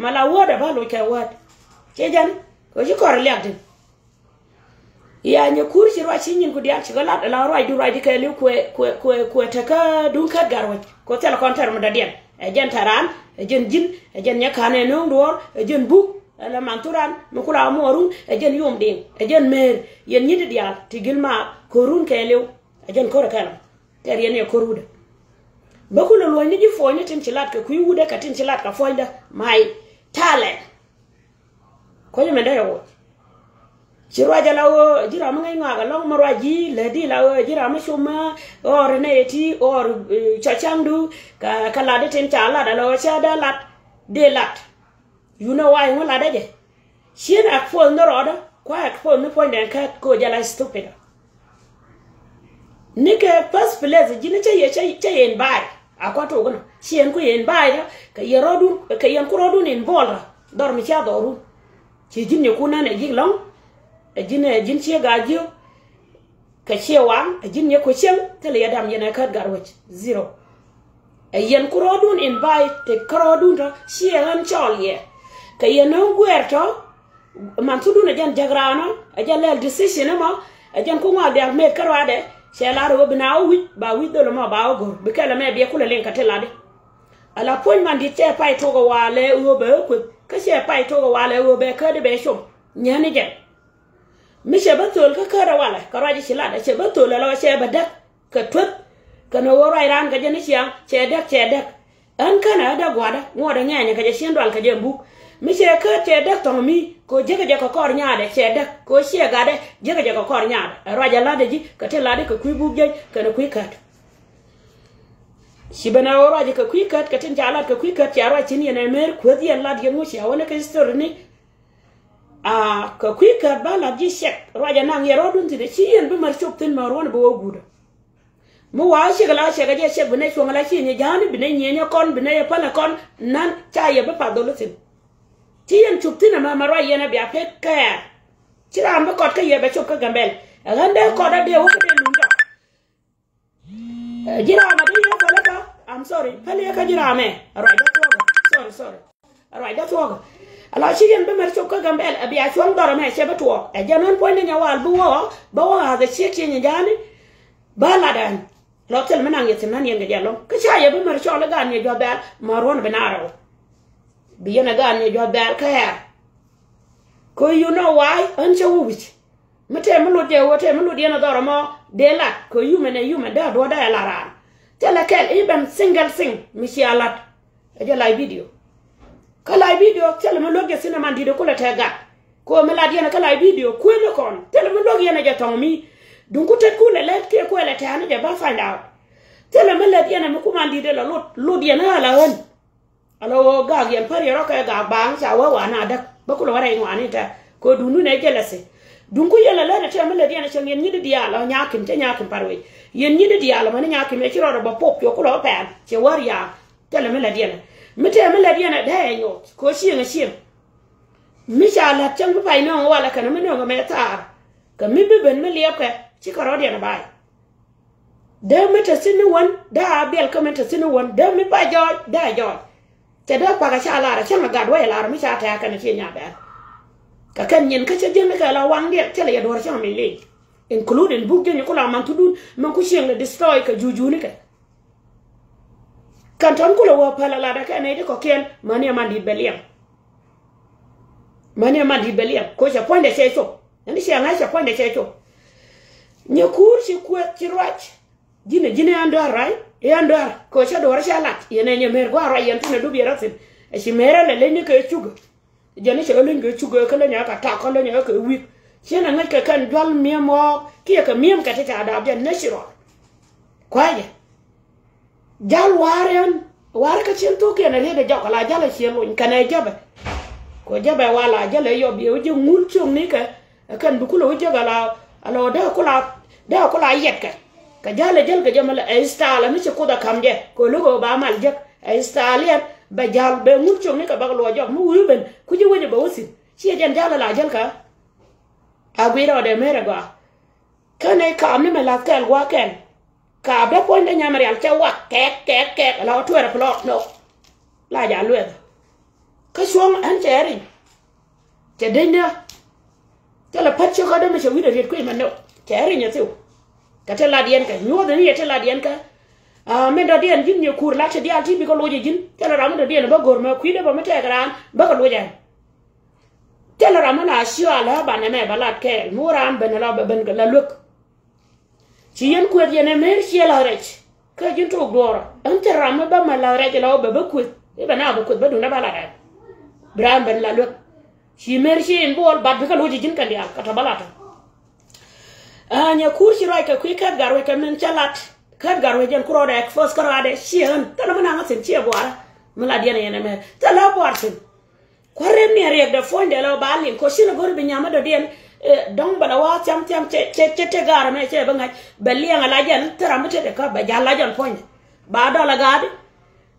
mala woda ba lo ka wad ke jan ko ji kor lek din ya nya kur ci ro ci nyin ko dia ci gala la ro du ro di ka li ko ta ka dun ka garwa ko tel kon tar mu da den e jan taran e jan jin e jan nya kane no ndor e jan bu la manturan mu kula moru e jan yom din e jan mer yen nyidi dia tigil ma korun ke lew e jan kor kala ter yen e koruda bakula lo ni ji fo ni tin cilat ka kuy wuda ka tin cilat ka foida mai tale ko ni menda yo jirwa jalawo jira ma ngai ngaga long marwaji ledi lawo jira ma shuma or neti or chachangdu ka kala de tin chala da lo cha da lat de lat you know why wala da je shin ak fo no roda kwa ak fo no point en ka ko jala stupid nika pas place jina che yen bai akwato gona shin ko yen bai ka yerodu ka yen ko rodu nin bolra dor mi cha doru ci jinne kuna ne giglong jin che gajiyo ka cewa jin ye ko cem tele ya dam yana ka garwach zero yen kurodun in bai te kurodun to shegan cholye ka yen gwerto man tudun jan jagrano ajan lel decision ma ajan ko ma dia me karwade she la ro bina wi ba wi do ma ba gor be kala me be kula len ka telade ala pon man di te pai to go wale wo be ko ka she pai to go wale wo be ka de be shom nyane je mi sheba tol ka kara wala karaji shilada sheba tol la sheba dak ka twet kana woro iran ka jeni chiang che dak an kana da gwada ngoda nyanya ka je shindwal ka je mbu mi she ka che dak to mi ko jega ka kor nyaade che dak ko she ga de jega ka kor nyaade raja lade ji ka te lade ka kuy bu je kana kuy kat shibana woro ji ka kuy kat ka tin jala ka kuy kat ya ra chin yana mer ko di lade ye mu shi awona ka story ni ka kuy kat ba la ji shek raja nang yero dun ti de chi yen be mar chop tin maron bo guda mu wa shi gala she ga je she bune so ngala chi ni jani bine nyenya kon bine ya pala kon nan cha ye be pa dolo tin chi yen chop tin ma maro ye na bia pet ka chi ram be kot ka ye be chop ka gambel gande ko da de wo ka de lunga jira ma de ye pala ka I'm sorry pala ka jira me raja to sorry raja to ala chigen be mer chokka gambel abia chong doro me chebe to e janon point nya wal buwo bawo ha de cheki nya jani bala dan lotel menang yete nan yenge jalo ka cha ye be mer chola gan ye jobel maron benaro biye na gan ye jobel ka ya ko you know why an chawu wich mate mulu de wote mulu de na doro mo de la ko you mena da do da la ra tele kel even single thing mi ci alat e de la video kala video tele mo loge sinema ndi de kula tega ko me la diena kala video ko ne kon tele mo loge na jatong mi dun ko tet kula let ke ko le tane de ba find out tele mo la diena mo kuma ndi de la lo diena ala won ala wo ga gen pari ro ka ga bang sa wa na da ba kula wara ino anita ko dunu ne jelase dun ko yela la tele mo la diena chen yen nyidi dia la nyakim te nyakim parwe yen nyidi dia la man nyakim me chiro ro ba pop yo kula pa che war ya tele mo la diena mete me la diena da yo ko shi mi sha la chang pa no wala kana me no me ta ka mi be ben me le ka ci ka ro diena bai da mete sinu won da bel ka mete sinu won da mi pa jo da jo te da pa ka sha la ra chang ga do la mi sha ta ka ne ci nya ba ka kan yin ka ce jin ka la wang de te le do ra chang mi le including book je ni ko la man tudun man ku sheng le destroy ka juju ni ka kan ton kula wa pala la da ka ne de ko ken mani mandi beliam ko ja ponde checho ndi shi anga sha ponde checho nye kur shi ku ci roach jine andar rai e andar ko sha do sha lat yene nye mer gwa rai yentuna dubi rasin e shi mere le ni ke chuga jani shi le nge chuga ka le nya ka ta ka le nya ka wi shi na ngai ka kan dwal miemo ki ka miem ka ta da ja ne shiro kwaje jal war ka chen to ke na le de ja kala jala shelo kana jabe ko jabe wala jala yo bi o je ngul chung ni ka kan bu kulo je gala alo da kula yet ka jala jal ga jamal install mi ko da kamje ko lugo ba mal je install ya ba jal be ngul chung ni ka ba lo jo mu wi ben ku je woni ba wosin shi jan jala la jal ka agwiro de mere gwa kane ka mi me la kel gwa ken ka be point de nyamari al cha wa kek la tuera plot no la ja lwe cái xuống anh trẻ đi trẻ đây nữa cho là phát cho cái đó mà sẽ biết được việc quên mà đâu trẻ đi nhỉ tiêu cái thế là điên cái nhua thế này thế là điên cái mình đã điên dính nhiều cùr lát sẽ điên thì bị có lôi gì dính cho là mình đã điên là bao gồm mà quý đó bao mấy trẻ cái đó bao có lôi gì cho là mình là xưa là bạn em bà lát cái mua ram bên cái là luộc chỉ anh quên gì này mấy xưa là đấy cái dính trục đồ anh chỉ ram bao mà là đấy là bao quên cái bạn nào bao quên bao đúng là bà lát Bram ben la luộc si merci en bol bat bi ka loji jin kan dia kata balata nya kursi rai ka kwi kat garwe ka men chalat kat garwe jen kuro da first karade si han tala mana ngasen ci boara mala dia ne me tala boarsin kware ne rek da fonde la balin ko sina gor bi nyama do den dong bala wa cham che gar me che banga belli ngala jen tara mate de ka ba jalla jon fonde ba do la gade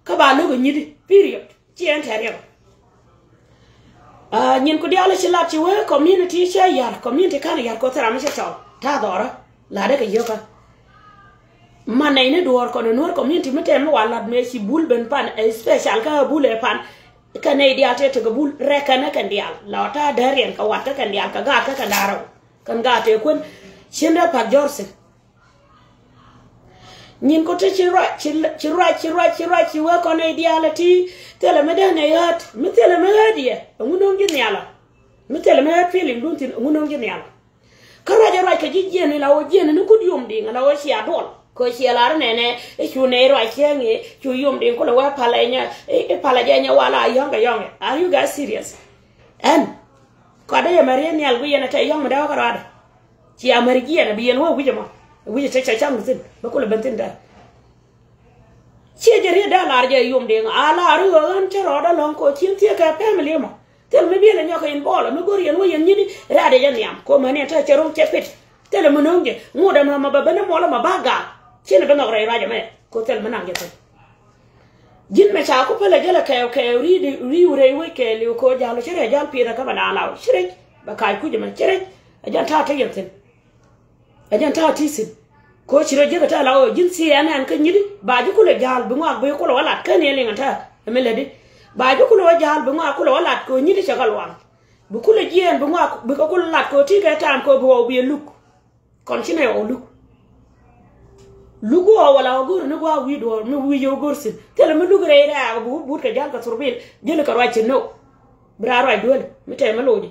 ka ba lugo nyidi period ci en tere nhìn có đeo là chỉ là chỉ với community chơi yar community cái này yar có thể làm cái sao ta đó là đấy cái gì cả mà này nó đùa còn nó community mới thêm nó là mấy chỉ bull bên pan special cái bull pan cái này đi ăn cái bull rekan cái đi ăn là ta để riêng cái vật cái đi ăn cái gạt cái đaro cái gạt thì quân xin ra phát George nhìn có thể chỉ với con này đi ăn là thì thế là mấy đứa này hết mấy thế là mấy hết đi ông nông dân nhà là mấy thế là mấy hết feeling luôn thì ông nông dân nhà là cái ra ra cái gì này là ở gì này nó cứ dùng đi là ở xia đòn coi xia là này chú này rồi xia nghe chú dùng đi có là qua palanya nhà wala yong are you guys serious and có đây mà riêng nhà bây giờ nó chạy yong mà đâu có rồi chị America là bây giờ nó bây giờ chạy chăng tin nó có là bên tin đó chia jadi dah lari je yum deng ala ru gan chero da long ko chin tie ka family ma tel me bi la nyaka in bola me gori en wo yen nyidi ra de jan yam ko mane ta chero chepet tel me nonge ngoda ma ba bana mola ma baga chin ba ngore ra je me ko tel manang je jin me cha ko pele jala ka ri ure we ke li ko jalo chere jal pi ra ka bana law chere ba kai ku je ma chere ajan ta ta yem tin ajan ta tisin ko chiro je ta lawo jin si anan kan yidi ba ju kula jahal bu ngak bu kula wala kan yeli ngata meledi ba ju kula jahal bu ngak kula wala ko nyidi chagal wan bu kula jien bu ngak bu ko kula lat ko ti ga tam ko bu bi luk kon chine o luk lugo wala gur no wa wi do no wi yo gur sin tele me lugre ra bu ka jal ka turbil jele ka wa chino bra ra dole mete meloji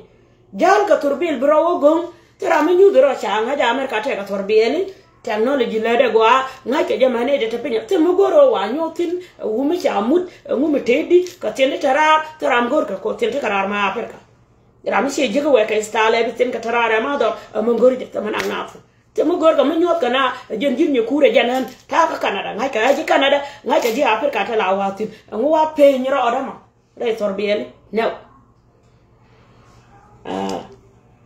jal ka turbil bro wo gong tera me nyu do ra cha nga ja mer ka te ka turbili technology lede gwa ngake jamane de tapenya te mugoro wa nyotin wumi chamut ngumi tedi ka tele taram gor ka ko tele karar ma afrika ram se jiga we ka stale bi ten ka tarara ma do mongori de taman angafu te mugor ka nyot kana jen jin ni kure janan ta ka Canada ngake ji Canada ngake ji afrika ta la watin ngwa pe nyiro odama re torbiel no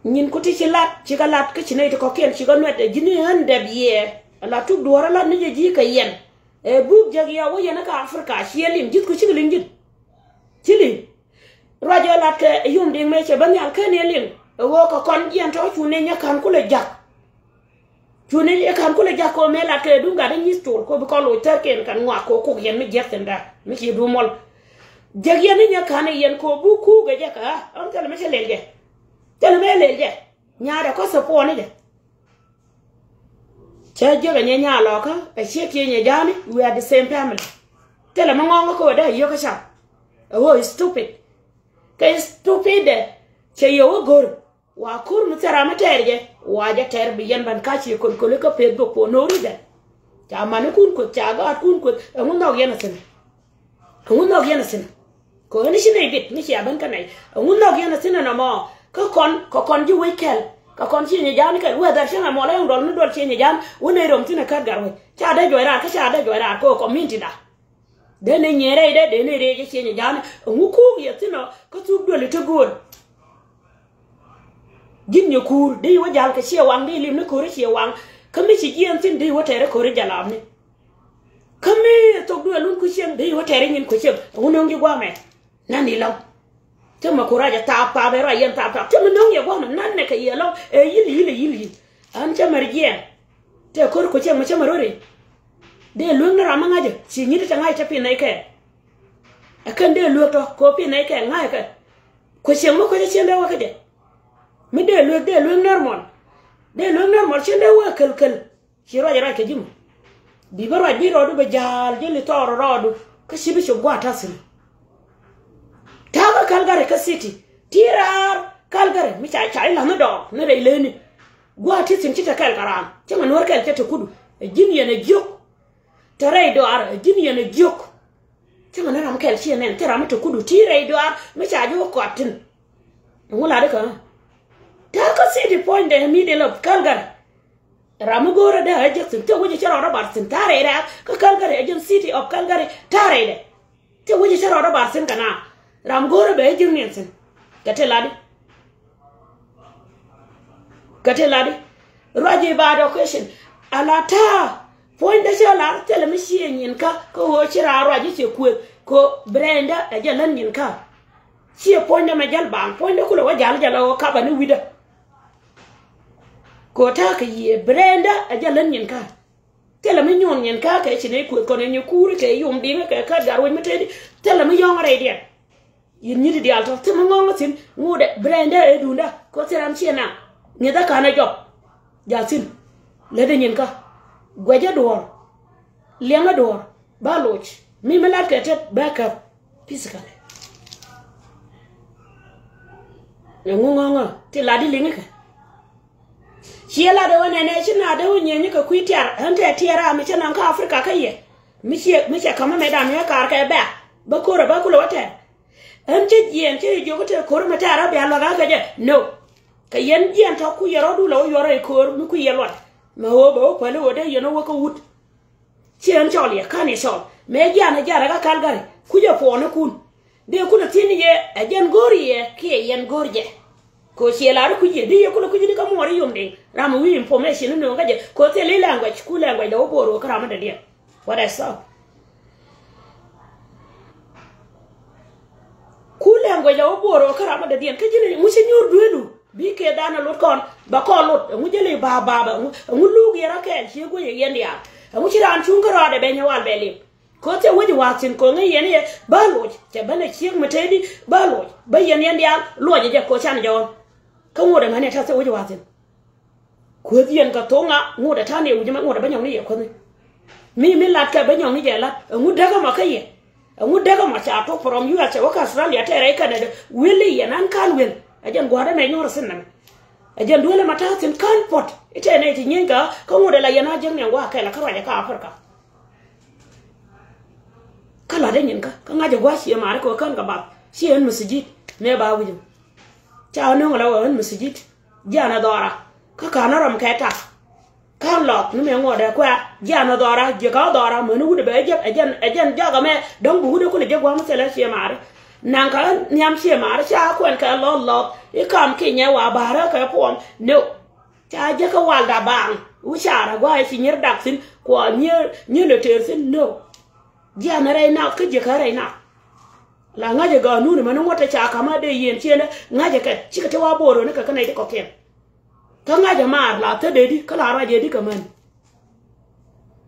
nhìn có thể chỉ là lát cái chuyện này thì có kiện chỉ có nói để dính hơn đẹp ye là chúc đùa là như gì cái yên bút giờ kia ôi nó cả Africa xia lim chút cái linh chút chỉ lim rồi giờ là cái dùng điện máy sẽ bắn nhang cái này lim vô cái con yên cho chú này nhá khăn cũng là giặc chú này nhá khăn cũng là giặc cô mẹ là cái đúng cả đấy như chuột cô bị con lôi tơ kiện cái ngoại cô yên mới giặc tiền ra mới chỉ đủ mol giặc yên nhá khăn yên cô bút khu cái giặc à ông ta là mới sẽ lên giặc tell me le nya da ko so pone je che je ga nya lo ka e che ke nya jani we are the same family tell me ngongo ko da yo ka sha oh stupid ka stupid che yo gor wa kur mu tara materje wa ja ter bi yan ban ka chi ko ko pe do ko no ri de cha man kun ko cha ga kun ko ngun no yana sin ko ni shi ne bit ni shi aban ka nai ngun no yana sin na mo có con ju weekend có con chi nhà cái weather xem là mọi người đón nó đón chi nhà uống rom tin là cắt gạo cha đây rồi ra cái cha đây rồi ra cô community đã để này nhẹ đây để này cái chi nhà ngũ khu gì thế nó có chút đuổi được good dính nhiều khu đi qua giang cái chiều hoàng đi lim nó khu chiều hoàng không biết chỉ riêng tin đi qua thế nó khu giờ làm này không biết tôi đuổi luôn khu chiều đi qua thế nhìn khu chiều uống nông đi qua mẹ nan đi lâu chứ mà cô raจะtap về rồi yên tap chứ mình nông nhiều quá mình năn này cái gì lâu yili anh chứ mà riêng thế cô có chứ mà rồi để luôn nó làm ngay chứ chỉ nghĩ là ngay chấp nhận này cái akan de luok to ko pi ne ke ngai ka ko chen mo ko chen de wa ka de mi de luok normal chen de wa kel chi ro ja ka jim bi ba bi ro do ba jal je li to ro ka shi bi cho gwa ta sin ta ka Calgary ka city tirar Calgary mi cha la no do ne re le ni gwa ti sin ta Calgary che man war kel te kudu jin ye ne jok tare do ar jin ye ne jok che man ram kel chi ne te ram te kudu tire do ar mi cha jo ko tin ngula de ka ta ka city point de mi de lo Calgary ramu gora da ajaxin te wuji chara ro barsin tare da ka Calgary agent city of Calgary tare de te wuji chara ro barsin kana ram gora be jin nensen kateladi roje ba do question alata point da chala tele mi yin ka ko ho chira roje che ko Brenda ajalan yin ka chi point da majal bang point da kula wajal jalo ka ba ni wida ko ta ka ye Brenda ajalan yin ka tele mi nyon yin ka chi ne ko ne nyukuri ke yum dinga ka garwo mi tedi tele mi yong re dia yin ni di alto te ngongo tin ngude Brenda edunda ko tiram chiena ngeda kana job jasin le de yin ka gwaja dor lenga dor baloch mi melat ke tet backup physically ngongo ti ladi linga ka Chiela de wane ne china de wonye ni ka kwitiar ante tiara mi chana ka Afrika ka ye mi che kama me da me ka ka ba kora ba kula wata ante yen che jo ko te kor me tara be alo ga je no ka yen yen ta ku yoro du lo yoro e kor mi ku yelo ma ho bo ko le wode yeno wo ko wut chen choli ka ni so me jana ka Calgary ku je fo na kun de ku na tini ye ajen gori ye ke yen gorje ko chiela ku je de ku je ka mori yumde ram wi information no ga je ko te le language ku language do boro ka ram de dia what I saw ku language do boro ka ram de dia ka je mu se nyor duedu bi ke dana lot kon ba ko lot mu je le ba mu lu ge ra ke chi ku ye yen dia mu chi ran chung ka ra de be nyawal be le ko te wuji watin ko ngi yen ye ba lo je ba ne chi mu te di ba lo ba yen dia lo je ko chan jo ka ngode ngane ta se wuji watin ko dien ka tonga ngode ta ne wuji ma ngode ba nyong ni ye ko mi lat ka ba nyong ni je lat ngude ka ma ka ye ngude ka ma cha to from you at waka Australia te re ka de wili ye nan kan wel ajan gwada me nyora sin na ajan dole mata tin kan pot ite ne ti nyinga ka ngode la yana jeng ne wa ka la ka ra ka Afrika kala de nyinga ka ngaje gwa shi ma ko kan ka ba shi en masjid me ba wuji cha no ngala wa en masjid jana dora ka kana ram ka ta kan lot ni me ngode kwa jana dora je ka dora mo nu de be je ajan jaga me dong bu de ko le je gwa musela shi ma nan ka nyam shi ma cha ko en ka lo e kam ke nya wa bara ka pom no cha je ka wal da bang u cha ra gwa shi nyir dak sin ko nye le ter sin no jana reina ka je ka reina la ngaje ga nuni manu wata cha kama de yen chene ngaje ka chika te wa boro ne ka kana ide ko ken ka ngaje mar la te de di kala ra je di ka man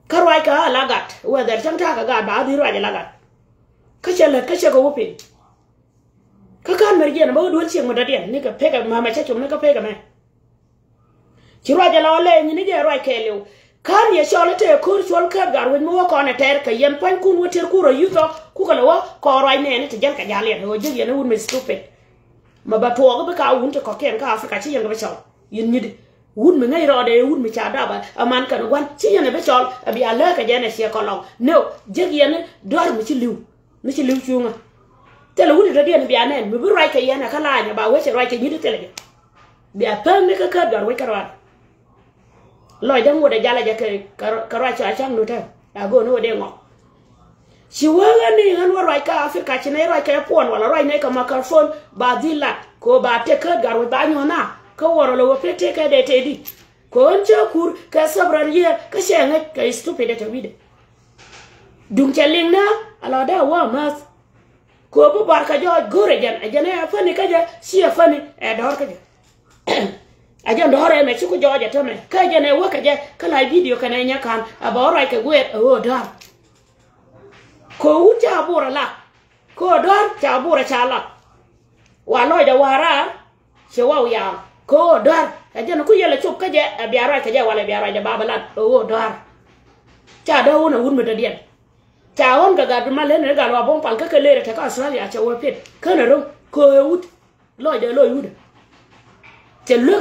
karwai ka lagat whether chanta ka ga ba di ra je lagat ka chega wupin ka kan merje na ba do cheng madadian ni ka pega mama cha chum ne ka pega me chirwa je la ole ni je roi keleu kan ye shole te kur chol ka gar wen mo ko na ter ka yen pan kun woter ku ro yuto ku ka lo ko roi ne te jan ka jale ho je yen un me stupid ma ba to ga ka un te ko ken ka Afrika chi yen ga chol yen ni un me ngai ro de un me cha da ba aman ka wan chi yen be chol abi ala ka jene sie ko lo no je yen dor mi chi liu chunga te lo un de dien bi anen mi bu roi ka yen ka la nya ba we che roi ka ni de te le bi a pan me ka gar we ka ro loy da ngode jala ja ke kara cha chang no ta ago no de ngo si wala ni han wa rai ka Afrika chi ne rai ka pon wala rai ne ka microphone ba dila ko ba te ka garwe ba nyona ka woro lo pe te ka de te di ko oncha kur ka sabran ye ka shenga ka stupid ta wide dum chaling na ala da wa mas ko bu bar ka jo gore jan ajane afani ka ja si afani e dor ka ja ajan dore me chuku joja to me ka jane waka je kala video kana nya kan abora ke gwe o da ko uja bora la ko dor cha bura cha la wa loy da wara che wa ya ko dor a jen ku yele chup ka je a biara ka je wala biara da babalat o dor cha da wona wun meta dien cha won ga ma le ne ga lo bon pal ka ke le ta ka Australia cha wo pet kana ro ko ut loy da loy ut che lu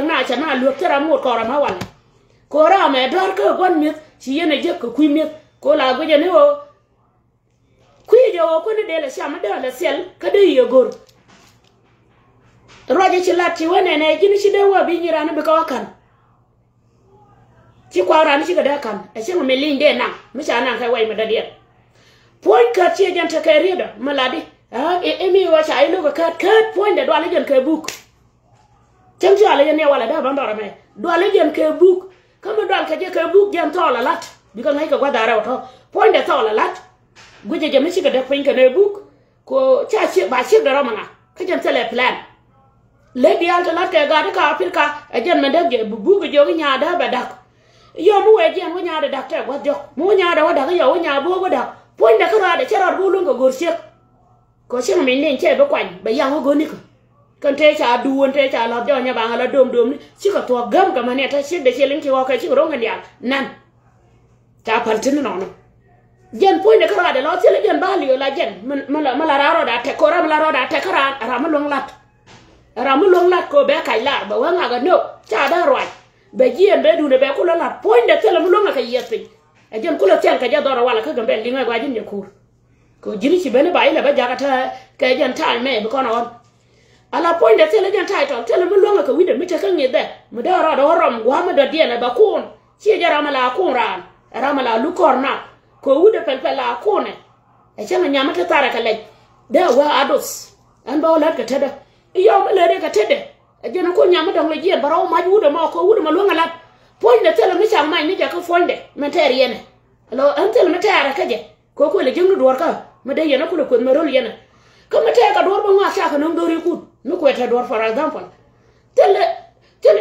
na cha na lu tera mo ko ra ma wala ko ra me dor ko gon mit chi yene je ko ku mit ko la go je ne o ku je o ko ne de la sha ma de la sel ka de ye gor roje ci latti wone ne jini ci de wo bi nyirana be ko kan ci kwa ran ci ga da kan e ci me linde na mi cha nan kai wai ma da dia point ka ci janta kai rida maladi e mi wa cha ai lo ka point da do ala jen kai book cem ci ala ne wala da ban dora me do ala jen kai book kama do ka je kai book jen to la lat bi kan hay ka gwa da ra to point da to la lat guje je mi ci ga da point ka ne book ko cha ci ba ci da ramana ka jen tele plan le dial to lat ka ga ka pirka e jen me de bugu jo nya da ba dak yo mu we jen wo nya da dak ta wa jo mu nya da wa da yo nya bo go da point da ka ra da chara bu lu go siek ko chen mi nen che ba kwan ba yang go ni ko kan te cha du won te cha la jo nya ba la dom dom ni chi ka to gam ka mane ta siek de che len ki wa ka chi ro ngan ya nan ta par tin no no jen point da ka ra da lo che le jen ba li la jen ma la ra ro da te ko ra ma la ro da te ka ra ma long lat ramu long lat ko be kai la ba wa nga ga no cha da roi be jien be du ne be ko la lat point de tele mu longa ka yepi e jen ko la tel ka ja dora wala ka gambe linga ga jin ne kur ko jiri ci bene ba ila ba jaga ta ka jen ta me be ko na on ala point de tele jen ta to tele mu longa ka wide mi ta kan yede mu da ra do rom wa ma da die na ba kun ci ja ra mala kun ran ra mala lu korna ko wude pel pel la kun e chen nya ma ta tara ka le da wa ados an ba wala ka tada iyo le de ka tede jena ko nyama dong le jien baro ma wude ma ko wude ma lo ngala point de tele mi chang mai ni ja ka fonde menter yene lo antel menter ka je ko le jeng do ka ma de yena ko le ko ma rol yene ko menter ka do ba ma sha ka non do ri ku mi ko ta do for example tele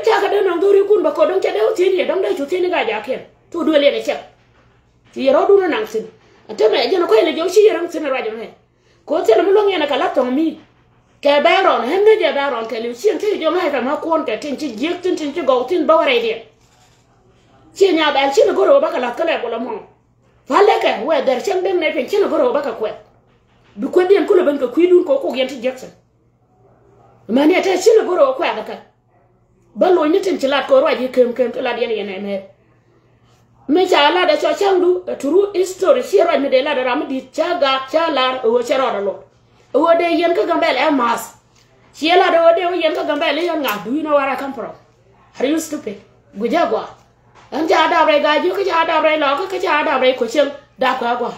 ta ka de non do ri ku ba ko dong che de o tin ye dong de chu tin ga ja ken tu do le de che ti ro du na nang sin ate me jena ko le jo shi ran sin ra jo me ko tele mo lo ngena ka la tong mi ke baron hende je baron ke lu chen ti jo mai ka ma kon ke tin chi jek tin chi go tin ba re de chi nya ba chi go ro ba ka la ka le ko la mo fale ke we der chen den ne pin chi go ro ba ka kwe du ko den ko le ban ka kwi dun ko gen ti jeksen ma ne ta chi go ro kwa ka ba lo ni tin chi lat ko ro ji kem to la de ne me me cha la da cho chang du turu history chi ro me de la da ram di cha ga cha la o che ro da lo wo de yen ka gambel e mas chiela do de yen ka gambel yen nga do you know where I come from are you stupid gujagwa an ja da bre ga ju ka ja da bre lo ka ja da bre ko chen da kwa gwa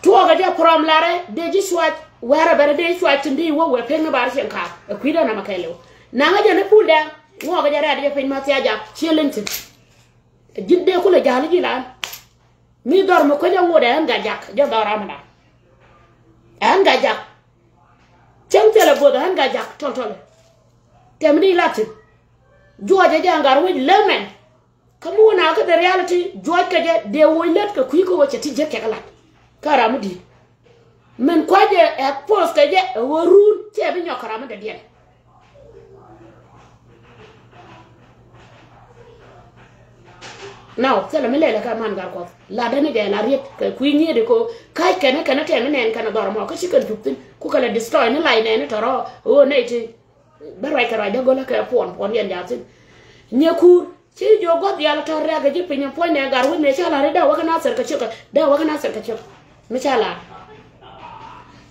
to ga de from lare de ji swat where better de swat ndi wo we pen ba chen ka ku da na makelo na ga je ne pulda wo ga ja de pen ma tia ja chilentin jidde ko le ja ni la mi dor mo ko ja wo de an ga jak ja da ramana an ga jak chen tele bodo an ga jak totole temni latin joje jangar wi lemen kamu na ka the reality joj ka je de wo let ka ku ko wace ti je kala karamu di men ko je e post ka je wo run te bi nyokara ma de die now tele me lele ka man gar ko la dani de la riet ka ku ni de ko kai kana te men kana dor mo ka chikan tupin ku kala destroy ni lai ne toro o ne ti barai ka raja gola ka pon yen jatin nyeku chi jo god ya la tore ga ji pinya pon ne gar wi me chala re da wa kana ser ka chika da wa kana ser ka chika me chala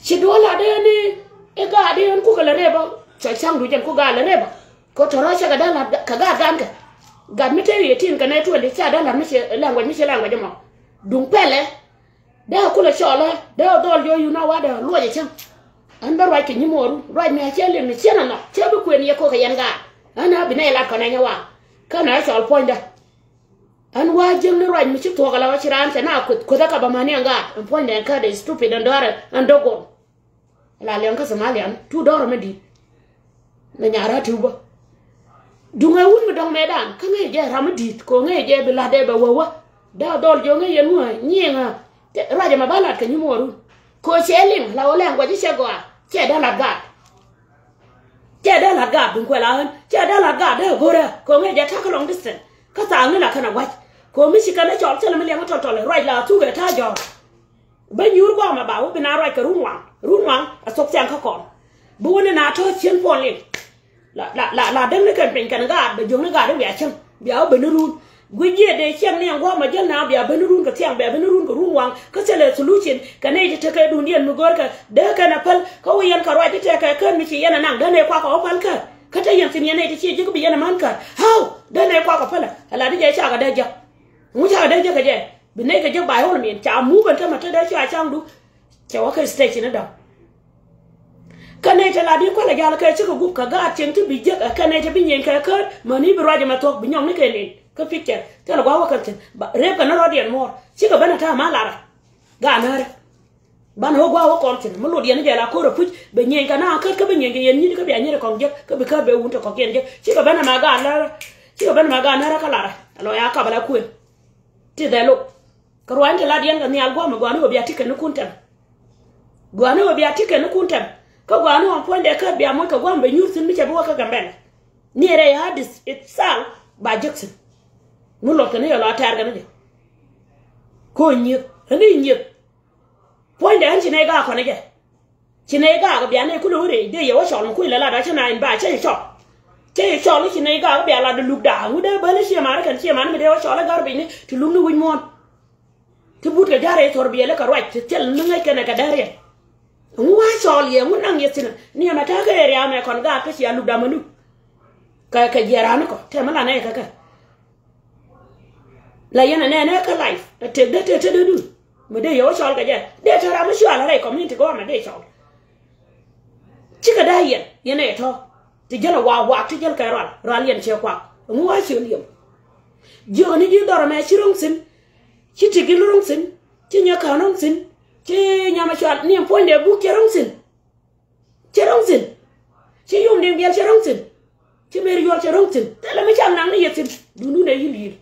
chi do la de ni e ga de ku kala re ba cha chang du jen ku ga la re ba ko toro cha ga da la ka ga gan ka gad mi tewi tin kana to le cha da la mi che langwa mo dung pele da kula chola da dol yo you know what da lo je chang an bar wa ke ni moru right me che le mi che na che bu kwen ye ko ka yan ga ana bi ne la kana nya wa kana chol point da an wa jeng ni right mi chi to kala wa chiran cha na ko da ka ba mani nga an point da ka de stupid and dore and dogo la le ka somalian tu dore me di na nyara tu ba dunga wun mi dong medan ka nge je ramadit ko nge je bila de ba wawa da dol jo nge yen wa nyenga raja ma balat ka nyimoru ko chelim la ole ngwa ji chegwa che da la ga che da la ga dun ko la hen che da la ga de gore ko nge ja ta ka long distance ka ta nge la kana wa ko mi shika na chol chela mi le to to le right la tu ge ta jo ben yur gwa ma ba wo bina right ka runwang a sok chang ka kon bu ne na to chen pon le la dem ne kan pen kan ga be jong ne ga de ya chen bia be ne run gwi je de chen ne ngwa ma jel na bia be ne run ka tiang bia be ne run ka runwang ka chele solution ka ne je ka dun dien mu gor ka de ka na pal ka wo yan ka right te ka kan mi chi yana nang de ne kwa ka pal ka ta yan sin yana te chi ji ko bi yana man ka how de ne kwa ka pal ala de je cha ka de ja mu cha de je ka je bi ne ka je bai ho mi cha mu ban ta ma ta de cha chang du cha wa ka stage na da ka ne ta la di ko la ja la ka chi ko gup ka ga chen tu bi je ka ne ta bi nyen ka ka ma ni bi raja ma tok bi nyong ne ke ni ka picture ta la wa ka chen re ka na ro dien mo chi ka bana ta ma la ra ga na re ban ho gwa wa kon chen mo lo dien je la ko ro pu be nyen ka na ka be nyen ke yen ni ka bi anyi ko je ka be un ta ko ken je chi ka bana ma ga la chi ka bana ma ga na ra ka la ra lo ya ka bala ku ti de lo ka ro an la dien ga ni al gwa ma gwa no bi atike no kuntam gwa no bi atike no kuntam ka gwa no ponde ka bi amo ka gwa be nyur sin mi che bo ka gamben ni re ya dis itself ba Jackson mu lo tane yo la tar ga ne ko nyi ni nyi ponde an chi ne ga ko ne ge chi ne ga bi ane ku lo re de yo sho lo ku la la da chana in ba che sho lo chi ne ga bi ala de lu da mu de ba le chi ma kan chi ma ne de yo sho la gar bi ni tu lu nu win mon tu but ga jare tor bi le ka right tel nu ngai kana ka dare wa sho le mu nang yesin ni ma ta ga re ame kon ga ka chi alu da manu ka jera ne ko te ma la ne ka la yana ne ka life te de du ma de yo sho ga je de ta ra ma sho la re community ko ma de sho chi ka da yen yana to ti jela wa ti jel ka ral yen che kwa mu wa chi liam jo ni ji dor me chi rong sin chi ti gi rong sin chi nya ka rong sin chi nya ma sho ni po de bu ke rong sin chi yum de biel che rong sin chi mer yo che rong sin te la me cham nang ni yetin du nu ne yili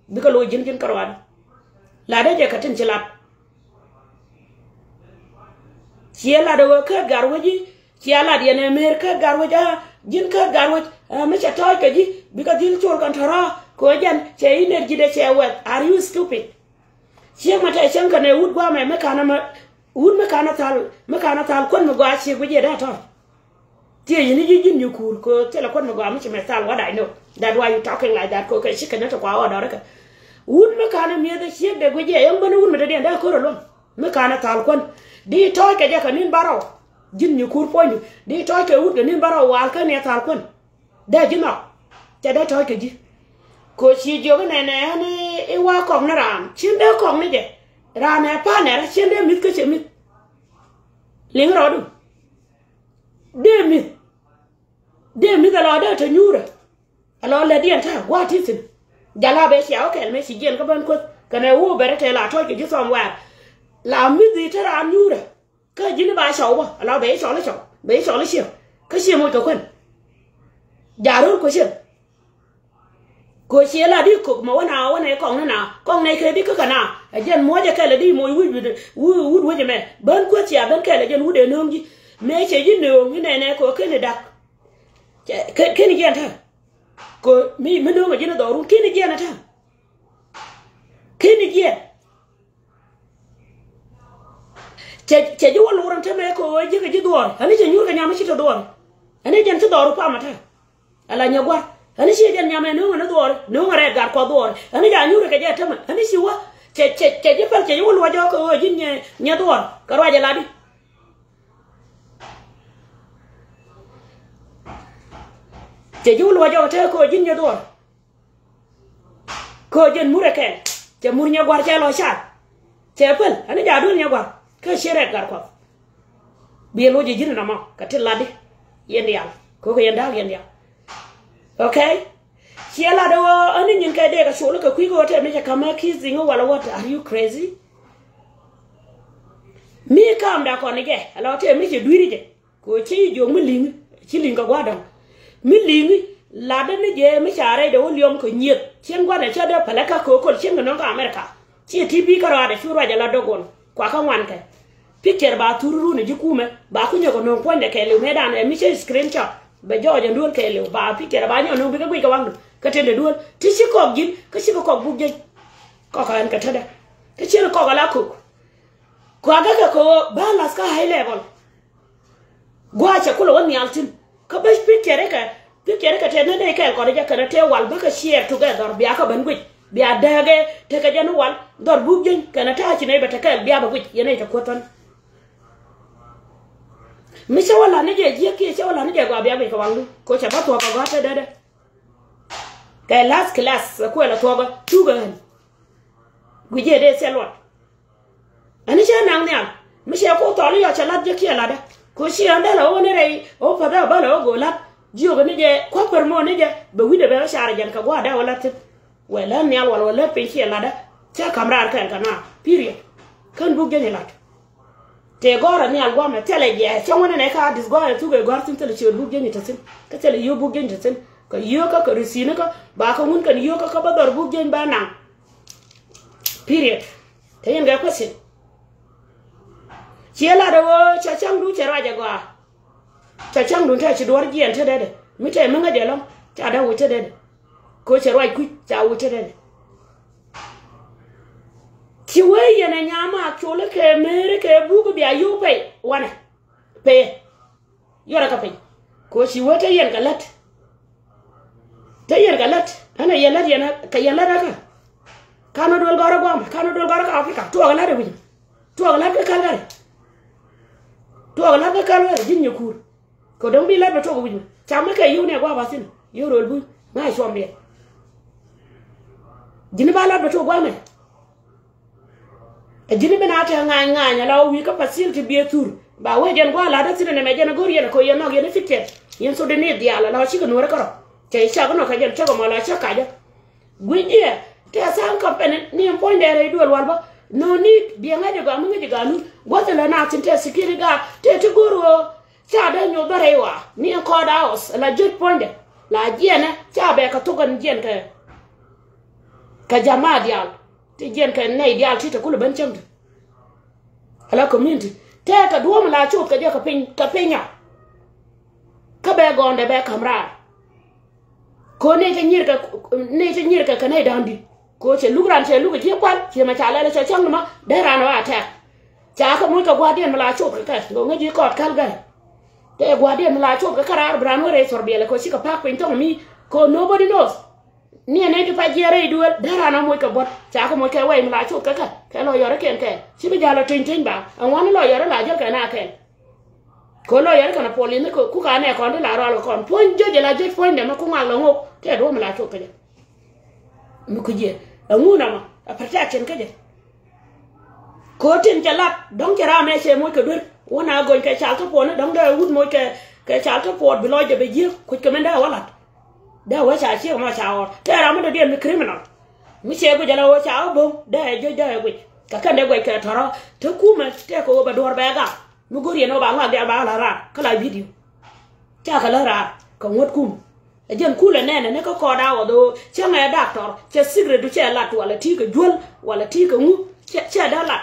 bi ka lo jin karwan la de je ka tin chi lat chi la de ka garwaji chi ala de ne mer ka garwaja jin ka garwaj me cha toy ka ji bi ka dil chol kan thara ko jan che energy de che wet are you stupid chi ma ta chen ka ne wud gwa me kana ma wud me kana tal kon me gwa chi guje da to ti yini ji jin yu kur ko te la kon me gwa me chi me tal what I know that why you talking like that ko ka shi kana to kwa wa da ka wud me kana me da chi de guje yan bana wud me da da ko ro me kana tal kon di toy ka je ka nin baro jin ni kur poñu di toy ke wut ni baro wal ka ne tal kon da jino te da toy ke ji ko chi jo ne ne e wa ko na ram chin de ko ne je ra ne pa ne ra chin de mit ke che mit ling ro du de mit da da ta nyura alo le di anta wa ti sin jala be xiao ke me si gen ka ban ko ka ne wo bere te la toy ke ji som wa la mit di ta ram nyura ka jini ba sầu ba ala be sầu le xiu ka xiu mo to kun jaru ko xiu la di ko mo wana ne kong ne ke di ka kana jen mo je ka le di mo wu je me ban ko chia ban ka le jen wu de nong ji me che ji ne ne ko ke ne dak ke ni gen ta ko mi no ma jina do ru ke ni gen ta ke ni gen che ji wal wuran ta me ko ji ga ji duwar ani je nyur ga nyama shi ta duwar ani jen ta duwar pa mata ala nyagwa ani shi jen nyama no na duwar no ngare gar ko duwar ani ja nyur ga je ta ma ani shi wa che ji pal che ji wal wa jo ko ji nya duwar ka ro ja ladi che ji wal wa jo ta ko ji nya duwar ko jen mure ke che mur nya gwar che lo sha che pal ani ja dun nya gwar ka shere gar ko bi lo je jina na ma ka tilade yendi yal ko yenda yendi okay siela do ani nyin ka de ka sholo ka kwigo te me ka ma kissing wala what are you crazy mi kam da ko ne ge ala te me je duiri je ko chi jo mi ling chi ling ka gwa da mi ling la de ne je me chare de woliom ko nyet chen gwa ne cha de pala ka ko chen no ka America chi tv ka ra de shuru ja la dogon kwa ka wan ka picture ba tururu ne jikume ba kunyo ko non point de kele me dan mi che screenshot be jojo ndul kele ba picture ba nyo no bi ka gui ka wang ka tende dul ti shi ko gin ka shi ko bu je ko ka an ka tada ti shi ko ga la ko aga ko ba las ka high level gwa cha kulo woni altin ka be picture ka tende ne ka ko ja ka te wal ba ka share together bi aka ban gui bi adage te ka janu wal dor bu je kana ta ci ne ba ta ka bi aba gui yana ta ko ton mi se wala ne je ki se wala ne je gwa bi aba ka wangu ko cha ba to ka gwa ta dede cái last class ko la to ga tu ga guje de se lo ani cha nang ne mi se ko to li ya cha la je ki la da ko si anda la o ne rei o pa da ba la go la jio ga ne je ko per mo ne je be wi de be sha ra jan ka gwa da wala te wala ne al wala pe ki la da cha kamra ka na period kan bu ge ne la te gora ne al gwa me tele je cha wona ne ka dis gwa tu ga gwa tin tele chi bu ge ne ta sin ka tele yo bu ge ne ta sin ka yoka ka risina ka ba ka mun kan yoka ka ba dor bu gen ba na period te yen ga question chiela da wo cha chang du chera ja gwa cha chang du ta chi dor gen te de mi te mun ga de lo cha da wo te de ko chera ku cha wo te de chi we ye na nyama chole ke mere ke bu ko bi ayu pe wana pe yora ka pe ko chi wo te yen ga lat tayer galat ana yelat yana ka yelat ka kana dol gara gwa kana dol gara ka afrika to galat bi to galat ka kalgare to galat ka kalgare jinni kur ko don bi lat to go bi chama ka yu ne gwa basin yu rol bu na shombe jinni ba lat to gwa me e jinni bena ta nga nya law wi ka facility bi tur ba we den gwa la da tin ne me jena gor yena ko yena yena fiket yen so de ne diala la shi ko no rekoro che cha ko no ka jen cha ko mala cha ka ja gwinje te san company ni point de re dual walba no ni bi nga de ga mu ngi ga nu gote la na tin te sikiri ga te ti guru cha da nyo bare wa ni ko da os la jet point de la jena cha be ka to gan jen ka jama dial ti jen ka nei dial ti ta kulu ban chang ala community te ka duom la chu ka je ka pinya ka be gonde be kamra ko ne ta nyir ka kanai dandi ko ce lugran ce lugu je kwal ce ma chala la chang ma da rano ata cha ka mu ka gwadien mala chop ka ngo ngaji ko kal ga te gwadien mala chop ka karar brano re sorbele ko si ka pak pin to mi ko nobody knows ni ne ti pa jere duel da rano mu ka bot cha ka mu ka wai mala chop ka lo yore ken ke si bi jalo tin ba an wan lo yore la jel ka na ken ko lo yore kana poli ne ko ku ka ne ko la ro ko point je la je point de ma ku ngalo ngo te do mala chop ka mu ku je nguna ma a protection ka je ko tin jalat dong kera me che mo ke dur wona go ke chal ka pon dong da wud mo ke chal ka pod bi lo je be je ku ke men da wala da wa cha chi ma cha o te ra mo de mi criminal mi che go jala wa cha bo da je da go ka kan de go ke toro te ku ma te ko ba dor ba ga mu go ye no ba ma da ba la ra ka la video cha ka la ra ka ngot ku jen kule nene ne ko da wo do changa doctor che sigre du che lat wala ti ka jol wala ti ka ngu che da lat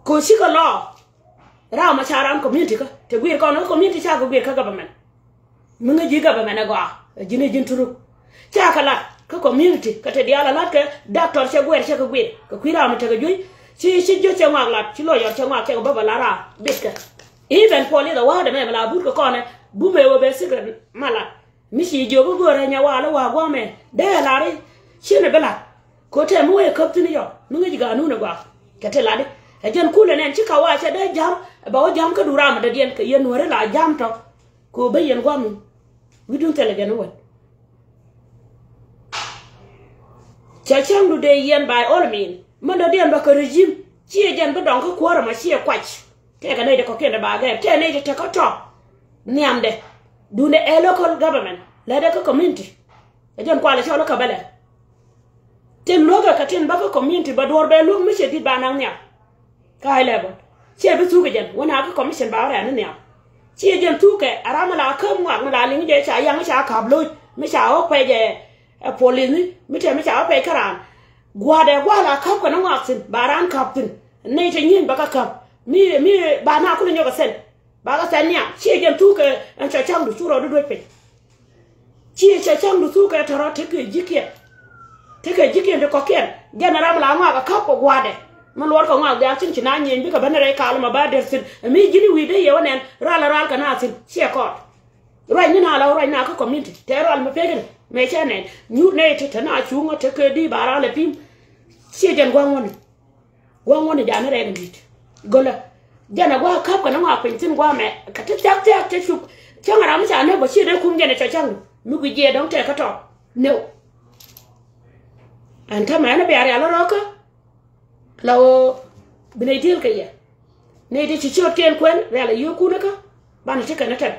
ko shi ka lo ra ma charam community ka te gwir ko no community cha ko gwir ka government mun ga ji government ga jine jin turu cha ka lat ka community ka te diala lat ka doctor che gwir che ka gwir ka kwira ma te ga joy si jo che ngak lat si lo yo che ngak ke ba la ra bitka even poli da wa da me la bu ko ne bu me wo be sigre mala misi jogo gore nya wala wa gwa me de la ri shine bela ko te mu e kaptini yo nu ngi ga nu na gwa ka te la de e jen kule nen chika wa che de jam ba o jam ka dura ma de yen ka yen wore la jam to ko be yen gwa mu wi dun tele gen won cha chang du de yen by all mean man da den ba ka regime chi e jen ba don ka kwara ma chi e kwach te ga ne de ko kende ba ga te ne te ka to niamde dune a local government la da ka community ejon kwala chola ka bele tin loga ka tin ba ka community ba dor be lu mi che dit ba nang nya ka lebo che be tu ke jen wona ka commission ba ra ne nya che jen tu ke arama la ka mu ma la ling je cha yang cha ka blu mi cha o pe je police mi te mi cha o pe karan gwa de gwa la ka ko na ngak sin baran kap tin ne te nyin ba ka kap mi ba na ku nyoga sen ba ga sen nya chi gen tu ke an cha chang du churo du pe chi cha chang du tu ke taro te ke jikie de ko ken general la nga ka ko gwade man lor ko nga ga chin china nyen bi ka banere ka ma ba der sin mi jini wi de yonen ral ka na sin che ko rai ni na la rai na ka community te ral ma pegen me chenen nyu ne te na chu nga te ke di bara le pim che gen gwangwon ja na re ngit gola jana gwa kap ka na nga pin tin gwa me ka te tak te shu changa ram cha ne bo chi de kum gene cha chang mi gu je dong te ka to no anta mana be ari ala roka lawo bine dil ka ye ne de ci ciot ken kwen rela yoku naka bana tika na tan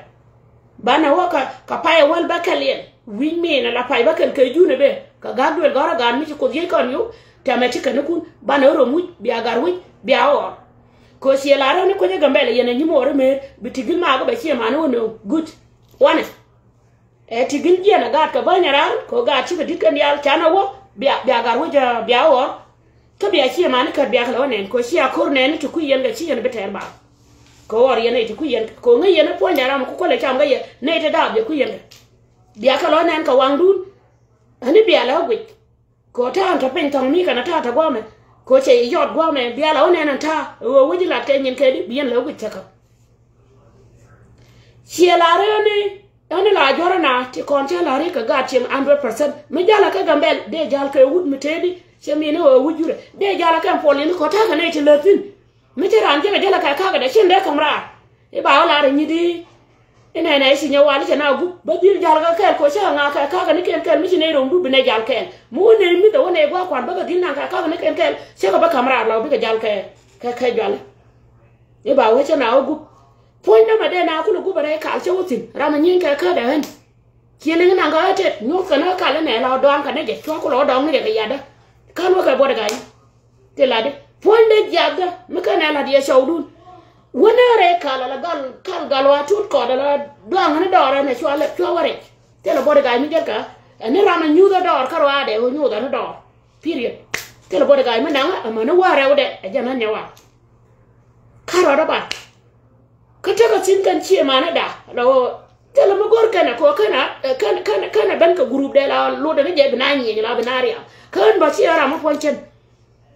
bana waka ka paye wal bakalien wi me na la paye bakal ka june be ka gadwel gara gan mi ko ye kon yu tamatika na kun bana ro mu biya garwi biya o ko si la ro ne ko je gambele ye na nyimo re me bitigil ma ga ba ci ma no good wana e tigil je na gat ka banyara ko ga ci ka dikan yal chana wo biya garwi ja biya o ka biya ci ma ne ka biya kala wonen ko si akor ne ne ku yen ga ci yen beter ba ko wor yen ne ku yen ko ngi yen po nyara ma ko le cham ga ye ne te da be ku yen biya kala wonen ka wangdun ani biya la gwi ko ta ta pen tong mi kana ta gwa me ko che yot gwa me biya la wonen ta wo wuji la te nyen ke di biyen la gwi ta ka ci la re ne ani la jora na ti kon cha la re ka ga ti 100% mi jala ka gambel de jal ka wud mi tedi chemine o wujure de jala kan polin ko ta ka ne ti letin mi ti ran je jala ka ga da shin de kamra e ba la re nyidi ina na isi nya wali na gu ba dir jala ka ko cha nga ka ga ni ken mi ne ro ndu bi ne jal ken mu ne mi do ne gwa kwan ba ga din na ka ga ni ken se ko ba kamra la bi ga jal ka jala e ba we cha na gu point ma de na ku gu bare ka cha wutin ram nyin ka da hen kielin na ga te nyu ka na ka le ne la do an ka ne je cho ku lo do ne ga ya da kan wa ka bo daga yi te la de fonde jaga me kan ala dia shawdun wona re kala la gal wa tut ko da la do ngane do ra ne chwa le chwa ware te la bo daga mi jelka ne rama nyu da do ka wa de ho nyu da do period te la bo daga mi na ma na wa re de e jana ne wa karo da ba ka ta ka tin kan ci ma na da lo te la mo gor kana ko kana ban ka group de la lo da ne je bina nyi la binaria kan ba ci ara mo ponchen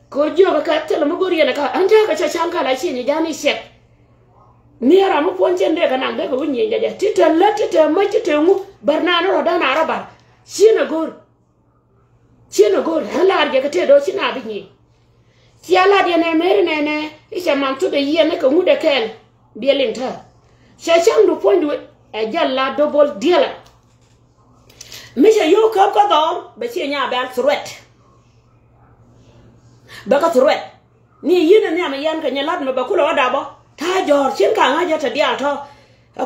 ko joga ka tele mo gori na ka anja ka cha chanka la chi ni jani sek ni ara mo ponchen de kana ga ko nyi jaja tita latita ma tita mu barna no da na araba china gor hala ga ka te do china bi ni ci ala de ne mere ne isha man to de yene ka mu de ken bielin ta cha chang du pondu e jalla double dealer mi cha yo ka do be ci nya ba threat baka threat ni yina ni ama yan ka nyalat me bakula wada bo ta jor chin ka nga jata dia to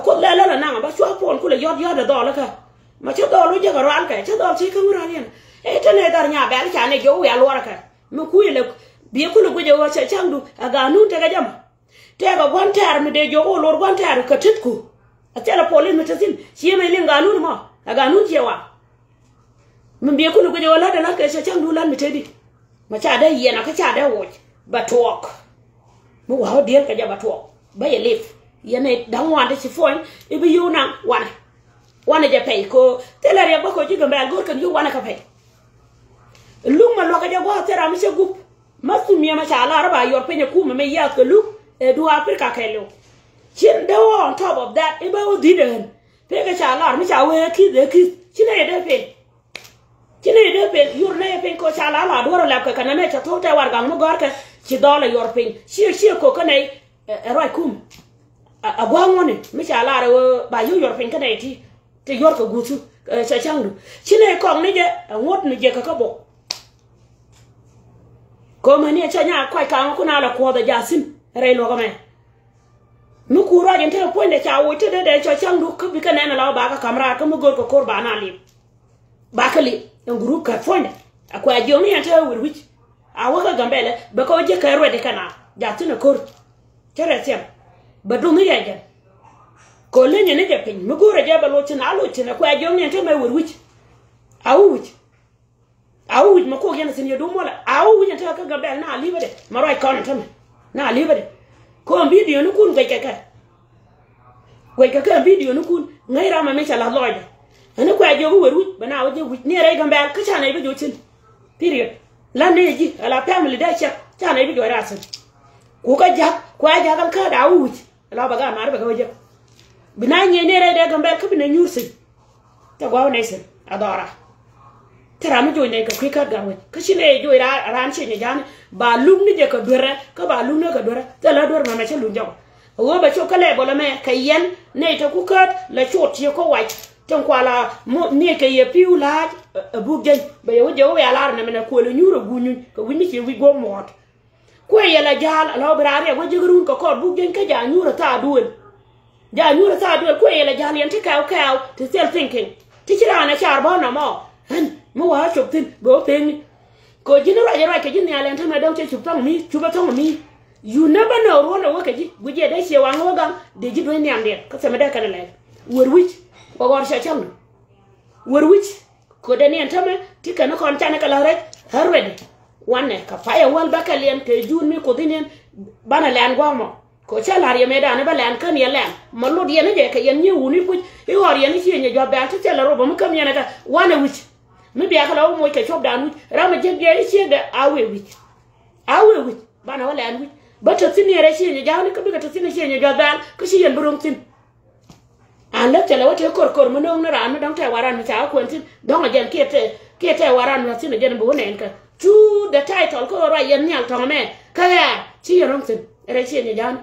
ko la na ba chwa pon kula yod da do la ka ma cha do lu je ka ran ka cha do chi ka mura ni e ta ne dar nya ba cha ne jo ya lo ka me ku ile bi kula guje wa cha chandu aga nun te ga jam te ga gontar me de jo o lor gontar ka titku a tela polin me tazin chi me linga nun ma aga nun je wa me bi kula guje wa la da la ka cha chandu lan me tedi ma cha da yena ka cha da wo ba talk mo wa diel ka ja ba talk ba ye lif yene dan wa de sifon e bi yuna wana ja pay ko telere ba ko jiga mbal gor kan yu wana ka pay luma lo ka ja go tera mi se gup masu mi ma cha la raba yor penye ku me ya ko lu e du afrika ka lo chin da on top of that e ba o diden pe ka cha la mi cha we ki chine de pe kine de pe yur ne pe ko chala la do la ka kana me cha to te war gang mo gor ka ci do la yor pe ci ko kana roi kum a gwa ngone mi chala re ba yor pe kana ti te yor ko gutu cha changu kine ko ne je ngot ne je ka bo ko mani cha nya kwai ka ko na la ko da jasim re lo ga me mu ku ro gente po ne cha wo te de cha changu ko bi kana na la ba ka kamra ka mo gor ko kor ba na li ba ka li en groupe ka fonde akwa jomi anta wir wich awaka gambele ba ko je ka rode kana jatina kor tere tem ba do mi yaja ko lenye ne je pin mu gora je ba lo tina kwa jomi anta ma wir wich awuj ma ko gena sin yodo mola awuj anta ka gambele na libede marai kon tan na libede ko video nu kun gwe ka video nu kun ngai ra ma me chala loja ana kwa jogu weru bana waje ne rai gambal ka chana ibe jotin period lande ji ala family da cha chana ibe jo rasan ko ka ja ka da wuci ala baga mar baga waje bina ne rai da gambal ka bina nyursi ta gwa ne sen adora tara mu jo ne ka kwika ga waje ka shine jo ran ce ne jan ba lum ni je ka dora ka ba lum ne ka dora ta la dora ma ce lum jago wo ba cho kale bola me kayen ne ta ku kat la chot ye ko wai tan kwala mo ne ke ye piu la bu gen ba yo je wo ya lar na me ko le nyuro gunyu ko wini ke wi go mot ko ye la jal ala brare wo je grun ko bu gen ka ja nyuro ta duel ko ye la jal yan ti kaw to self thinking ti kira na char ba na mo han mo wa chop tin bo ten ko jina ra ke jina ala tan na daw che chup tong mi chuba tong mi. You never know rona wakaji guje da she wanga waga de ji do nyam de ka sama da kana lai werwich ko gor sha cham werwich ko da ni antama tika no kon tane kala rek harwed wanne ka faya wal bakalian ke jun mi ko dinen bana lan gomo ko chala ri me da ne balan kan ya lan malod yene je ka yen ni wuni pu e wor yene chi ne job da ta chala robo mu kam yene ka wana wich mi biya kala mo ke chop da nu rama je ge chi da awe wich bana wala an wich bata tini re shi ne jawni ka biga tini shi ne jodal ka shi yen burum tin an la tele wote kor mo no na ran dang te waran mi ta ko tin dong jen kete waran na tin jen bo ne ka to the title ko ra yen nyal to me ka ya chi yen tin re shi ne jan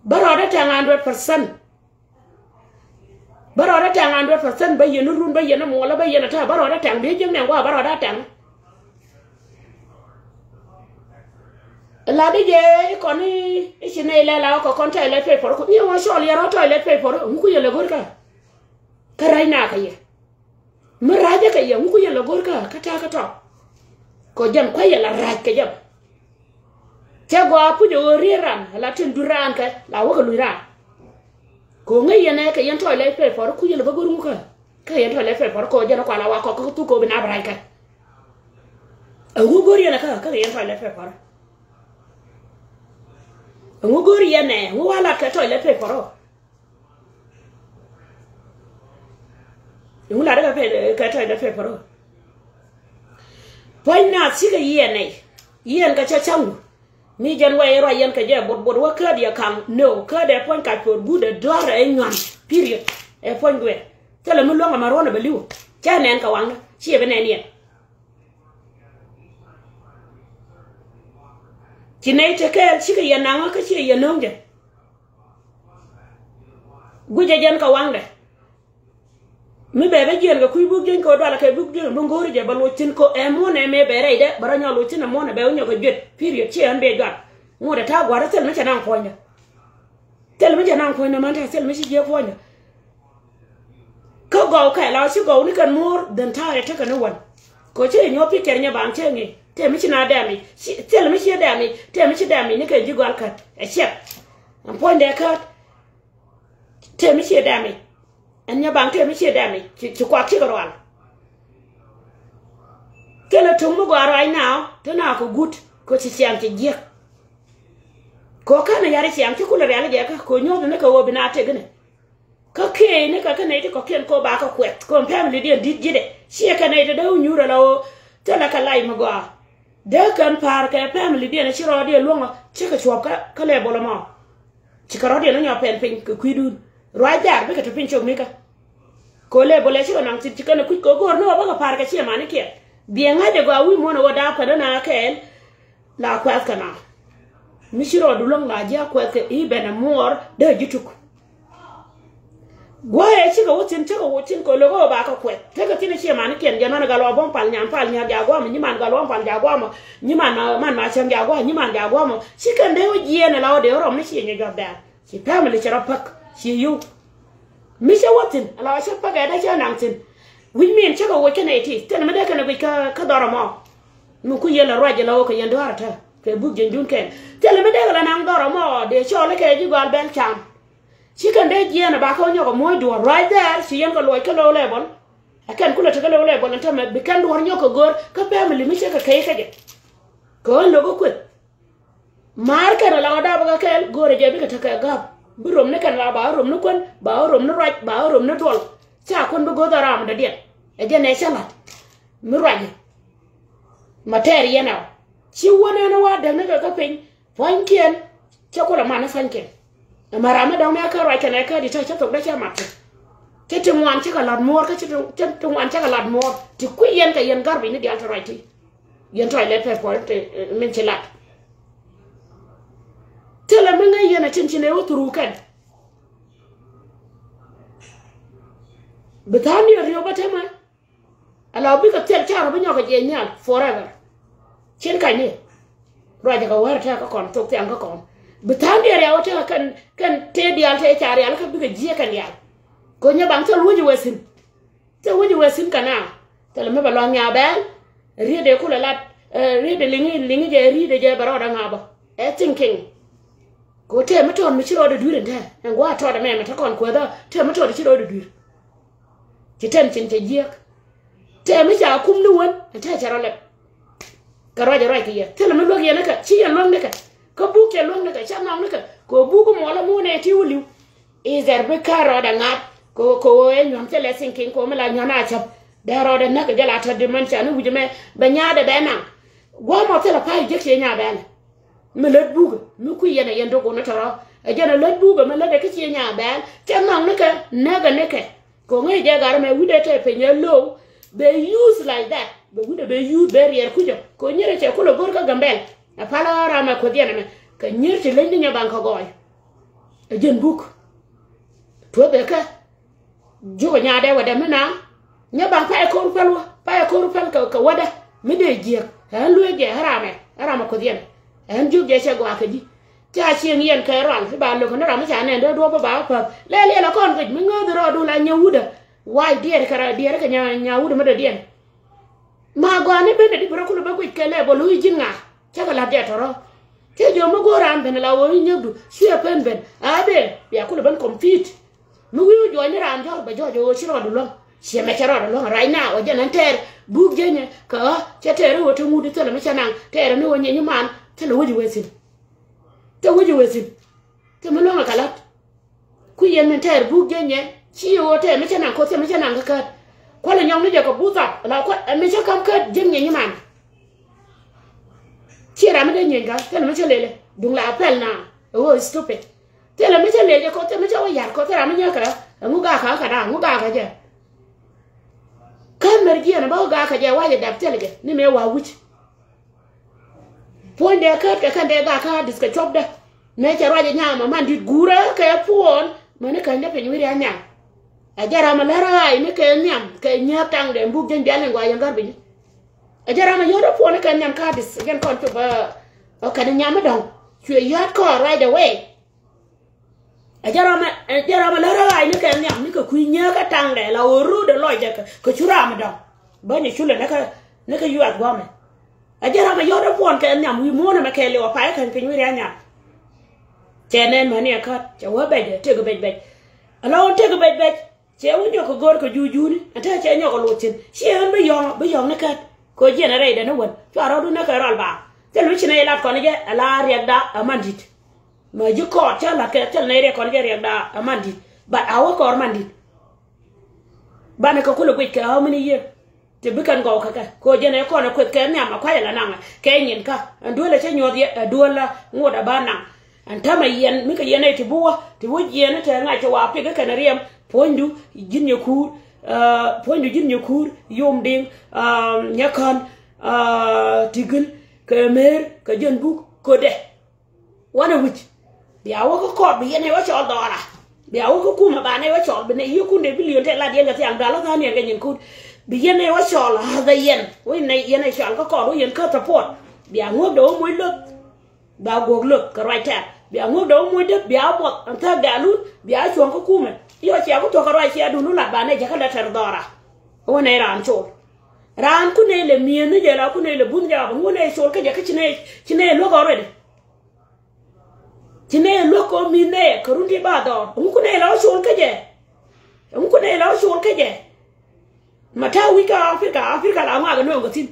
baro da ta 100% baro da ta 100% bayen run bayen mo la bayen ta baro da ta bi jeng ne wa baro da ta la de je ko ni isine la ko kon toilet paper ko ni wa shol yaro toilet paper ngu yele gorka karaina ka ye maraje ka ye ngu yele gorka kata ko jam ko yela raj ka jam tego apu jo riran la tin duran ka la wa ko luira ko ngai ne ka yen toilet paper ku yele bagor ngu ka yen toilet paper ko jana ko la wa ko tu ko bina brai ka ngu gori na ka yen toilet paper ngu gori yene ngu wala ka toilet paper ngu la daga ka toilet paper point na siga yene yen ka cha changu ni jan wa ero yen ka je bod wa ka dia kan no ka de point ka por bude dora enwan period e point gwe tele mu longa marona beliwo cha nen ka wanga chi be nen yen Chinai tekel chika yananga ka chi yanonge guje jan ka wangde mi bebe jen ga kuy bugjen ko dala kay bugjen do ngori je balo tin ko e mone me bere de baranya lo tin mone be onyo ko jet period chi an be gat ngode ta gwara tel me chanan konya man ta tel me chi je konya ko go kai la chi go ni kan more than ta ta kan one ko chi nyo piker nya bang chengi te mi china dami tel mi chi dami te mi chi dami ni kan ji gwal kat e chep am point de kat te mi chi dami anya bang te mi chi dami chi kwa chi ko wan kele tum mo gwa right now to na ko gut ko chi siam chi je ko kana yare siam chi kula real je ka ko nyodo ne ka wo bina te gane ka ke ne ka ne te ko ken ko ba ka kwet ko family de dit jide chi ka ne te do nyura lawo te la ka lai mo gwa de kan par ka family de ne chi ro de longa chi ka chop ka le bolo ma chi ka ro de no nya pen ku kuidun right there be ka to pinchok ni ka ko le bole chi onang chi ka ne ku ko gor no ba ka par ka chi ma ne ke bien ha de gwa wi mo no wada ka na ken la kwa kana mi chi ro du long la ja kwa ke i be na mor de jituk gwa e chi ka wotin ko lo go ba ka kwet te ka tin chi ma ne ken ja na ga lo bon pal nya ja gwa mi man ga lo pal ja gwa mo ni man ma chem ja gwa ni man ja gwa mo chi kan de o ji ne la o de ro mi chi nya job da chi family chi ro pak chi yu mi chi wotin ala chi pa ga da chi nang tin wi min chi ka wo ken e ti ten ma de kan bi ka doro mo mu ku yela ro ja la o ka yendo arata ke bu gen dun ken tel ma de la nang doro mo de cho le ke ji gal ben cham chi kan de ji na ba ko nyo ko moy do right there chi yen ko loy ka lo le bon akan kula ta ka lo le bon ta ma bi kan do nyo ko gor ka family mi chi ka kai ka ge ko lo go ku mar kan la da ba kel gore je bi ka ta ga burum ne kan la ba rum ne kon ba rum ne raj ba rum ne dol cha kon bi go da ram da dia e je ne chalat mi raj materi yana ci wona na wa da ne ka pin fanken cha ko la ma na fanken mara ma da me ka raj kan ka di ta cha to da cha mat ke ti mwan cha ka lat mor ka ti mwan cha ka lat mor ti ku yen ka yen garbi ni dia ta raj ti yen to le pe por te men ci lat tela menga yena chinchine oturu kan betani rio batema ala bi ka tel charo bi nyoka je nyal forever chen kan ni roja ka war ta ka kon tok te an ka kon betani rio ta kan te dial te chari al ka bi ka je kan yal ko nya bang tel wuji wesin kana tela me balong nya bel ri de kula lat ri de lingi je ri de je baro da ngaba e thinking ko te maton mi chiro de duire nda ngwa to da me ta kon ko da te maton chiro de duire ki ten chin te jiek te mi ja kum ni won ta charo le ka roja roi ki ye te me log ye na ka chi ye log ne ka bu ke log ne ka cha na ne ka ko bu ko mo la mu ne ti wuli e zer be ka ro da ngat ko e nyom te le sinking ko me la nyona chap da ro da na ka jala ta de man cha ni wuje me ba nya da be na gwa mo te la pa je ke nya be na me let buga me ku yena yendo ko na tara a jana let buga me le de ke chi nya be te nang ne ka naga ne ke ko ngai de gar me wude te pe nyelo be use like that be wude be use barrier kujo ko nyere che ko lo gor ka gambel a pala ra ma ko diena me ka nyer te lendi nya ban ka goy a jen buk to be ka jo nya de wada me na nya ban pa ko pelwa pa ko pel ka wada me de je ha lu je harama ko diena en juk je che go akadi cha chieng yen ka ran fi ba lo ko na ma cha ne do ba pa le la kon ko mi ngo ro do la nyawuda wai dier ka nyawuda ma de dien ma go ne be de bro ko ba ko kele bo lu jinga cha ka la de toro che jo mo go ran ben la wo nyabdu shi pen ben abe ya ko ban compete mu wi jo ni ran jo ba jo shi ro do lo shi me cha ro do lo right now o je nan ter buk je ne ka che ter wo to ngudi to la ma cha nan ter ni wo nyi man te lo wuji wesin te mo longa kalat ku yen men ter bu genye chi o te me chana ko te me chana ka ko la nyong ni je ko buta la ko me cha kam ka jenye ni man chi ra me de nyenga te me cha lele dung la appel na oh stupid te la me cha lele ko te me cha wa yar ko te ra me nya ka ngu ga ka je kan mer gi na ba ga ka je wa je dap tele ge ni me wa wuci pon de ka kan de ga ka diska chop de ne cha roja nya ma man dit gura ka pon mane kan de pe ni ri anya ajara ma lara ai ne ka nyam ka nya tang de bu gen de ngwa yang garbi ajara ma yodo pon ka nyam ka dis gen kon to ba o ka nya ma dong chue yat ko right away ajara ma lara ai ne ka nyam ni ka ku nya ka tang de la oru de loy de ka chura ma dong ba ni chule ne ka yuat gwa me ajara ma yodo pon ka nyam wi mo na ma ke le wa pa kan pe ni ri anya chenen mani akat chawa beje tego bej alon tego bej che wonyo ko gor ko jujuni ata che nyo ko lutin che an be yong na kat ko je na reida na won faro du na ka ral ba te lu chine lat ko ne ala riada amandit ma ju ko cha la ke tel ne re ko ne riada amandit ba awo ko amandit ba ne ko ko lu ka how many year te bikan go ka ko je ne ko na ko ke nya ma kwa la na ke nyin ka ndole che nyodi dola ngoda ba na antama yen mika yene ti buwa ti wujiyene te nga ti wapi ga kanariyam pondu jinye kur yom ding nyakan tigil kemer ka jen buk kode wana wuj biya wako kod bi yene wa chol dora biya wako kuma ba ne wa chol bine iyo kunde bilion te la diyen ga ti ang dala ta ne ga nyin kud bi yene wa chol ha da yen wi ne yene chol ka kod yen ka support biya ngob do moy lok ba gog lok ka right tap bia ngô đâu mua đất bia bọt anh ta gà luôn bia chuồng có cùm iyo chia có thua cái chia đủ là bạn này chắc là thèm đỏ ô này ran chôn ran cứ này là miên nữa giờ là cứ này là bún giò ngô này chôn cái gì cái chi này lúc rồi chi này lúc có miên này cái run đi ba đỏ ông cứ này là chôn cái gì mà thao Africa là mà cái nơi có tin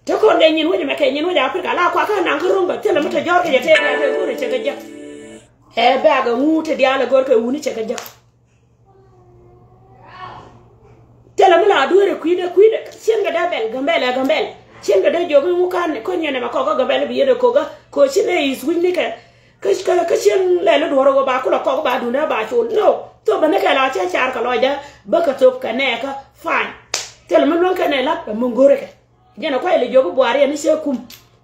to kon de nyin wodi me ke nyin wodi Afrika la kwa ka nan ka rumba tele mata jor ke te ya te gure che ga e ba ga ngute dia la gor ke wuni che ga tele mala duere kuide sien ga dabel gambel sien ga de jogo mu kan ko nyene ma ko gambel bi yede ko ga ko sine is wini ka sien le le doro go ba ko ko ba du na ba chul no to ba ne ka la cha char ka loja ba ka top ka ne ka fine tele man lon ka ne la mo ngore ka jena ko ile jogo boari ni se kum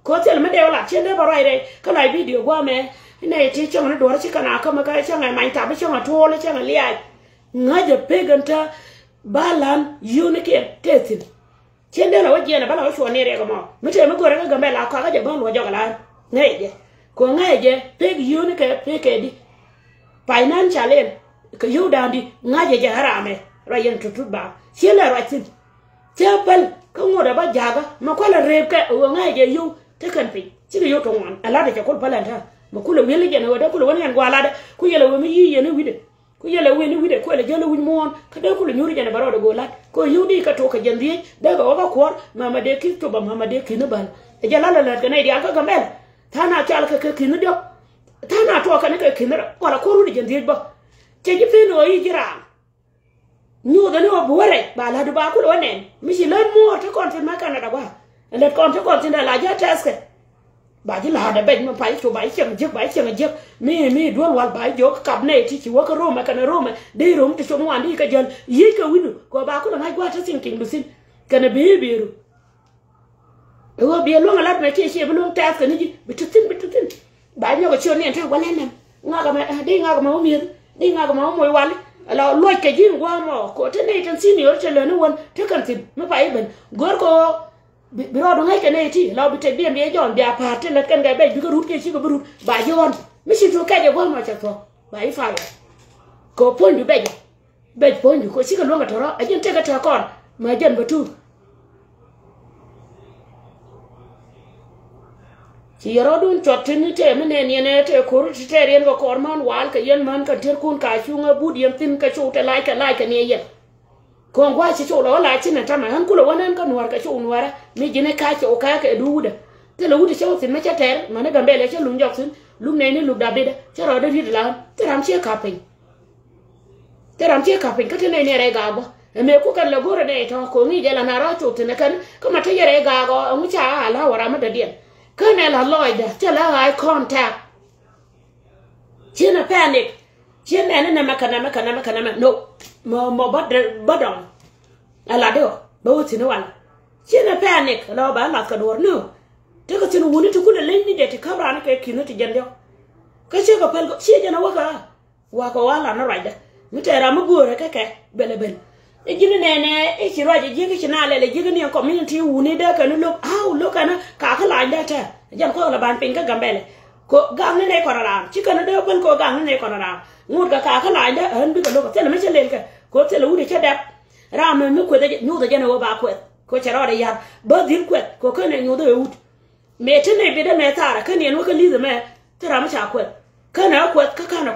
ko tele me de wala chen de ba rai ka la video gwa me ne ti chong na doro chi kana ka ma ka chang ai mai ta ba chong a to le chang li ai ngaje peganta balan unike tetin chende la wajena bala wa shone re gamo mite me gore ga mela ka ga je bon wa jogala ngeje ko ngeje peg unike pekedi financial en ka yudandi ngaje je harame rayen tutba chele ratin chepel ko ngoda ba jaga ma ko la rebe ka wo ngaje yu tekan pi chiri yo to wan ala de ko balanta ma kula wele je na wada kula wani an gwala da ku yele wo mi yi ne wide ku yele weni wide ko le jelo win mon ka de ko le nyuri jana baro de golat ko yudi ka to ka jandi de ga wa ko mama de ki to ba mama de ki ne ban e jala la ka ne dia ka gambel tana chal ka ki ne do tana to ka ne ka ki ne wala ko ru jandi ba te ji fe no yi jira nyu da no buare ba la do ba ko wonen mi si len mo to kon tin ma kana da ba le kon to kon tin da la ja taske bà chỉ là để bên mà phải cho bảy chân giấc mi đuôi vào bảy gió cặp này thì chỉ có cái rô mà cái rô mà đi rồi thì chúng ngoan đi cái dân dưới cái window của bà cũng là ngay qua cho xin kinh được xin cái này bì rồi ừ bì luôn là lát mà chia luôn ta cái này bị chút tin bảy nhau cái chuyện này thằng quan lên ngã cái mà đi ngã cái máu miên đi ngã cái máu mồi quan là lôi cái gì qua mà có thế này trong xin nhiều cho lớn hơn thế cần thì mới phải bên gỡ cô bị lo ngay cái này thì lo bị chạy biển đi dọn đẹp hạt trên là cái bé bị cái rút kia chứ có rút bà dọn mới xin số cái gì qua mà chắc thôi bà ấy phải có phun bị bệnh phun bị có chỉ cần luôn cái đó anh nhân chơi cái trò con mà dân vào tu chỉ ở đó đun chọt trên như thế mà nè thế cố rút thế riêng có con man wal cái yên man cái thiệt con cái chung ở bút yếm tin cái chỗ cái lại cái này yên còn qua chỉ chỗ đó lại trên này trăm mà hắn cũng là anh có nuôi cái chỗ nuôi đó mi chỉ này cái chỗ cái đủ đấy thế là đủ chỗ thì mới chắc thế mà nó gần đây là chắc lùng dọc xuống lúc này nó lục đạp đi đấy chắc rồi đây đi làm thế làm chia cặp hình cái thế này này gà bò mẹ cũng cần là bố rồi này thôi cũng nghĩ là nào đó chỗ thì nó cần có mà thấy này gà có ông cha là hòa mất điện cái này là lòi đấy chắc là eye contact chỉ là panic chỉ này nó mà kana no mà bắt đầu là được bao nhiêu nó chỉ là panic là bà là cái đồ nữa thế cái chuyện muốn thì cũng là lên đi để thì khám ra cái kia nó thì dân đâu cái chuyện cái phần cái chuyện nó quá là nó right đấy mình thấy là một người cái bền cái chuyện này cái chuyện rồi cái chuyện nào lại cái chuyện này community uống đây cái nó lúc cái nó cả cái lại đây thế dân có là bàn pin cái gam bền có gam này còn là chỉ cần nó đeo bên có gam này còn là ngồi cả cái lại đấy hơn biết cái lúc thế là mấy chuyện lên cái có thể là uống để chết đẹp ra mình mới quên đấy nhú được dân nó bà quên có chả rồi đấy ya bớt dính quên có cái này nhú được uống mẹ trên này bây giờ mẹ thà cái này nó cái lý rồi mẹ thế làm sao quên cái nào quên cái nào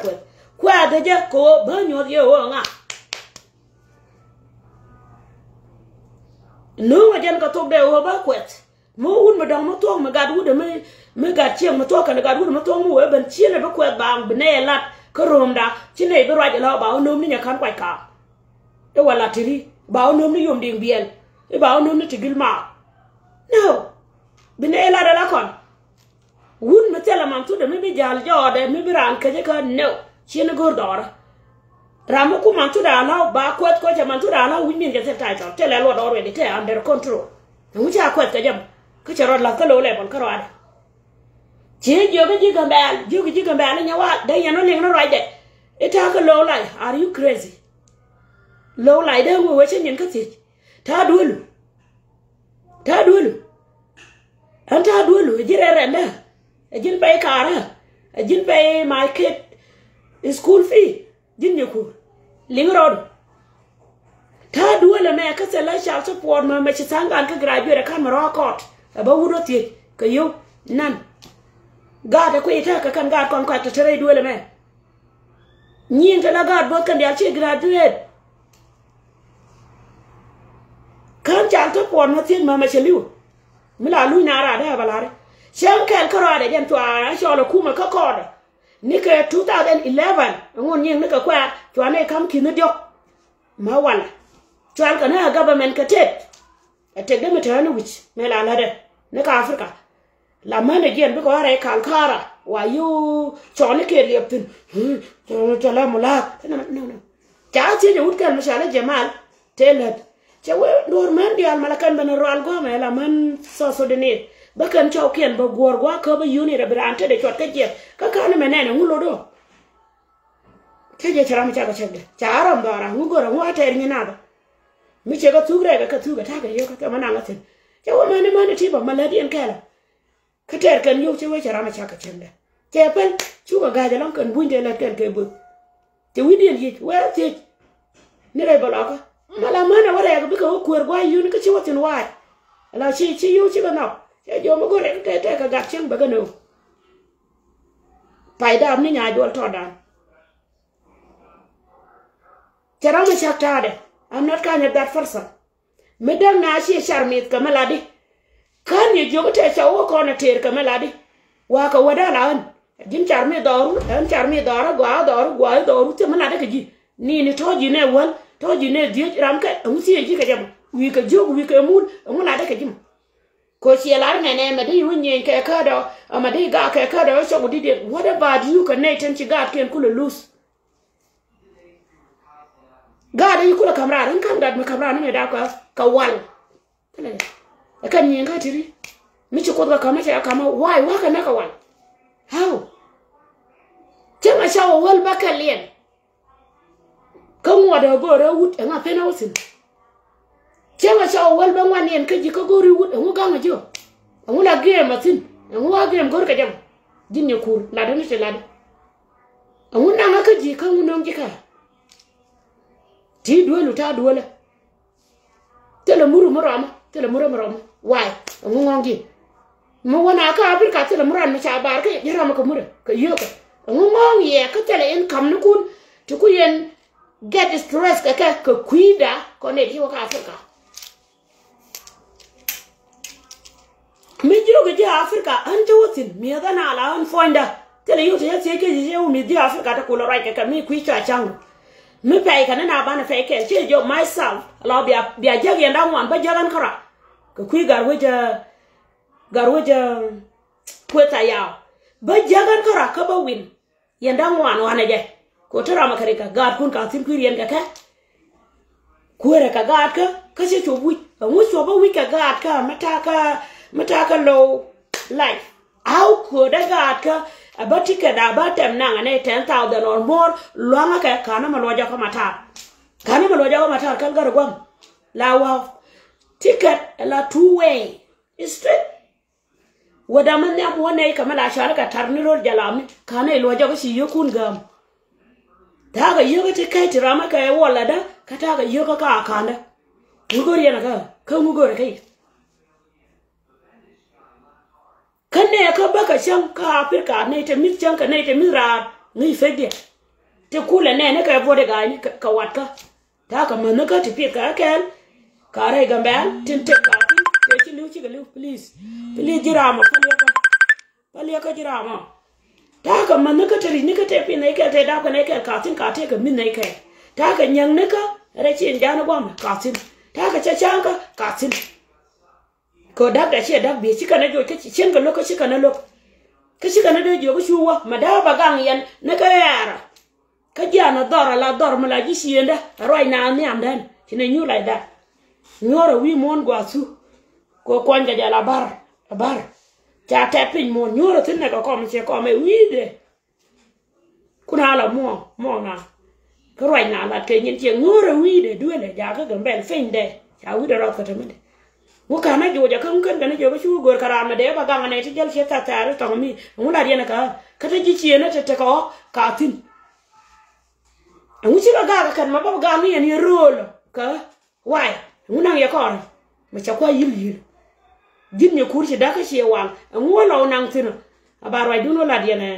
quên đấy chứ có bao nhiêu điều không à nếu mà dân có thuộc đều có bao quên mua uống mà đồng mà thuộc mà gạt uống được mới gạt chiang mà thuộc cái gạt uống mà thuộc mua bên chiang này bao quên bằng bên này là cái rôm đó trên này bây giờ là bảo nôm đi nhà khán quay cả đó là thì bảo nôm đi dùng điện biển bảo nôm đi tigil mà no bên này là con uống mà thế là mang tu để mới bây giờ cho để mới bây giờ cái no chiang nó gor đó ramu ku mang tu đã là ba quét có cho mang tu đã là uống miếng cái tay cho thế là lo đó rồi để thế under control không chả quét cái gì cái chả rồi là cái lỗ này bọn cái rồi chỉ giờ cái gì cái bạn này nhau à đây nó liền nó right đấy it cái lỗ này are you crazy lỗ này đây người chơi những cái gì tha đuôi anh tha đuôi chỉ ra đó chỉ pay car chỉ pay my kid school fee chỉ nhiều khu liền rồi tha đuôi là mẹ cái là child support mà chỉ sang ăn cái graduate cái mà raw court bao nhiêu tiền cái yêu năn gạt cái ita cái căn gạt con quạt chơi đuôi là mẹ nhìn cái là gạt bớt cần để chơi graduate kan chal to pon ma tin ma ma cheliu mila lu na ra da balare shen kel karo da jan to a shola kuma ka kode ni ke 2011 ngon yin ni ka kwa to ne kam kinu dio ma wala to al kana government ka tet ate de meta wich mela la de ne ka Afrika la mane gen bi ko are kankara wa yu chone ke leptin to la mula no ja ti ju kan mashala jamal telet cewe dor man di al malakan ban ro al go ma la man so de ne bakan chaw ken ba gor gwa ka ba yuni ra brante de chot ka je ka kan menene ngulo do ke je chara ma cha ka chede chara mbara ngugora ngwa ter ni nada mi che ka tugre ka tuga ta ga yo ka mana ngatin cewe mane ti ba maladi en kala ka ter kan yo cewe chara ma cha ka chede ke pen chu ga ga jalon kan bunje la ter ke bu te widien yi wa te ni re balaka mala mana wara ga bika ko gwa yuni ka ci watin wa ala ci yu ci bana ya jo mo gore te ka ga chen ba ga no paida ni nya jol to dan tera ma shaktade I'm not kind of that person medam na shi sharmit ka maladi kan ye jo te cha wo ko na ter ka maladi wa ka wada la an jin charmi daru an charmi dara gwa daru te maladi ka ji ni to ji ne wal to ji ne die ram ka musi ji ka jam wi ka jog wi ka mun la da ka jim ko si la ne ma dai wunye ka ka da ma dai ga ka da so gudi de what about you ka ne tan ci ga ken kula lose ga da yi kula kamra ran kan da ma kamra ne da ka wal kala kan yin ka tiri mi ci ko ga kama ta kama why wa ka na ka wal how tama shawo wal bakalien kan wada gore wut nga pena wasin cewa shawo wal ban wani en kaji ka gori wut nga ganga jo ngula game matin ngwa game gor ka jam jinne kur la da ni la da nguna nga kaji kan ngunon jika ti duelu ta duela tele muru marama why ngongi mo wana ka Afrika tele muran ma cha bar ka yara maka mura ka yoka ngongi ye ka tele en kam ni kun to ku yen get stress ka kuida kone hiyo ka Afrika mi jiro ge Afrika anta wotin mi ga na la on fonda tele yo te ke je mi di Afrika ta kula right ka mi kuicha changu mi pai kana na bana fe ke je jo myself la bia jage nda wan ba jagan kara ka kui garwaja kweta yao ba jagan kara ka ba win yanda wan wana je ko tara makareka gad kun ka tin kuriyen ka kuere ka gad ka se chobu mu chobu wi ka gad ka mataka low life how could a gad ka abatika da batem nanga ne 10,000 or more longa ka kana maloja ka matar kal gar gwam la wa ticket la two way straight wada man ya mo ne kamala shara ka tarniro jalami kana loja ko shi yokun gam daga yoga te kai tirama ka wala da ka taga yoga ka akanda ngori yana ka ngori kai kanne ka baka shan ka Afrika ne te mit shan ka ne te mira ngi fede te kula ne ka bode ga ni ka watka ta ka man ka te pi ka kel ka re gambal tin te ka te ci liu please jirama pali ka jirama ta ka man ka tari ni ka te pi ne ka te da ka ne ka tin ka te ka min ne ka ta ka nyang ne ka re ci njana gwam ka tin ta ka cha ka tin ko da ce da bi ci kana jo ta ci cin ga lokaci kana ka ci kana da jo shuwa madaba gang yan ne ka yara ka jana dora la dor mala ji shi yenda roi na ni am dan kine nyu like that nyoro wi mon gwasu ko kwanja ja la bar cha tepin mon nyoro tin ne ko kom che ko me wi de kuna la mo na ko roi na la ke nyin che nyoro wi de duele ja ka gambel fin de cha wi de ro ka tamde wo kana joja kan kana joga shu gor karama de ba ganga ne ti jel che ta tare to mi ngula di na ka ta ji ci na te ko ka tin nguchi ba ga kan ma ba ga mi ni rolo ka wai nguna ya ko ma cha kwa yil din ne kurci da ka she wan ngolo nang tin aba ro duno la di na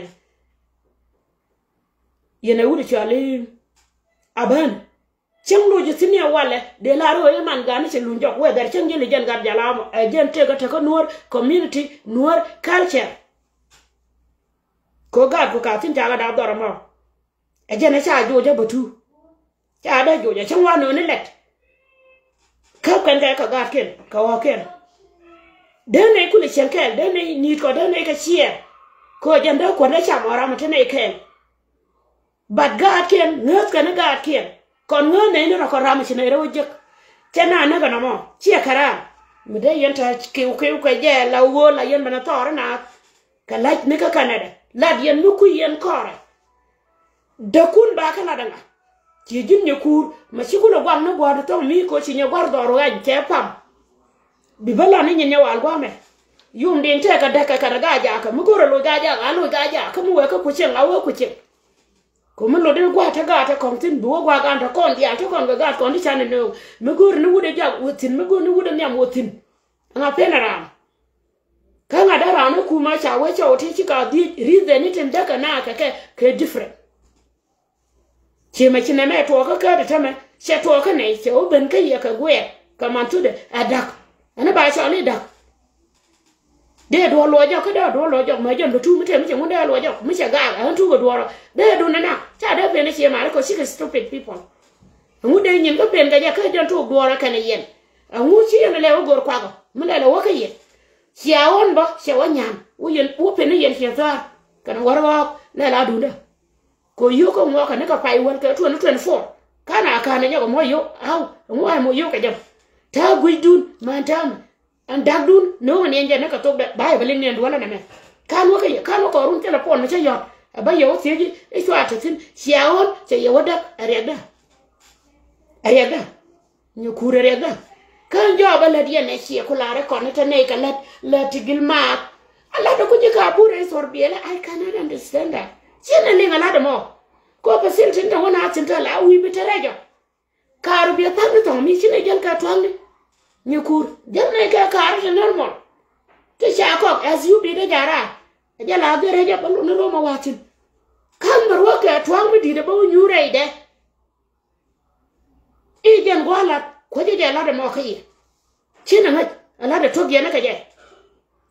yana wuri chale aban cheng lu ji sini wale de la ro e man gan che lu jok weather cheng ji jen gar jala jen te ko nuor community nuor culture ko ga ko ka tin jaga da dor mo e jen cha jo je batu cha da jo je cheng wa no ne let ka kan ka ga ken ka wa ken de ne ku le chen ken de ne ni ko de ne ka chia ko jen da ko na cha mo ra mo te ne ken but ga ken ngot ka na ga ken kon ngo ne no ko ram chine ro je tena na ga no mo chia kara mi de yenta ke ko je la wo la yen bana tor na ka laj ne ka Canada lad yen mu ku yen kore de kun ba kala danga ci jin ne kur ma ci ku no gwam no gwa to mi ko ci ne gwar do ro ga te pam bi bala ni ne wal gwa me yum din te ka daka ka ga ja ka mu ko ro ga ja ga lo ga ja ka mu we ka ku chen awo ku chen ko mun lo de gwa ta ga ta kon tin bo gwa ga ta kon dia ta kon ga kon ni chan no mu go ni wude ja wutin mu go ni wude nyam wutin nga pena ram ka nga da ram ku ma cha we cha oti ka di reason ni tin daka na ka ke different che ma chine me to ka da ta me che to ka ne che o ben ka ye ka gwe ka man tu de adak ana ba cha ni dak de do lo ja ka da do lo ja ma jen do tu mi te mi che mo da lo ja mi che ga an tu go do ro de do na cha da pe ne che ma ko shi stupid people ngu de nyin ko pen ga ja ka jen tu do ro ka ne yen ngu chi ne le o gor kwa go mi le wo ka ye sia on ba sia wa nyam wo yen wo pe ne yen sia za ka na war wa le la du da ko yo ko ngo ka ne ka pai won ka 2024 kana ka ne ko mo yo au ngo ai mo yo ka jam ta gui dun man tam an dag dun no ne nje ne ka to ba ba le ne wala na me kan wo ka ye kan ko run telefon ne che yo ba yo ti ji e so atatin sia on che yo da areda ni ku areda kan jo ba le die ne sia ko la re ko ne te ne ka la tigil ma ala da ku ji ka bure sorbiela I cannot understand that chena linga la mo ko pa sil tin ta wona tin ta la wi biterejo karu bi ta ni to mi chine jel ka twang ni kur jel ne ka karu je normal te cha ko as you be de jara ja la gere ja balu ne ro ma watin kan bar wa ka twang bi de ba nyu re de e jen gwala ko je la de mo kai china ngat ala de to ge na ka je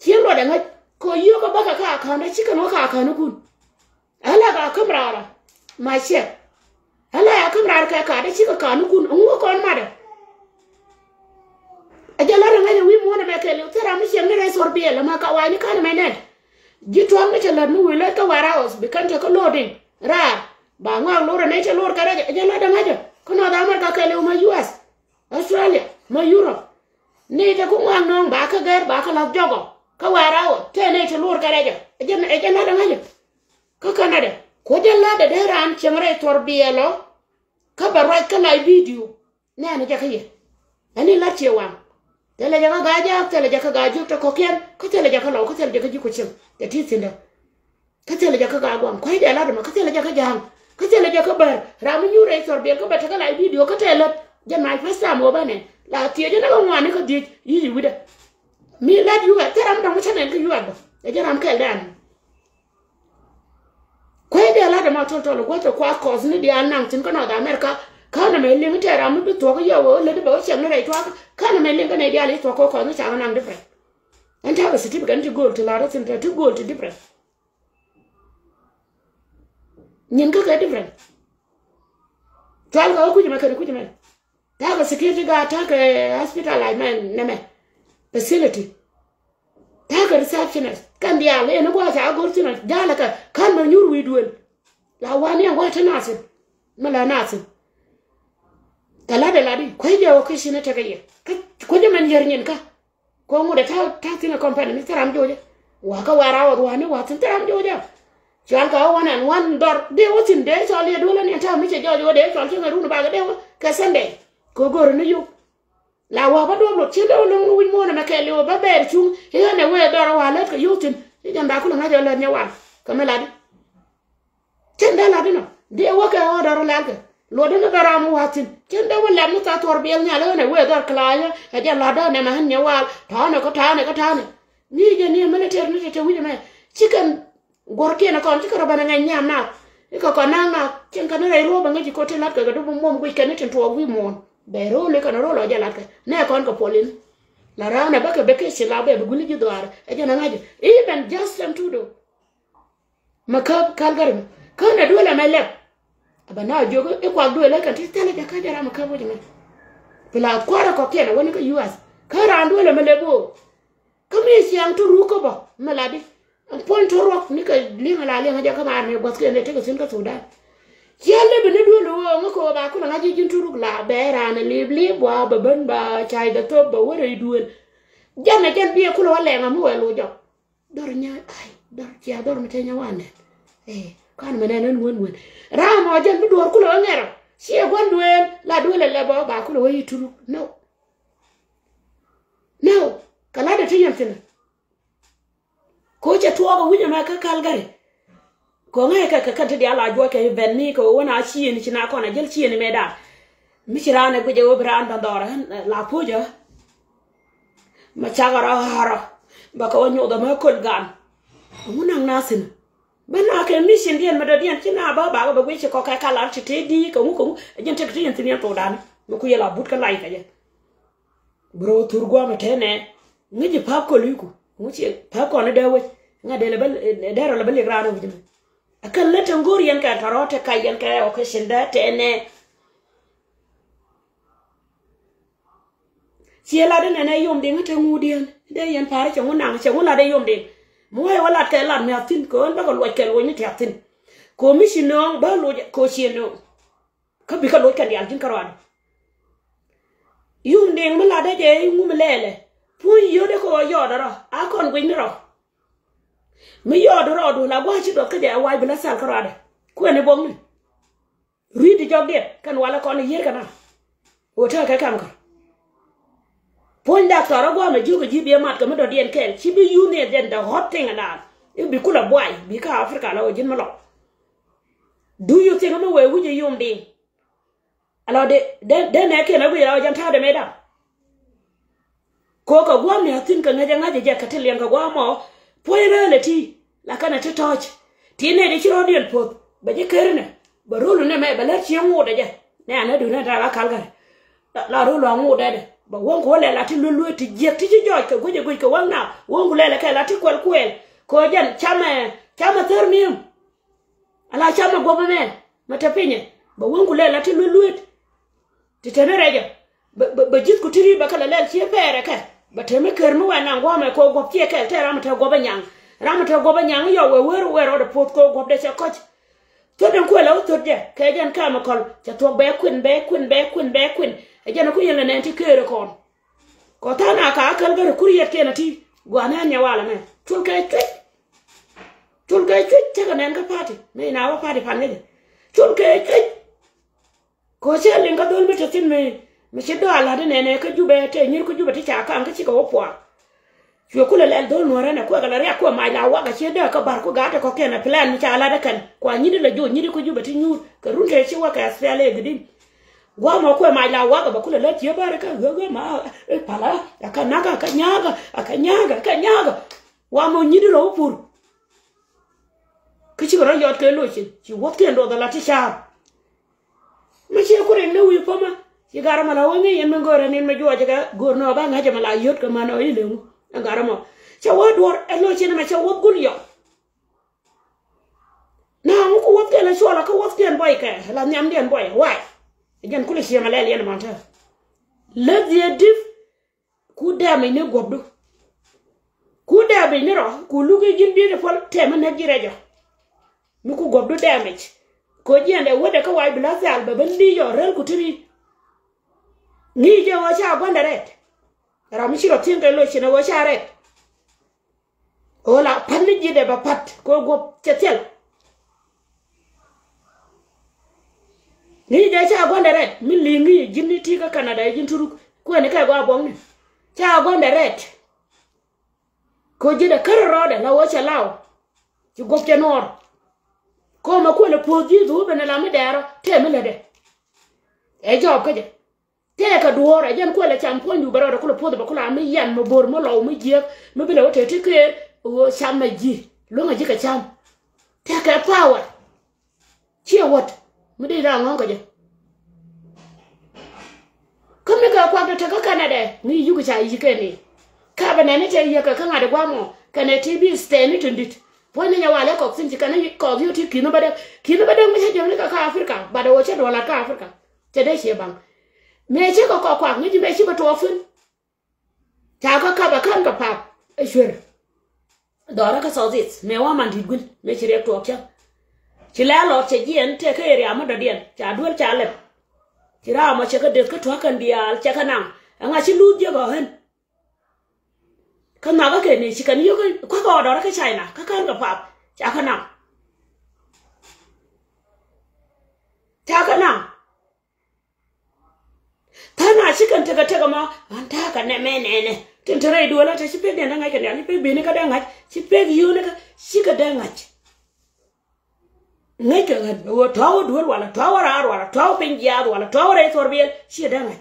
chien ro de ngat ko yo ko ba ka na chika no ka no kun ala ga kamrara ma che ala ya kamrara ka da chika ka no kun ngo ko ma da ajala ra ngaya wi mo na me kele tera mi che ngere sorbiela ma ka wani kan me ne jitu am che la nu wile ka wara os bi kan ko loading ra ba ngwa lora ne che lor ka da ajala da ngaja ko no da mar ka kele ma US Australia ma Europe ne ta ko ngwa no ba ka ger ba ka la jogo ka wara o te ne che lor ka da ajala da ngaja ka Canada ko jalla da ran chemre torbielo ka barwa ka la video ne ana jaka ye ani la chewa tele jaka gaja tele jaka gaju to koken ko tele jaka law ko tele jaka ji ko chem da tisinda ka tele jaka ga gwam ko da la da ka tele jaka jam ka tele jaka bar ramu nyure torbiel ko bata ka la video ka tele jama festa mo bane la tie je na ko ngani ko di yi wida mi la yu ga teram da mo chane ko yu ado da jaram ka dan ko de la da ma to ko to kwa ko ni di anang tin ko na da America ka na me ling te ram bi to ko yo le de ba chen ne to ka na me ling ka ne dia le to ko ni cha na different and have a certificate to go to la da tin to go to different nyin ka different to al ko ku ji ma ka ku ji ma ta ga security ga ta ga hospital I man na me facility ta ga receptionist kan dia le no gwa cha go tin da la ka kan ma nyur wi duel la wani an wata nasin mala nasin kala da ladi ko je o kishi na tagaye ko je man yarnyen ka ko mu da ta tina company ni taram joje wa ka wara wa wani wa tin taram joje jan ka wan wan dor de o tin de so le dole ni ta mi je joje de so tin ru ba ga de ka sande ko gor ni yu la wa ba do lo tin do lo wi mo na ma ke le ba ber chung he ne we dor wa le ka yu tin jan ba ku na jo le ne wa ka me ladi tenda ladi no de wa ka o dor la ka lo de na ramu watin tenda wala mu ta torbiel nya le ne we dor klaya ha ja la da ne ma han ne wa ta ne ko ta ne ni je ni military ni te wi me chicken gorke na kon chicken bana nga nyam na iko kona na chen kana rai ro bangi ko te lat ka do mom ku ken tin to wi mon be ro le kana ro lo ja lat ka ne kon ko polin la ra na ba ka be ke si la be guli ji doar e jana ngaji even just them to do makab kalgar kana dole mai lep abana jogo e kwa dole ka ti tele ja ka jara makab wo jime pila kwara ko kena woni ka US ka ra dole mai lebo kami siang tu ruko ba maladi point to rock ni ka linga la linga ja ka mar ne bot ke ne te ka sin ka sudan yalla be ne dole wo ngako ba ko ngaji jin turuk la be ra na libli bo ba ban ba chai da to ba wore duel janna jan biye ko wala nga mo welo jo dor nya ay dor ya dor mi te nya wane kan mena nan won ra mo jan bi dor ko ngero si e gon duel la duel le ba ko wo yituru no kala da tiyan tin ko je to ga wunya ma ka kalgare ko ngai ka ti ala jo ke venni ko wona chi ni na ko na jel chi ni meda mi chirane ko je wo bran da dora la puja ma chagara hara ba ko nyo da ma kol gan munang nasin bana ke mission dien ma da dien china ba ba wi ko ka kala ti te di ko jen te tin tin to dan mo ku yela but ka lai ka je bro turgwa ma tene ngi pa ko liku mu ci pa ko na dawe nga de lebal dero lebal grano bi akal la tangori yan ka tarote kayan ka o ka shinda tene ci la de ne yom de ngata ngudien de yan pare ci ngunang ci ngula de yom de moy wala ka la mi atin ko ba ko lo kel woni ti atin ko mission ba lo ko chino ka bi ka lo kan yan tin karwan yom de ngula de je ngumlele pu yo de ko yo daro a kon gwin ro mi yo daro do la gwa ci do ka de wai bla sal karade ko ne bom ni ridi jogde kan wala ko ne yer kana o ta ka kam ka ponda toro gwa ma jugo jibe mat ka do dien ken ci bi you ne den the hot thing na e bi kula boy bi ka africa la o jin malo do you think no we wuje yum ding alo de ne ken na wi la jan ta de meda ko ka gwa mi atin ka ngaja je ka tilian ka gwa mo poire le ti la kana te touch ti ne de chiro dien pot ba je kerne ba rulu ne me ba la chi ngo de je ne ana du na ta la kalga la rulu ngo de ba won ko le la ti lulu ti je ti jo ka guje ka wana won ko le ka la ti kwel ko jan chama termium ala chama gobe me mata pinye ba won ko le la ti lulu ti tenere je ba jit ku tiri ba kala le chi pere ka ba teme kernu wana ngome ko gop tie ka te ramata gobe nyang yo we ro de pot ko gop de cha koch to den ko la to de ka jan ka ma kol cha to be kun e jan ku yele ne ti kere kon ko ta na ka kal gar kuriyet ke na ti gwana nya wala me tul ka ta ka nen ka pati me na wa pati pan ne tul ka ko che len ka dol bete tin me che do ala de ne ka jube te nyir ku jube ti cha ka an ka chi ko po yo kula le do no rena ko ga la ko mai la wa ga che de ka bar ko ga ta ko ke na plan mi cha ala da kan kwa nyiri la jo nyiri ku jube ti nyur ka runte chi wa ka asfale gidi gwa mo ko mai la wa ga ba kula le ti bare ka ga ma e pala ka nyaga wa mo nyiri ro pur ki chi ro yot ke lo chi wot ke ndo da la ti cha ma chi ko re ne wi po ma chi gara ma la wonge yen me gore ne me jo ga gorno ba nga jama la yot ka ma no ile mu gara mo cha wa dor e lo chi ne ma cha wot gun yo na mu ko wot ke la shola ka wot ke boy ka la nyam den boy why jen kula shi ma la yen ma ta le die dif ku da me ne gobdo ku da be ne ro ku lu ge jin bi de fol te ma na jirejo mu ku gobdo damage ko jende wode ka wai bila sal ba bandi yo rel ku tiri ni je wa cha gonda ret ra mi shiro tin ke lo shi na wa cha ret ola panni jide ba pat ko go chetel ni je cha gonda ret mi lingi jinni ti ka Canada jin turu ko ne ka go abong ni cha gonda ret ko jide karrode la wa cha law ci go nor ko ma ko le poji du be na la me dero te me le de e job ka je te ka duore jen ko le cham ponju baro ko le podo ba ko la me yan mo bor mo law me je me be le wote ti ke o cham ma ji lo nga ji ka cham te ka power chia what mu đi ra ngon ka je come ka kwa ta ka Canada ni yugo cha yi ke ni ka ba ne te ye ka ngade kwa mo kana TV stand it poni nya wale ko sin kana ko yu ti kino bade mi se je ka Africa bade wo che dola ka Africa te de che bang me che ko kwa ni me che ko to fun ta ka ba kan ka pa e shwer dora ka so dit me wa man dit gul me che re to kya ci la lo che jien te ka area ma do dien cha duol cha le ci ra ma che ka de ka to kan dia che ka na nga ci lu je go hen kan na ga ke ni ci kan yo ko ko do ka China ka kan ka pa cha ka na ta na ci kan ta ga ma an ta ka ne me ne tin tare do la ta ci pe de nga ka ni pe bi ni ka da nga ci pe yu ne ka ci ka da nga ngai ka ga wo tawo do wala tawo ra wala tawo pinja wala tawo re torbiel ci da nga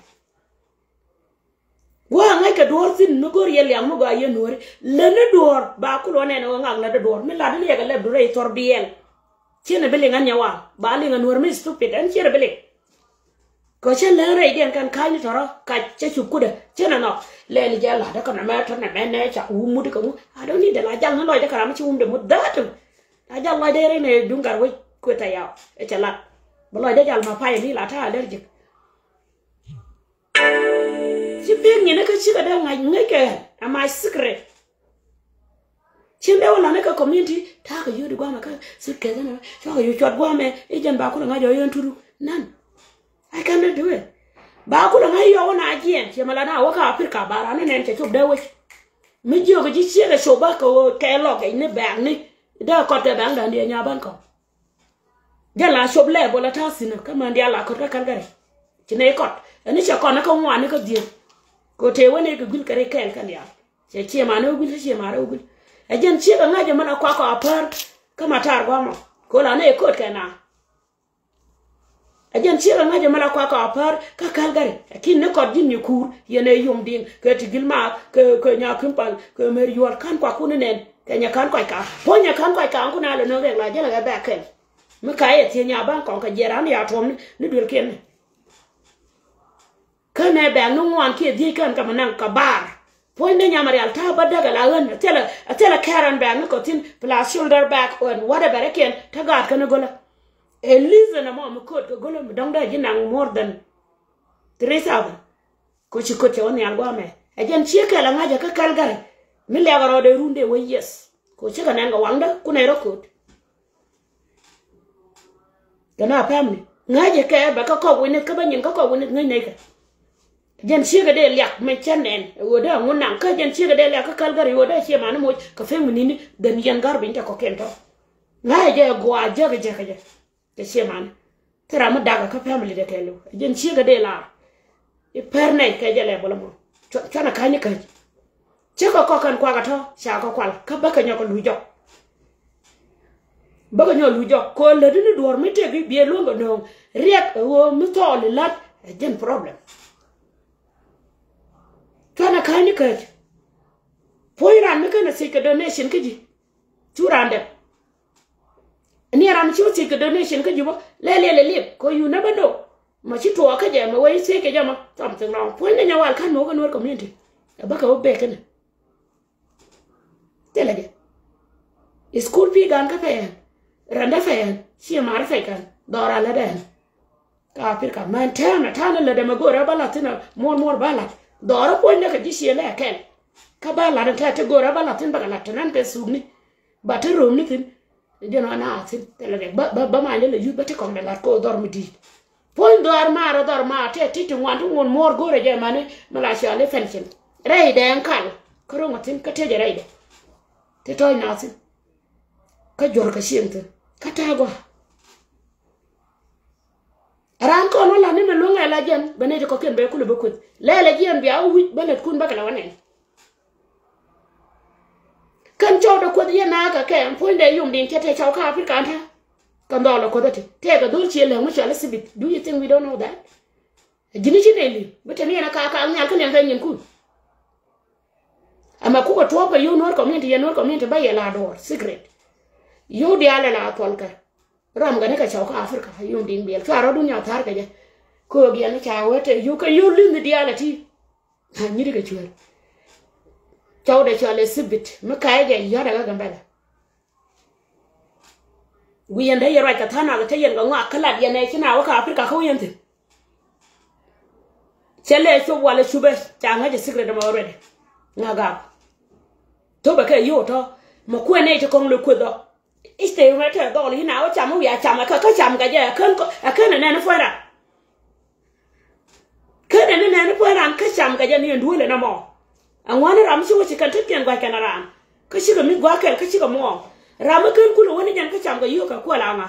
wa ngai ka dor tin no gor yel yang mo ga ye nore le ne dor ba ku lo ne no ngak na dor mi la de ga le do re torbiel ci ne bele ngan yawa ba le ngan nor mi stupid an ci re bele ko ci le re den kan kai ni toro ka ci chu ku de ci na no le ni ja la da kan ma to na me ne cha u mu de ko a do ni de la jang no de ka ma ci de mu da tu a jang la de re ne dungar we ko ta yaw e cha la bo lo de jal ma pa ni la ta allergic ci pe ni ne ka ci ga da ngai ke a my secret ci le wala ne ka community ta ka yu de gwa ma ka secret na so ka yu chot gwa me e jan ba ku nga jo yen turu nan I cannot do it ba ku nga yo na agien ci mala na wa ka Africa ba ra ne ne ci chop de we mi jo ga ji ci ga so ba ko ke lo ke ne ba ni da ko te ba ndan de nya ban ko jala shop le bola ta sina kama ndia la ko ka gare ci ne ko ani cha ko na ko wa ne ko die ko te wone ko gul kare kel kan ya ce ma no gul ce ma ro gul e jen ci ga ngaje mana kwa ko apar kama tar gwa mo ko la ne ko ka na e jen ci ga ngaje mana kwa ko apar ka kal gare kin ne ko din ni kur yene yum din ko ti gilma ko nya kumpal ko mer yor kan kwa ku ne ke nya kan kwa ka po nya kan kwa ka ku na le no ge la jela ga ba ken me kai ti nya ban ko ka jera ni atom ni dur ken kana ba no wan ke di kan ka manan ka bar point ne nya mari alta badda ga lawan tela karan ba no ko tin plus shoulder back or whatever ken ta ga kana gola e listen mo mo ko gola mo dong da jinang more than 3000 ko ci ko te woni algo me e jen ci ka la ngaja ka kalgare mi le ga ro de runde we yes ko ci ka nan ga wanda ku ne ro ko kana family ngaje ka ba ka ko woni ka ba nyin ka ko woni ngai ne ka jen ci ga de lyak me chanen wo da ngun ka jen ci ga de lyak ka kalgare wo da ci ma no mo ka fe mun ni da ni yan gar bin ta ko kento ngaje go a jaga jaga te ci ma tera mu daga ka family de kelo jen ci ga de la e perne ka jale bola mo chana ka ni ka ci ko kan kwa ga to sha ko kwal ka ba ka nyoko lu jok ba ka nyoko lu jok ko le ni dor mi te bi be lo no riek wo mi to le lat jen problem chana ka ni ka poiran mi kana se ka donation ka ji turande ni ram chi se ka donation ka ji bo le ko you never know ma chi to ka je ma wai se ka jama something wrong point nya wal kan no ga no community ba ka be kana telage school pi gan ka fe randa fe si mar fe kan dora la den ka pir ka man tana la de ma gora bala tina mor bala dora point ka ji si le ken ka bala ta te gora bala tin ba la tanan pe sugni ba te rom ni tin de no na tin telage ba ma le yu ba te ko me la ko dormi di point dor ma te ti wantu ngon mor gore je mane mala sha le fenchen rei de kan ko ro tin ka te je rei de te toy na tin ka jor ka siente ka ta go ran ko no la ni me lunga la jen bane ko ken be kulu be ko le jen bi awu balet kun ba kala wanen kan chow da ko ye na ka ke point de yum din te chow ka afrika ta kan do la ko te ga dul ci le mu cha la sibit do you think we don't know that jini ci ne li betani na ka nyal kan yan nyin ku ama ku ko to ba yo no community ba ye la door secret yo dia la tolka ram ga ne ka chau ka Africa yum ding biel ka ro dunya thar ka je ko gi ne cha wete yu ka yu lin di ala ti ha nyiri ka chwer chau de chale sibit ma ka ge ya daga gambala wi yanda ya ra ka thana ga tayen ga ngwa kala ya ne kina wa ka Africa ko yente chele so wala shube cha nga je secret ma already nga ga to ba ka yo to ma ku ne to kong le ku do iste ma ta do li na wa cha mu ya cha ma ka cha ga je kan ko kan ne na fora kan ne na fora ka cha ga je ni ndule na mo an wani ram shi wuce kan tafiyan gwa kana ram ka shiga mi gwa ka shiga mo ram kan ku wani jan ka cha ga yo ka ko la ma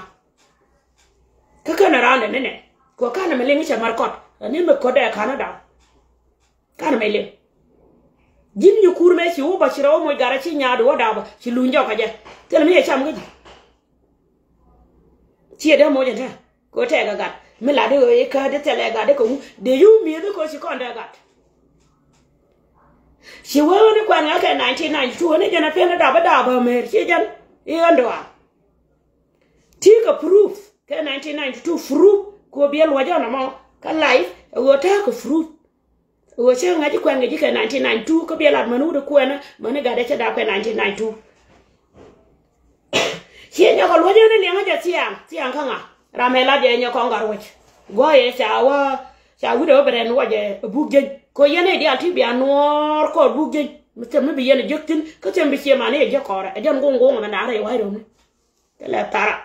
ka kana ram ne ne ko kana me le ngi cha markot ni me ko da kana da kana me le jin yu kurme ci wo ba ci raw mo gara ci nyaado wada ba ci lu njaw ka je tel mi cham ga ci da mo je ta ko te ga gat mi la de e ka de tele ga de ko de yu mi de ko ci ko nda gat ci wo ne kwa nga ka 1992 ne jana pe na da ba me ci jan e ando a ti ka proof ka 1992 proof ko biel wajana mo ka life wo ta ko proof wo che ngaji kwa ngaji ka 1992 ko biela manu de kwena mane ga de cha da kwa 1992 che nya ko loje ne lenga ja tiang kanga ramela de nya ko ngar woch go ye cha wu de beren waje bugjen ko yene di ati bi anor ko bugjen mete me bi yene jektin ko tembe che mane je ko ra jan gongo ma na re wa ro ne la tara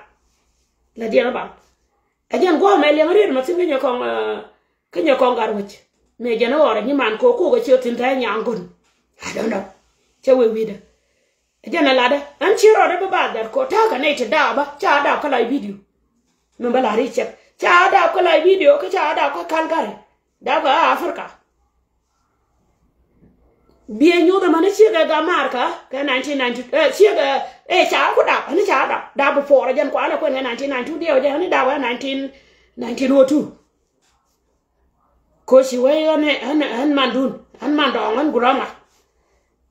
la di na ba jan go me lenga re ma tinga nya ko kenya ko ngar woch me jana ora ni man ko ga chotin ta nyangun I don't know che we vida jana lada an chiro de ba da ko ta ka ne ta da ba cha da ka lai video me ba la ri che cha da ka lai video ka cha da ka kan gare da ga Africa bien yo da man che ga marka ka 1992 che ga cha ko da ni cha da before jan ko ala ko 1992 dio ja ni da wa 1902 ko shi wai an mandun an mandon an gurama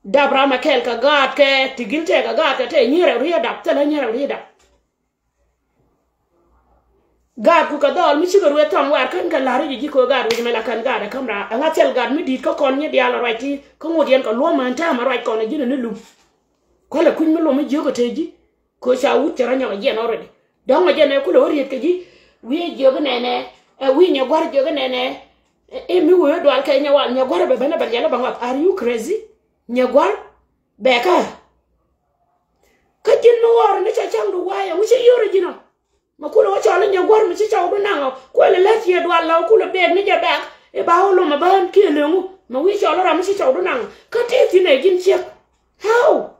da brama kel ka gat ke tigilte ka gat te nyere rieda te la nyere rieda gat ku ka dol mi shigo ruwe tom war kan ka lari ji ko gat wi mela kan gat kamra anga tel gat mi dit ko kon nye diala raiti ko ngodien ko lo man ta ma rait kon jina ne lu ko la kun mi lo mi jogo teji ko sha wut tera nya je no rede don ma je ne ku lo riet ke ji wi jogo ne wi nya gwar jogo ne mi wo do al kay nyawal nyagwar be bana bal yalla bangap are you crazy nyagwar be ka jinno war ni cha changu waya mu ci yoro jino ma kulo cha la nyagwar mu ci cha do nango ko le la ci do alla kulo be ni ja bak e ba holo ma ban ki le mu ma wi cha la mu ci cha do nango ka ti ne jin ci how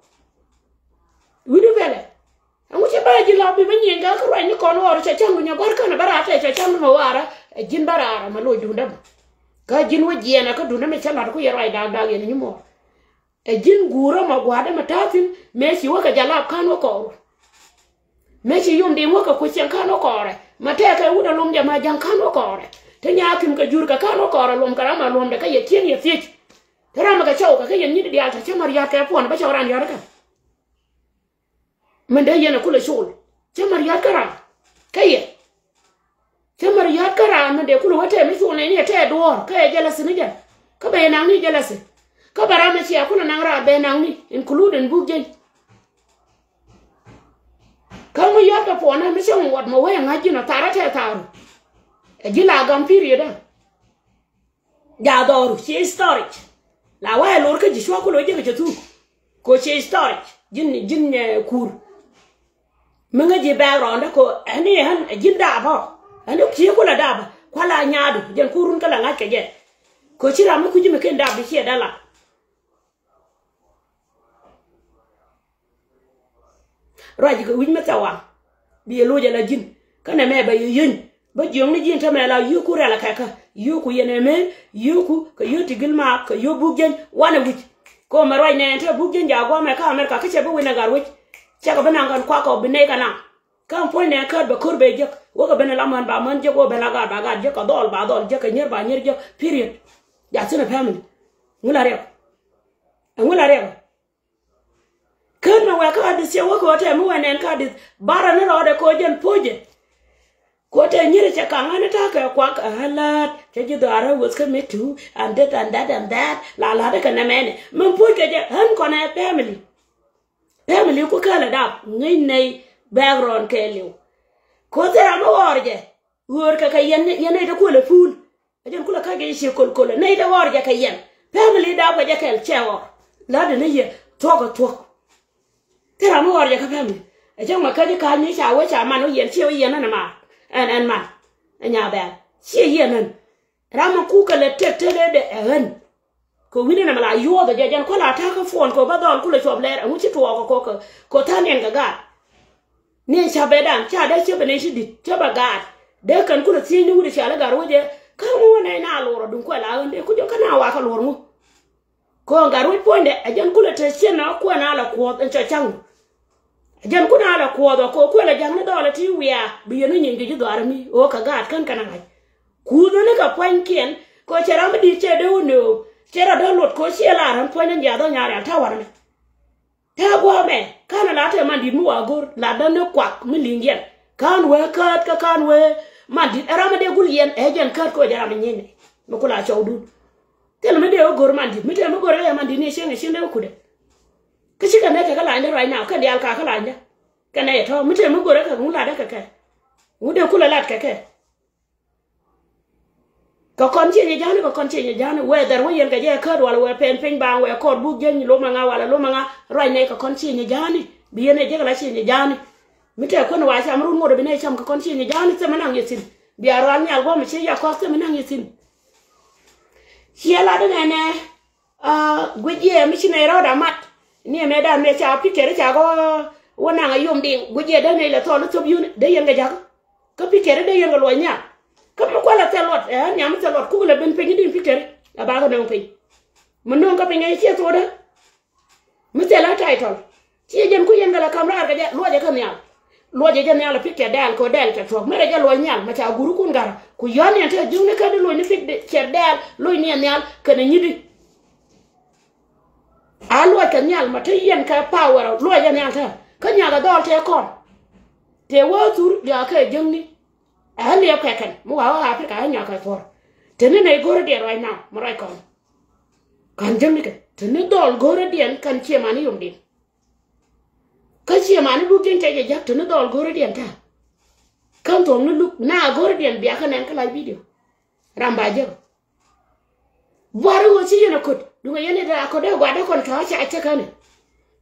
wi do bele amu ci ba ji la bi ba nyinga ko ni ko no war cha changu nyagwar kana barata cha changu ma wara jin barara ma lo du ndam ka jin wo jena ka duna me chala ko yara da yene ni mo e jin gura ma gwada matatin me shi waka jala kano ko me shi yum de waka ko chen kano ko re mate ka wuda lum jama jan kano ko re te nya kim ka jur ka kano ko re lum kara ma lum de ka ye tien ye fich tara ma ka chau ka ye ni de alta che maria ka pon ba chawran yara ka men de yene kula shul che maria kara kaye Temar yat kara na de kulu wate mi shune ni te door ka e jealous ni jan ka be nang ni jealous ka bara me ci akuna nang ra be nang ni including bugje ka mo yata pona mi shon wat mo we ngaji na tara te taru e gila gam period ja doru ci storage la wa lor ka ji shwa kulo je ka tu ko ci storage jin kur menga je background ko ani han jin da ba ando ki ko la daba kwala nyaadu jen kurun kala ngake je ko chira mu kuji me ken dabi ci dala raji ko win metawa bi loje la jin kana me ba yin ba jong ni jin ta me la yu ku rela kaka yu ku yene me yu ku ko yuti gilma ko yu bugjen wana wit ko ma roi ne te bugjen ja go me ka amerika ka che bu wina gar wit cha ko banangan kwa ko bine kana kam po ne ka ba kurbe je wo ka bene laman ba man je ko bela ga ba ga je ka dol ba dol je ka nyer ba nyer je period ya tsina family ngula re kan na wa ka dis ya ko te mu wen ka dis bara ne ro de ko jen poje ko te nyire che ka ngane ta ka kwa halat che ji dara was ka metu and that la de ka na mene mun poje je han ko na family ko kala da nei background ke liu ko te ra mo orje wor ka yen de ko le ful ajen kula ka ge shi kol nei de orje ka yen family da ko je kel chewo la de ne ye to te ra mo orje ka family ajen ma ka je ka ni sha wo sha ma no yen chi yen na ma an ma anya ba chi yen nan ra ma ku ka le te de en ko wini na mala yo da jan ko la ta ka fon ko ba don kula chob le mu chi to ko ta nen ga ne cha be dan cha da che be ne shi dit cha ba ga de kan kula ti ni wuri sha la ga roje ka mu na loro dun ko la ande ku jo kana wa ka loro mu ko ga ru ponde ajan kula te che na ko na la ko en cha chang ajan ku na la ko do ko la jang na do la ti wiya bi no nyin gi do armi o ka ga kan kana ga ku do ne ka pon ken ko chera ma di che de no chera do lot ko shela ran pon ya do nyara ta warne ta gwa me kana la te mandi mu agor la da ne kwak mi lingen kan we kat ka kan we mandi era ma de gul yen e jen kat ko jara nyene mo kula chawdu tel me de ogor mandi mi te mo gor e mandi ne shenge shinde ku de ka shi kan ne ka la ne right now ka de al ka la ne ka ne to mi te mo gor ka mu la da ka mu de kula lat ka ko kon chi ni jani whether we yen ga je ka wala we pen ba we ko bu gen lo manga wala lo manga right ne ka kon chi ni jani bi yen je la chi ni jani mi te ko no wa cham ru mo do bi ne cham ka kon chi ni jani se manang yesin bi aran nyal go mi chi ya ko se manang yesin hiela de ne guje mi chi ne ro da mat ni me da me cha pikere cha go wona nga yom ding guje de ne la to lu to bi de yen ga ja ko pikere de yen ga lo nya comme quoi la telot nyam telot ku le ben pengi din pikere aba ko don pe mon non ko pengi ci to da mu tela title ci jen ku yen la kamra ga ja loje kan nyal loje jen nyal pikere dal ko dal ta to mere ja lo nyal ma cha guru kun gar ku yon ne ta jumne ka de lo ni fik de cer dal lo ni nyal ka ne nyidi a lo ka nyal ma ta yen ka power loje nyal ta ka nyaga dol te kon te wo tur ya ka jengni ahli ya kan mu wa Afrika hanya ka for tene ne gore de right now mo right kan jemi ke tene dol gore de kan che mani yum din ka che mani bu gen te je tene dol gore de ta kan to nu na gore de biya kan en kala video ramba je waru wo ci yena ko du nga yene da ko de gwa da kon ka cha cha kan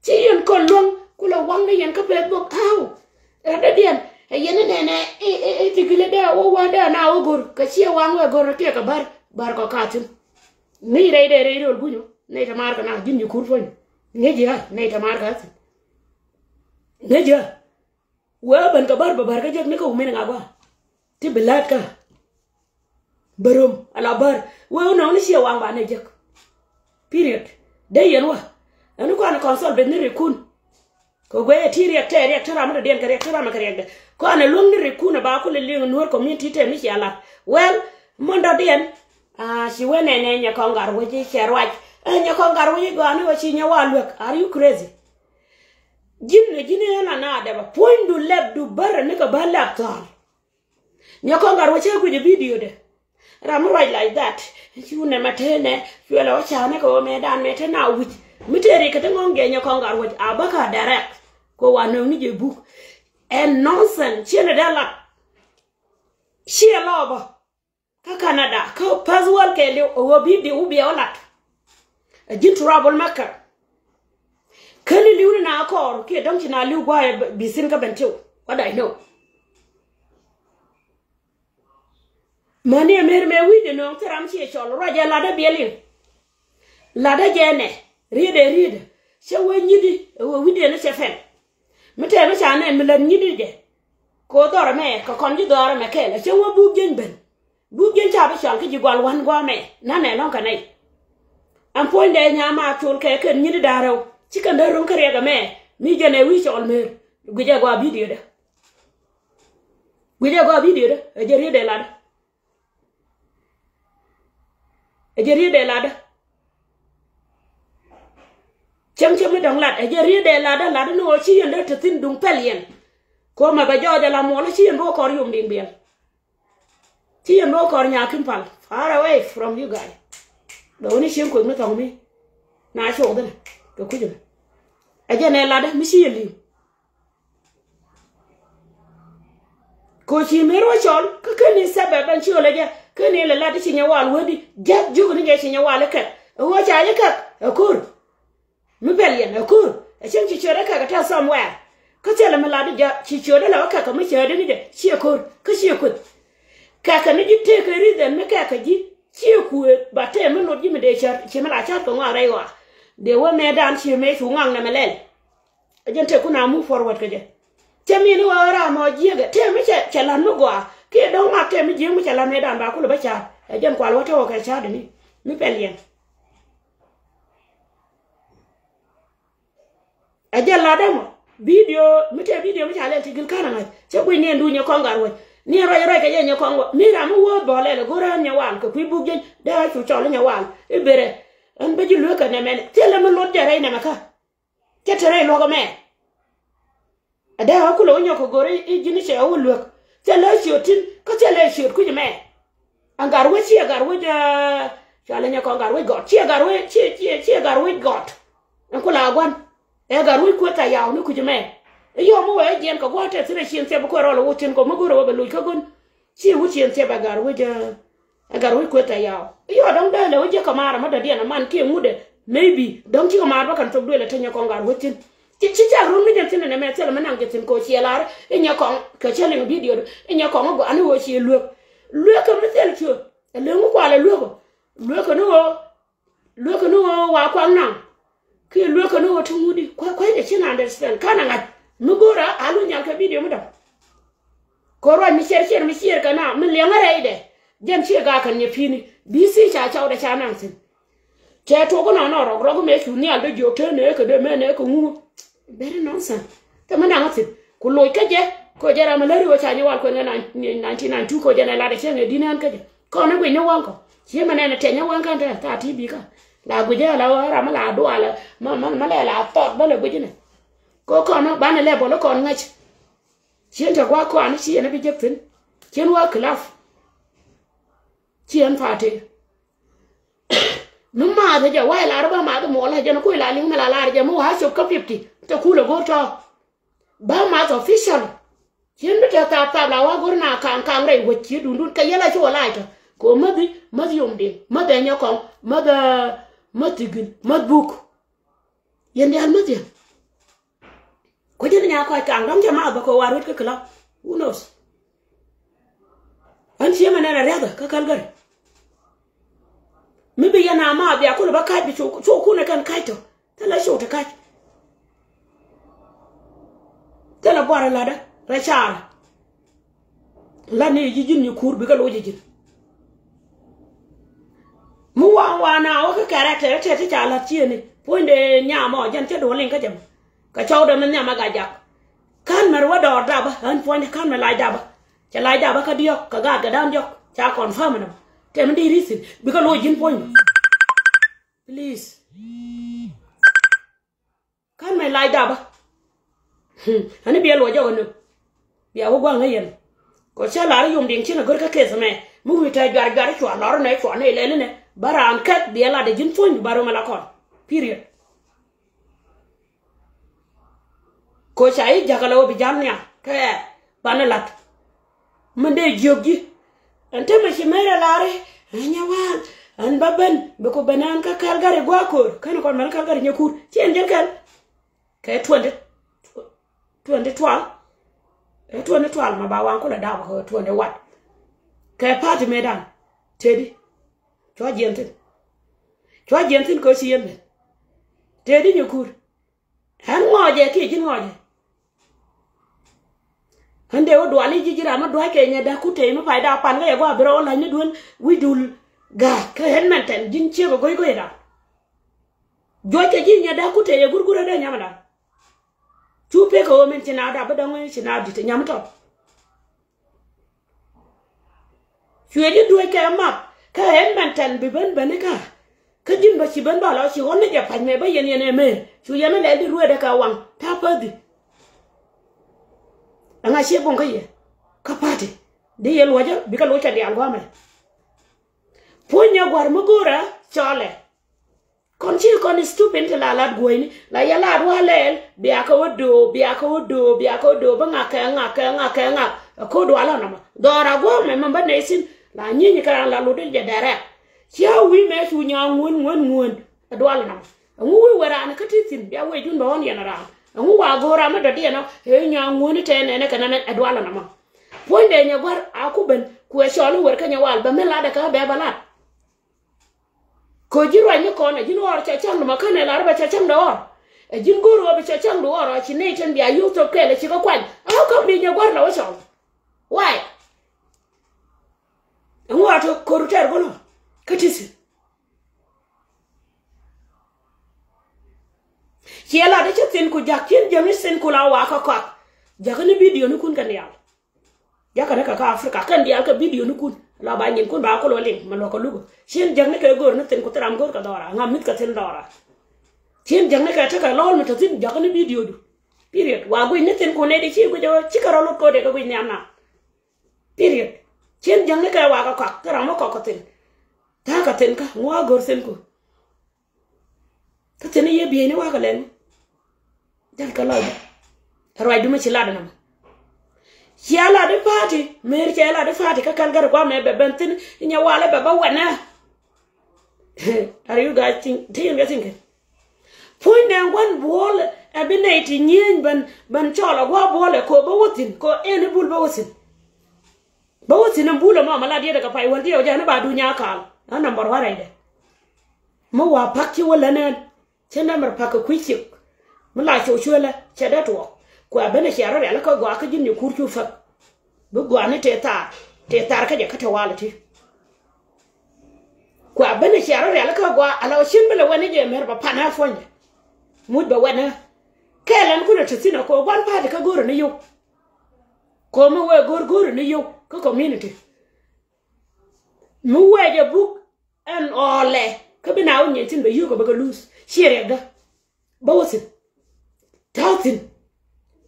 ci yen kon long kula wang ne yen ka be bok aw da den yene ne tigile da o wada na o gor ka ci wang we gor ke ka bar ko katin ni re ol bunyo ne ta mar ka na jinni kurfon ne ji ha ne ta mar ka ne ja wa ban ka bar ka je ne ko men nga gwa ti bilat ka barom ala bar wa no ni ci wang ba ne je period de yen wa anu ko na console be ne rekun ko gwe ti reactor amada den ka reactor ma ka reactor ko ana long ni rekuna ba ko le nor community te mi ala well mondo den si wene ne nya kongar wo ji cherwach nya kongar wo go ani wo chi nya walwek are you crazy jinne na da ba point du leb du bar ne ka ba laptop nya kongar wo che ku je video de ram right like that you ne matene fuela o cha ne ko me dan me te na wich miteri ka ngonge nya kongar wo abaka direct ko wano ni je book and nonsense chene dala shia lobo ka Canada ka paswal ke le o bibi ubi olat a jin trouble maker kali liuni na akor ke don china liu gwa bisin ka bentio what I know mani mer me wide no taram chi chol roja la da bielin la da jene ride she we nyidi o wide ne chefen mete no chane milan nyidi de ko dor me ko kon ji dor me ke la che wo bu gen ben bu gen cha ba chal ke ji gwal wan gwa me na me non kanai am ponde nya ma chul ke ken nyidi daro ci kan da ron kare ga me mi jene wi chol me guje gwa video de e jeri de lada chém mới đồng lạt ở giờ ria để là nó chi hiện đó thực tin đúng phải liền có mà bây giờ là mua nó chi hiện vô còn dùng điện biển chi hiện vô còn nhà kim phẳng far away from you guys đó này xem quên nó thằng mi nãy chỗ đây này tôi cứ chụp ở giờ này là đấy mới chi hiện liền cô chi mới rồi chọn cái này sao bé bạn chưa lấy ra cái này là đi xin nhau vào luôn đi giáp chú cái này xin nhau vào lấy cái ở trái lấy cái ở cool mới bèn liền ở cool ở trên chỉ chơi đấy cái theo somewhere có chơi là mình làm được chỉ chơi đấy là cái mới chơi đấy đi chia cool cái chia cool cái này đi theo cái đi đến mấy cái gì chia cool bà thế mình nói gì mình để chơi chỉ mình lại chat cũng ở đây rồi để qua mẹ đàn chia mấy chú ngang này mà lên ở trên thế cũng nào move forward cái gì chém mình nó ra mà gì cái thế mới chạy làm nó quả cái đông mặt thế mới gì mới chạy làm mẹ đàn bà cũng là bắt chặt ở trên quả lúa theo cái chặt đấy mới bèn liền ở đây là đâu mà video mới chơi video mới chạy lên thì cái này này chắc quên nên đu nhau con gà rồi nè rồi cái gì nhau con rồi mi làm mua bỏ lại là gora nhau ăn cái quý bút gì để chú cho nó nhau ăn cái bể anh bây giờ lúa cái này mẹ thế là mình lót giờ đây này mà cả cái thế này lo cái mẹ ở đây họ cứ lối nhau cái gora cái gì nó sẽ ổn lúa thế lấy sườn tin có thế lấy sườn cái gì mẹ anh gà rồi chia gà rồi cho lên nhau con gà rồi gọt chia gà rồi chia gà rồi gọt anh có là quan e garu ko ta yaw ni kujime e yo mo e jen ko gote sire shin se ko ro lo tin ko maguro be lu ko gun chi wu shin se ba garu je e garu ko ta yaw yo dong da le je kamara ma da dia na man ke ngude maybe dong chi kamara ba kan to dole tanya ko garu tin chi ta ru ni je tin ne me tele manang je tin ko chi lar e nya ko ke chele video e nya ko go anu wo chi lu ko me tel chu e le mu kwa le lu ko no wa kwa nang khi lúa cái nó thung đi quay để xin understand cái nào ngora alu nyang cái video mà đâu có rồi mình share cái nào mình liang ở đây đấy dân chia gà cái nhịp pin bc cha để cha năng xin cha cho cái nào rồi cái mấy chủ nhà để vô thế này cái đấy mấy này cũng ngu very nonsense cái mà năng xin cô lôi cái gì cô giờ làm lấy rồi cha như vậy cô này 1992 cô giờ này là để chơi người đi nan cái gì con nó quên nhau không chỉ mà này là chơi nhau không cái ta thì bị cả là bây giờ là làm là đua là mà là tọt đó là bây giờ này có con nó bán này bỏ nó còn ngay chiến cho qua con nó chiến nó bị chấp tính chiến qua club chiến phá thì nó mà thì giờ quay lại đó ba mà cái mỏ là cho nó quay lại nhưng mà là giờ mua hái chụp cấp việc thì cho khu là vô cho ba mà official chiến nó cho ta là qua gối nào càng đây vật chiến đun cái gì là chỗ lại cho có mất dùng điện mất để nhau còn mất tigin mất book yen đi ăn mất gì có chứ nhà coi càng đóng cho mà bà cô warut cái club who knows anh xem mà này là cái căn gari mi bây giờ nào mà bia cô là bác khai bị chỗ cô này cần khai thôi thế là chỗ thì khai thế là bỏ ra đó ra chả là này gì như kur bị cái lối gì mua nào cái character thế chả là chia này point de nhà mỏ dân chết đồ lên cái chậm cái cháu đó mình nhà mà gài giặc kan mà rồi đỏ ra ba anh point kan mà lại ra ba chả lại ra ba cái điều cái gà cái đam giặc chả còn phá mà đâu thế mình đi risk bị cái lôi dính point please kan mà lại ra ba anh ấy bia lôi cho anh bia vô quăng hay gì có chả lại dùng điện chứ là cái case này mua người ta gar chọn này lên này baran kat dia la de jin foñ baro mala kon period ko sai jagalo bi jamnya ka banalat mande joggi ante ma ci mere laare nyawal an baben be ko banan ka kalgare gwa ko kan kon man kalgare nyakur ci en jel kan ka 2012 ma ba wan ko la da ko 21 ka party medan tedi cho diện tin có xiên này thế đi nhiều cùi hắn ngồi về kia chứ ngồi về hắn đều đoán đi chứ làm nó đoán cái nhà đã cụ thể nó phải đào pan cái qua bro là nó đoán we do gà cái hắn mà thành dính chia vào cái đó rồi cái gì nhà đã cụ thể guru guru đây nhà mà đó chú bé của mình chỉ nào đã bắt đầu chỉ nào thì nhà mà thôi chuyện đi đuôi cái mà cái hắn mà thành bị bên bên cái ka jin ba chi ban ba la chi hon ne ja pan me ba yen me chu yen le di ruwa da ka wang ta pa di anga she bon ka ye ka pati de yel waja bi ka lo cha di angwa me punya gwar mugura chole kon chi kon stupid la la goini la ya la wa le bi aka wodo ba nga ko do ala na ma dora go me mamba nesin la nyinyi kan la lo de dere chia wi me chu nya ngun do ala na ngu wi wara na katitin ya we jun ba won yana ra ngu wa gora ma do de na he nya ngun te ne kana na do ala na ma ponde nya gwar akuben ku e sholu wer kanya wal ba me la da ka be balat ko jiro ni ko na jino or cha chang ma kana la ba cha chang do or e jin goro ba cha chang do or chi ne chen bia yu to kele chi ko kwan a ko bi nya gwar la wa shol why ngwa to ko ruter go no katisi hiela de chatin ku jakin jami sen ku la wa ka ka jakani video ni kun kan yal jakana ka Afrika kan dial ka video ni kun la ba nyin kun ba ko lo ling ma lo ko lugo shin jang ne ka gor na ten ko tram gor ka dora ngam mit ka ten dora shin jang ne ka ta ka lol mi to tin jakani video du period wa go ne ten ko ne de chi ko jo chi ka ro ko de ka go ni amna period shin jang ne ka wa ka ka ram ko ten ta ka ten ka ngwa gor sen ko ka ten ye bi ne wa ka len dal ka lo roi du ma chi la na Chiala de party, mer chiala de party ka kalgar kwa me bebentin nya wala baba wana. Are you guys thinking? Point down one wall a binati nyin ban chola wa bole ko bawotin ko ene bul bawotin. Bawotin bula mama la dia ka pai wandi o jana ba dunya kal. Na number 1 ide. Mo wa pakki wala ne. Chenda mar pakka kwiki. Mo la chochwela cheda to. Kwa bene shara ya ka gwa ka jinni kurchu fa bu gwa ne te tar ka je ka ta walati kwa bene shara ya ka gwa ala shin bele wani je mer ba pana fonje mud ba wana kelan kuna tsina ko gwan pa ka goro ne yo ko mo we goro ne yo ko community mu we je book and ole ka bina wonye tin be yugo ba ga lose shire ga ba wosin tawtin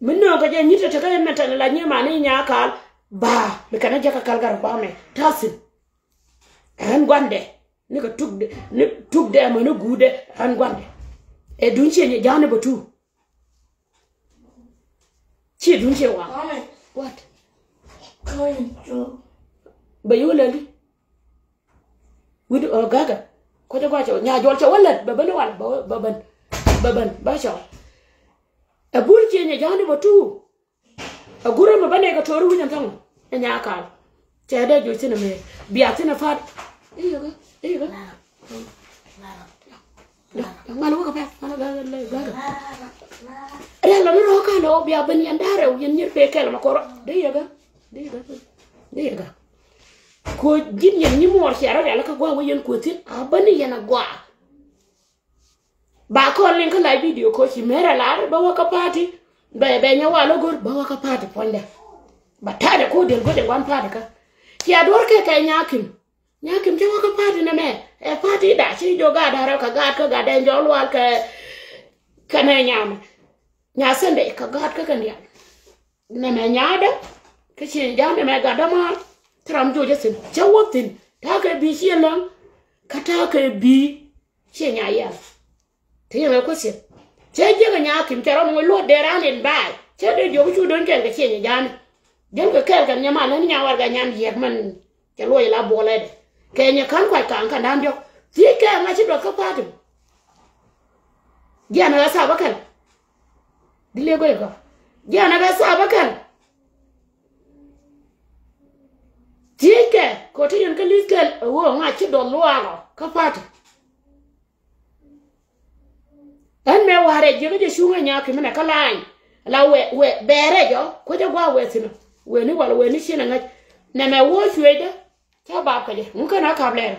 minno ga je nyita ta ka meta la nyema ni nya kal ba me kana jaka kal gar ba me tasin an gwande ni ko tugde ma no gude an gwande e dunche ni jane batu chi dunche wa what going to bayulali widu gaga ko de gwa cho nya jol cho wala ba ban wala ba ban ba cho a burje ne jani batu a gura ma bane ka toru wujan tan nya kal te da jo tina me biya tina fat iya ga ngalo ka pa ngalo ga ya la no ka no biya ban yan dare yen nyir pe kel ma ko de yaga ko jin yen ni mo shara ya ka gwa yen ko tin a bani yana gwa ba ko link la video ko ci mera la ba waka party be nya walo gor ba waka party ponde ba tade ko del gode wan party ka ya dor ke nyakim te waka party na me e party da ci joga da ra ka ga den jolwal ka na nyama nya sande ka ga ka kan ya na me nyaada ka ci jambe me ga dama tram joje sin chawotin ta ka bi shi lan ka ta ka bi shi nya ya thế mà có chuyện chế chứ cái nhà kiểm tra nó ngồi luộc để ra liền bài chế để vô chú đơn kiện cái chuyện gì gian dân cái nhà mà nó nhà vào cái nhà gì mình cái lôi là bò lên cái nhà khán quay cảng cả đám vô thì cái ngay chỉ được cấp phát được giờ nó sao bác cần đi lấy cái giờ nó sao bác cần thì cái có thể những cái list cái ở ngay chỉ được loa rồi cấp phát an me ware je je shunga nya ki mena kala la we bere jo ko je gwa we sino we ni wala we ni shina nga na me wo shwede ta ba ka je mun kana ka ble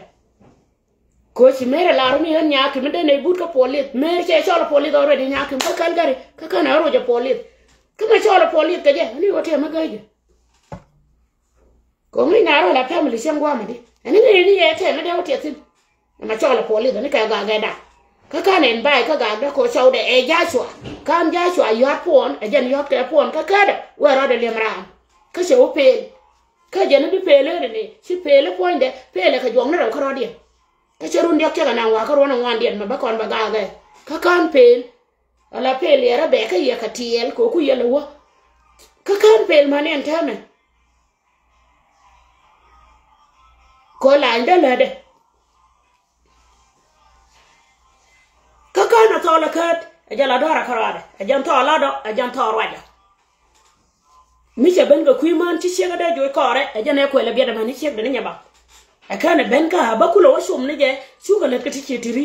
ko si mere la ro ni nya ki mena ne but ko police mere che cho police already nya ki ka kal gari ka kana ro je police ka ma cho police ka je ni wote ma ga je ko ngi na ro la family shangwa me de ani ni ye te me de wote tin mà cho là police ni ka ga da ka nen bai ka ga da ko sau de e Joshua kan Joshua yot pon e jen yot ke pon ka da we ro de lemra ka se o pel ka jen bi pele ni si pele pon de pele ka jong na ro ka ro dia ka cherun dia ke na wa ka ro na wan dia ma ba kon ba ga ga ka kan pel ala pel era be ka ye ka tiel ko ku ye lo ka kan pel manen ta men ko la nda la de ka kana to la kat ajala dora karade ajan to la do ajan to raja mi se ben ga kuiman ci se ga da joy kore ajan ko le bieda mani se de nyaba akana ben ka ba kulo wasum ne je su ga le ka ci tiri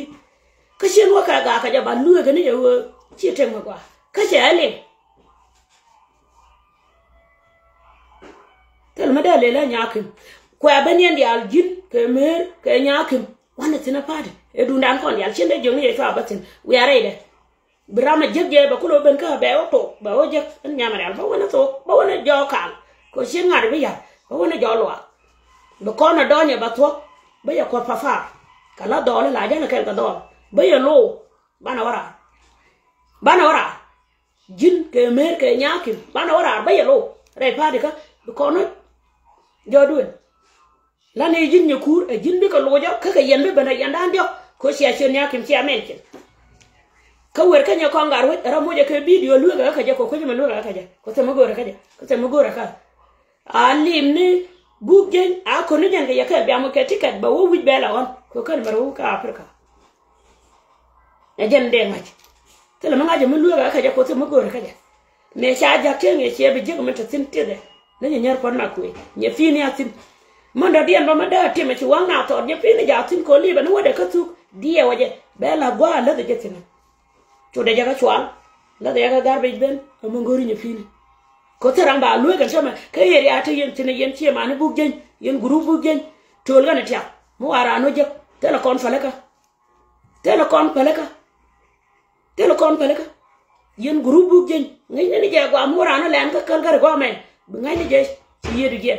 ka shen wa ka ga ka ja ba lu ga ne je ci te ma kwa ka se ale tel ma da le la nyakim ko aben di aljin ke mer ke nyakim wana tina pade e du ndan kon yal chende jongi e fa batin we are de brama jegge ba kulo ben ka be oto ba o jek en nyamare al ba wona to ba wona jokal ko shingar bi ya ba wona jolwa ba kono donye ba to ba ya ko fafa kala dole la jana kel ka dole ba ya lo bana wara jin ke mer ke nyakim bana wara ba ya lo re pade ka kono jodu la ne jin nyakur e jin bi ka lojo ka yende bana yanda ndio ko sia chen yakim sia menchen ka wer ka nya ko ngar we ra moje ke video lu ga ka je ko ma lu ga ka je ko te magora ka je ko te magora ka alim ni bugen a ko ni janga ya ka bi am ke ticket ba wo wi bela on ko kan maru ka afrika e jen de ngaj te la ma je mu lu ga ka je ko te magora ka je me sha ja ke nge che bi je ko meta tin tede na nya nyar pon na ku nya fini atin manda dia ba mada tema ci wanga to je pini ja tin ko liba no wade ka tu dia waje bela gwa la de jetina to de jaga chwal la de jaga garbage ben mo ngori nya fini ko teranga lu ga sama ka yeri ata yen tin yen ci ma ne bu gen yen group bu gen to la na tia mo ara no je telecom falaka yen group bu gen ngai ne je gwa mo ara no len ka kan gar gwa me ngai ne je ci yedu je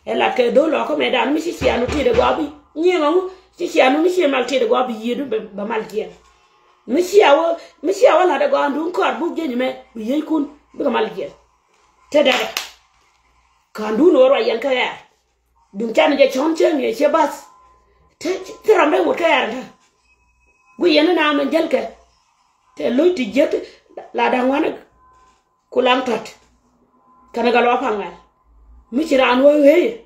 ela ke do lo ko me dan mi si anu ti de gwabi nyengo si anu mi si mal ti de gwabi yedu ba mal gien mi si awo la de gwandu ko bu geni me bi yey kun ba mal gien te dada kandu no ro yan ka ya dum tan je chon chen ye che bas te rambe mo ka ya da gu yen na man jel ke te lo ti jet la da ngwana kulang tat kana galo pangal mi ciran wo he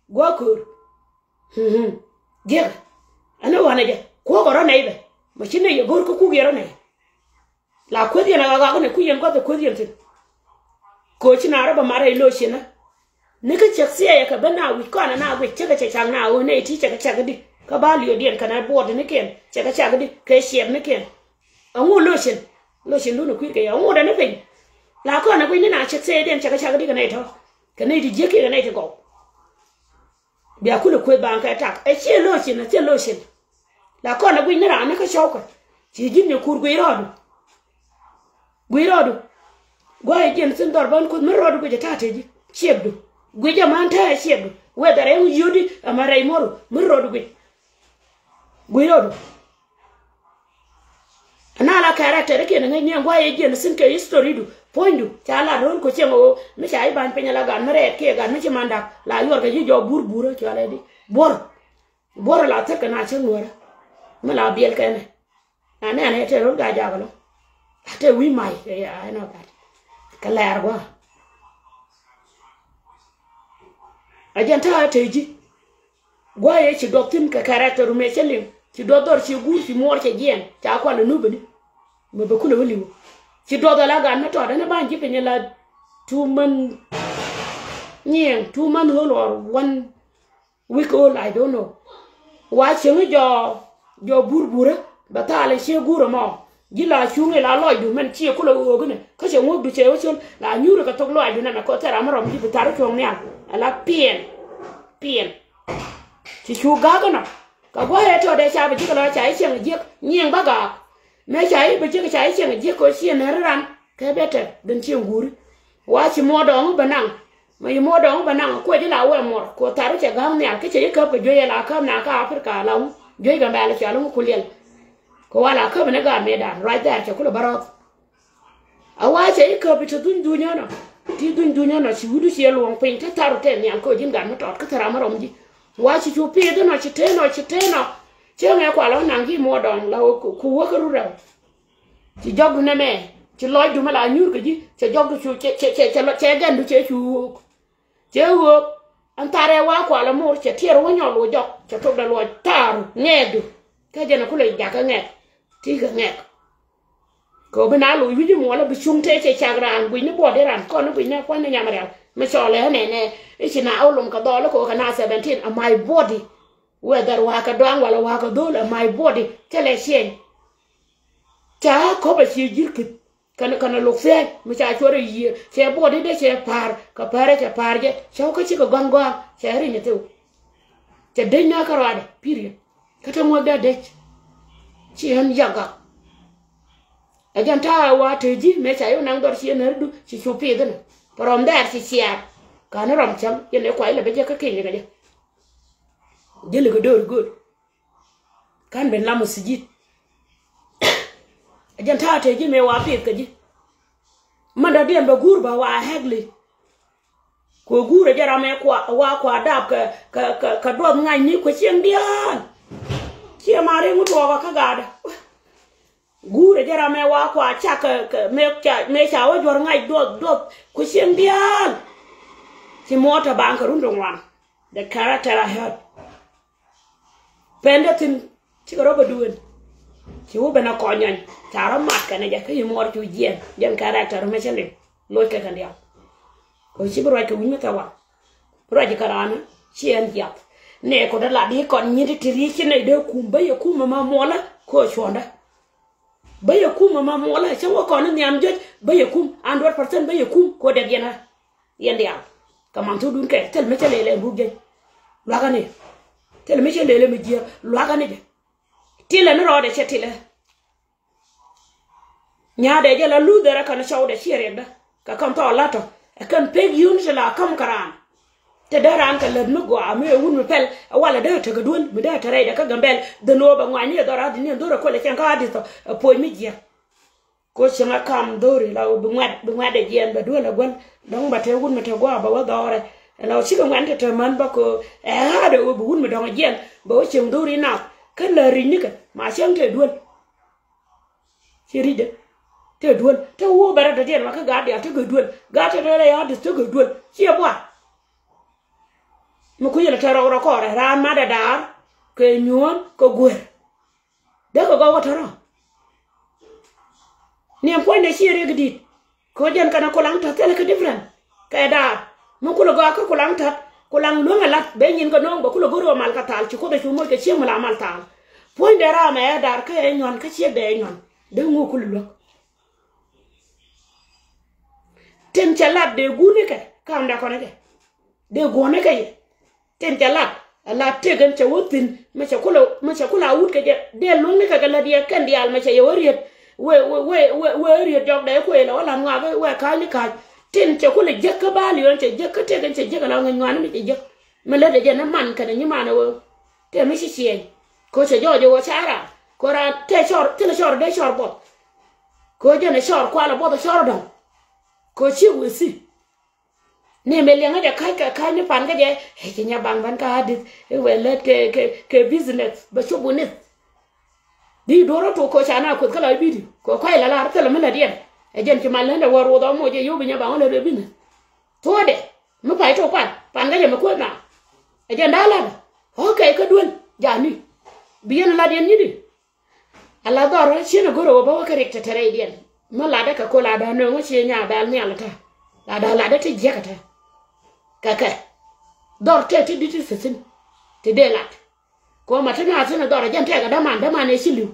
go kur je ana wana je ko goro nei be ma chine ye gor ko ku gero nei la ko dia na ga ko ne ku yen ko to ko dia tin ko china araba mara ilo shina ne ka cheksi ya ka bana wi ko na wi chega che chang na wo nei ti chega di ka ba liyo dien kana board ne ken chega di ke shem ne ken angu lo shin lu no ku ke ya angu da ne pe la ko na ku ni na cheksi dien chega di kana to kana di je ke kana to go bia kule kwe banka attack e che lo shin la ko na gwi na na ka shoka ji jin ne kur gwi rodu gwa e jen sin dorban ko mer rodu gwe tate ji chebdu gwe jaman ta chebdu we dare u yudi amara imoro mer rodu gwi rodu ana la character ke na ngai gwa e jen sin ke history du pondu chala ron ko chengo mi chai ban penya la gan mere ke gan mi manda la yor ga ji jo burbura chala di bor la ta kana chen wora mala biel kene ana te ron ga jagalo ate wi mai ya ana ka kala arwa ajanta te ji gwa ye chi doktin ka character me chelim chi dodor chi gur fi mor che gen ta kwa no nubani me ba kula wali ci dodo la gan to da na ban ji penya la 2 months nyeng 2 months old or 1 week old I don't know wa chengi jo burbura batale che guro mo gila chunge la loy du men chi ko lo gune ka che ngok du che o chon la nyuru ka tok loy du na ko tera marom ji bitaro chong nya ala pien ci chu ga gana ka gwa he to de cha bi ka la cha i chen ji nyeng ba ga me chai be che chai chen je ko si na ran ke bete den chen guri wa chi mo dong banang mai mo dong banang ko ji la we mo ko taru che gang ne ke che ka pe je la ka na ka afrika la joy ga bala cha lu kulel ko wala ka bana ga medan right there cha kula barot awa che ka bi to dun dunya na ti dun dunya na si wudu si elo on pen ta taru ten yan ko jin ga ma tot ka tara marom ji wa chi chu pe de na chi te no che me kwa lo nang gi mo dong la ku wa ka ru ra chi jog na me chi loy du ma la nyur ka ji che jog chu che gan du che chu che wo an tare wa kwa la mor che tiero wo nyol wo jok che to da lo taru ngedu ka je na kula ja ka ngek ti ka ngek ko bina lu wi mo la bi chung te che chagran bu ni bo de ran ko no bi na kwa na nyamara me so le ne e chi na aulum ka do la ko ka na 17 my body whether wa ka do wala wa ka do my body tele shen ta ko ba chi jirkit kana lu fe me cha chore yi che body de che par ka pare che par je cha ko chi ko gangwa che ri ne tu che de na ka rade period kata mo da de chi han yaga ajan ta wa te ji me cha yo nang dor chi na du chi chu pi de from there chi sia ka na rom cham ye le kwai le be je ka ke ni ga je je le go dor good kan ben la masjid ajan ta te ji me wa pi ka ji manda bien ba gurba wa hegli ko gura jara me kwa dab ka do ngai ni ko chen dian che mare nguto ka gada gura jara me wa kwa cha ka me cha wa jor ngai do ko chen dian ti mota bank rundo wan the character I had pendatin ti roba duwen ti wo bena ko nyan tara mat ka ne ja ka yimor tu jen character me chele lo ka kan dia ko ci bro ka winta wa bro ji karana ci en jap ne ko da la di kon ni ti ri ci ne de kumba ya kuma ma mola ko chonda ba ya kuma ma mola ci wo ko ne am joj ba ya kum 100% ba ya kum ko de gena yen dia ka man to dun ke tel me chele le bu je lo ga ne tel me chele le me je lo ga ne de tile ne ro de che tile nya de je la lu de ra kan chaw de chere da ka kam to lato kan peg yun la kam karan te daran ka leb no go ame wun me pel wala da ta gadun me da tare da ka gambel de no ba ngani da ra din do ra ko le ken ka di to po mi je ko chama kam do ri la bu ngad de jen ba do la gon dong ba te wun me te go ba wa do re la chi ka ngwan te man ba ko ha de bu wun me do jen ba o chim do ri na ka la ri ni ka ma chang te duol chi ri de te duol te wo bara da den ma ka ga dia te duol ga te re ya de te duol chi bo mo ku yela taro ro ko ran ma da dar ke nyuon ko gwer de ko go taro ni am point de chi re gidi ko den kana ko lang ta tele ka different ka da mo ku lo ga ko lang ta ko lang lo ngalat be nyin ko non ba ku lo goro mal ka tal chi ko be chu mo ke chi mala mal tal point de ra ma dar ka e nyon ka chi de nyon de ngo ku lo ten chalat de gune ke kam da ko ne ke de gone ke ten chalat la tegen cha wotin ma cha kula wut ke de long ne ka la dia kan dial ma cha yoriet we riet jog de ko la wala ngwa we ka ni ka ten cha kula jekka bali on cha jekka tegen cha jekka la ngwan mi jek ma le de na man ka ni ma na wo te mi si sien ko cha jojo wo chara ko ra te chor de chor bot ko je ne chor kwa la bot chor don ko chi wisi ne me lenga de kai ni pan ga je he ke nya bang ban ka dit e we let ke business ba chobu ne di doro to ko chana ko kala video ko kai la ta la mala dien e jen ti mal le woro do mo je yo bi nya bang le bi ne to de mu pai to pan ga je me ko na e jen dala okay ka duon ja ni bi yen la dien ni di ala doro chi na goro ba ka rekta tare dien mala da ka ko la da no ngo chi nya dal ni ala ta la da ti je ka ta kaka dor te ti diti sesin te de lat ko ma tana sana dor jan te ga da man ne shilu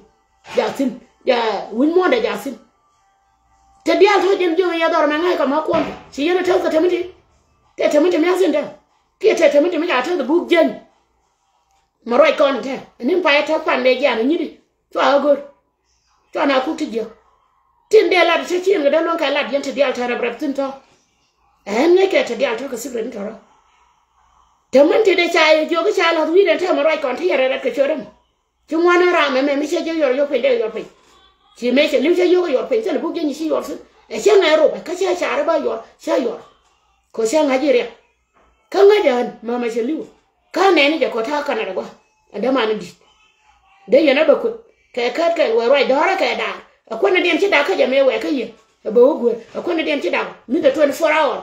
jasin ya win mo da jasin te dial to jen jo ya dor ma ngai ka ma ko si yana ta ka tamiti te tamiti me asin da ke te tamiti me ya ta da bug jen ma roi kon te nin pa ta pan de jan ni di to a gor to na ku ti je tin de lat te chin ga da lon ka lat jen te dial ta ra tin to ne ke te dial to ka sigren to te man ti de chai jo ka chala wi de te ma roi kon ti yare ka chodam chúng ngoan ra mẹ sẽ chơi rồi pin đây rồi pin chỉ mấy sẽ lưu chơi vô rồi pin sẽ là bút như xí rồi sẽ ngày rồi cái xe xả ra bao rồi có xe ngay gì đấy không ngay đàn mà mày sẽ lưu cái này nó có thao cái này quá ada mana đi đây giờ nó bực cái rồi đó là cái đà quan điểm chỉ đào cái gì mấy cái gì bố gue quan điểm chỉ đào mình là 24 hour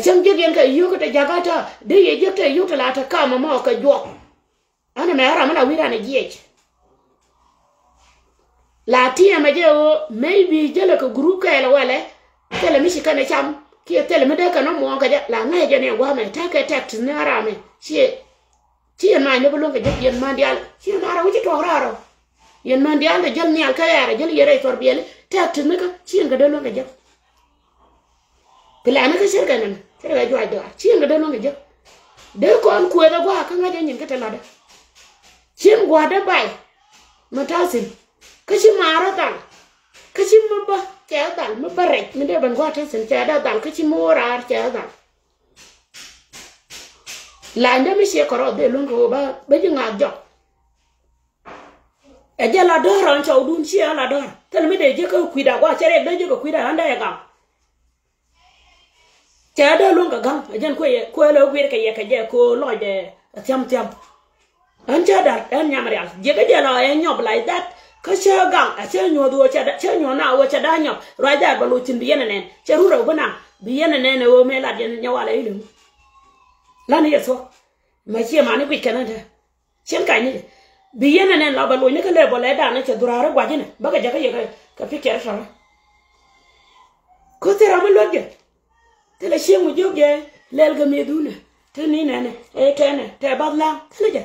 chẳng biết cái yêu cái jaga ta đây giờ cái yêu là ta cam mà cái giọt anh mẹ ra mà nào vira này gì là tia mà giờ maybe giờ là cái group cái là wale cái là mình cái này chăm kia cái là mình đây cái nó mua cái là ngay giờ này qua mày thay cái tax này ra mày chị mà nó belum cái yên mandial chị mà ra uji to ra rồi yên mandial là dân nhà cái à dân yere to biel tax này cái chị cái đó luôn cái cái là nó cái sẽ cái này cái joai đó chị cái đó luôn cái để con quê đó qua cái ngay nhìn cái là đó chị qua đó bay mà tao xin cái chị mà ra tao cái chị mà ba chéo tao mà ba rạch mình để bằng qua tao xin chéo tao cái chị mua ra chéo tao là anh đã mới xia cỏ để luôn rồi ba bây giờ ngạc dọc ở đây là đó rồi cháu đun xia là đó thế là mới để cho cái quỷ đạo qua chơi đây đấy cho cái quỷ đạo anh đây cả chả đó luôn cả găng ở trên quê lâu quê cái gì cô nói để chăm anh chả đặt anh nhà mà đặt giờ cái là anh nhọc lại that cái chơi găng ở chơi nhiều đùa chơi nhiều nào chơi đa nhọc rồi that bao lụt biển này chơi rú rồi bên nào biển này nó ôm lại điện nhau lại luôn là này số mà chơi mà nó bị cái này xem cái này biển này là bao lụt nó cái level lại đàn nó chơi đùa rồi quá chứ này bác cái cái phía kia sao có thể làm luôn chứ thế là xem một chút vậy lên cái miếng đun này thế này cái này thế bao la thế là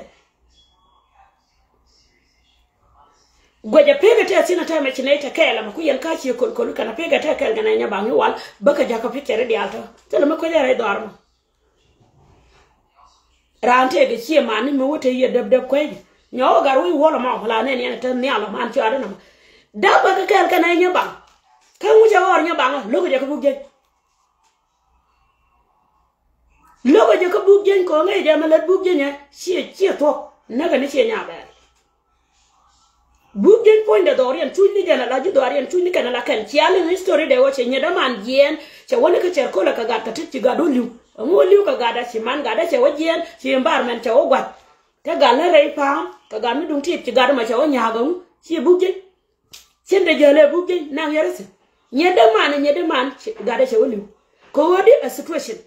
gwa ja pega ta sina ta me chineta kela ma kuyan ka chi kol kana pega ta kela na nya bangi wal baka ja ka fitere di alto tele ma ko ja re dormo rante de chi ma ni me wote ye deb ko yi nyo gar wi wala ma wala ne ne ta ne ala man ci ada na da baka kela kana nya bang kan mu ja war nya bang lo ko ja ka bugje lo ko ja ka bugje ko ngai ja ma la bugje nya chi to na ga ni chi nya ba Bugden point da dorian chuli jana la ju dorian chuli kana la kan chiale ni story de wache nyada man jen cha wona ka cher kola ka ga ta ti ga do liu mo liu ka ga da chi man ga da che wajen chi environment cha ogwat ta ga la rei pam ka ga mi dung ti ga da ma cha onya ga chi bugden chen de jale bugden na yarase nyada man ga da che liu ko wodi a situation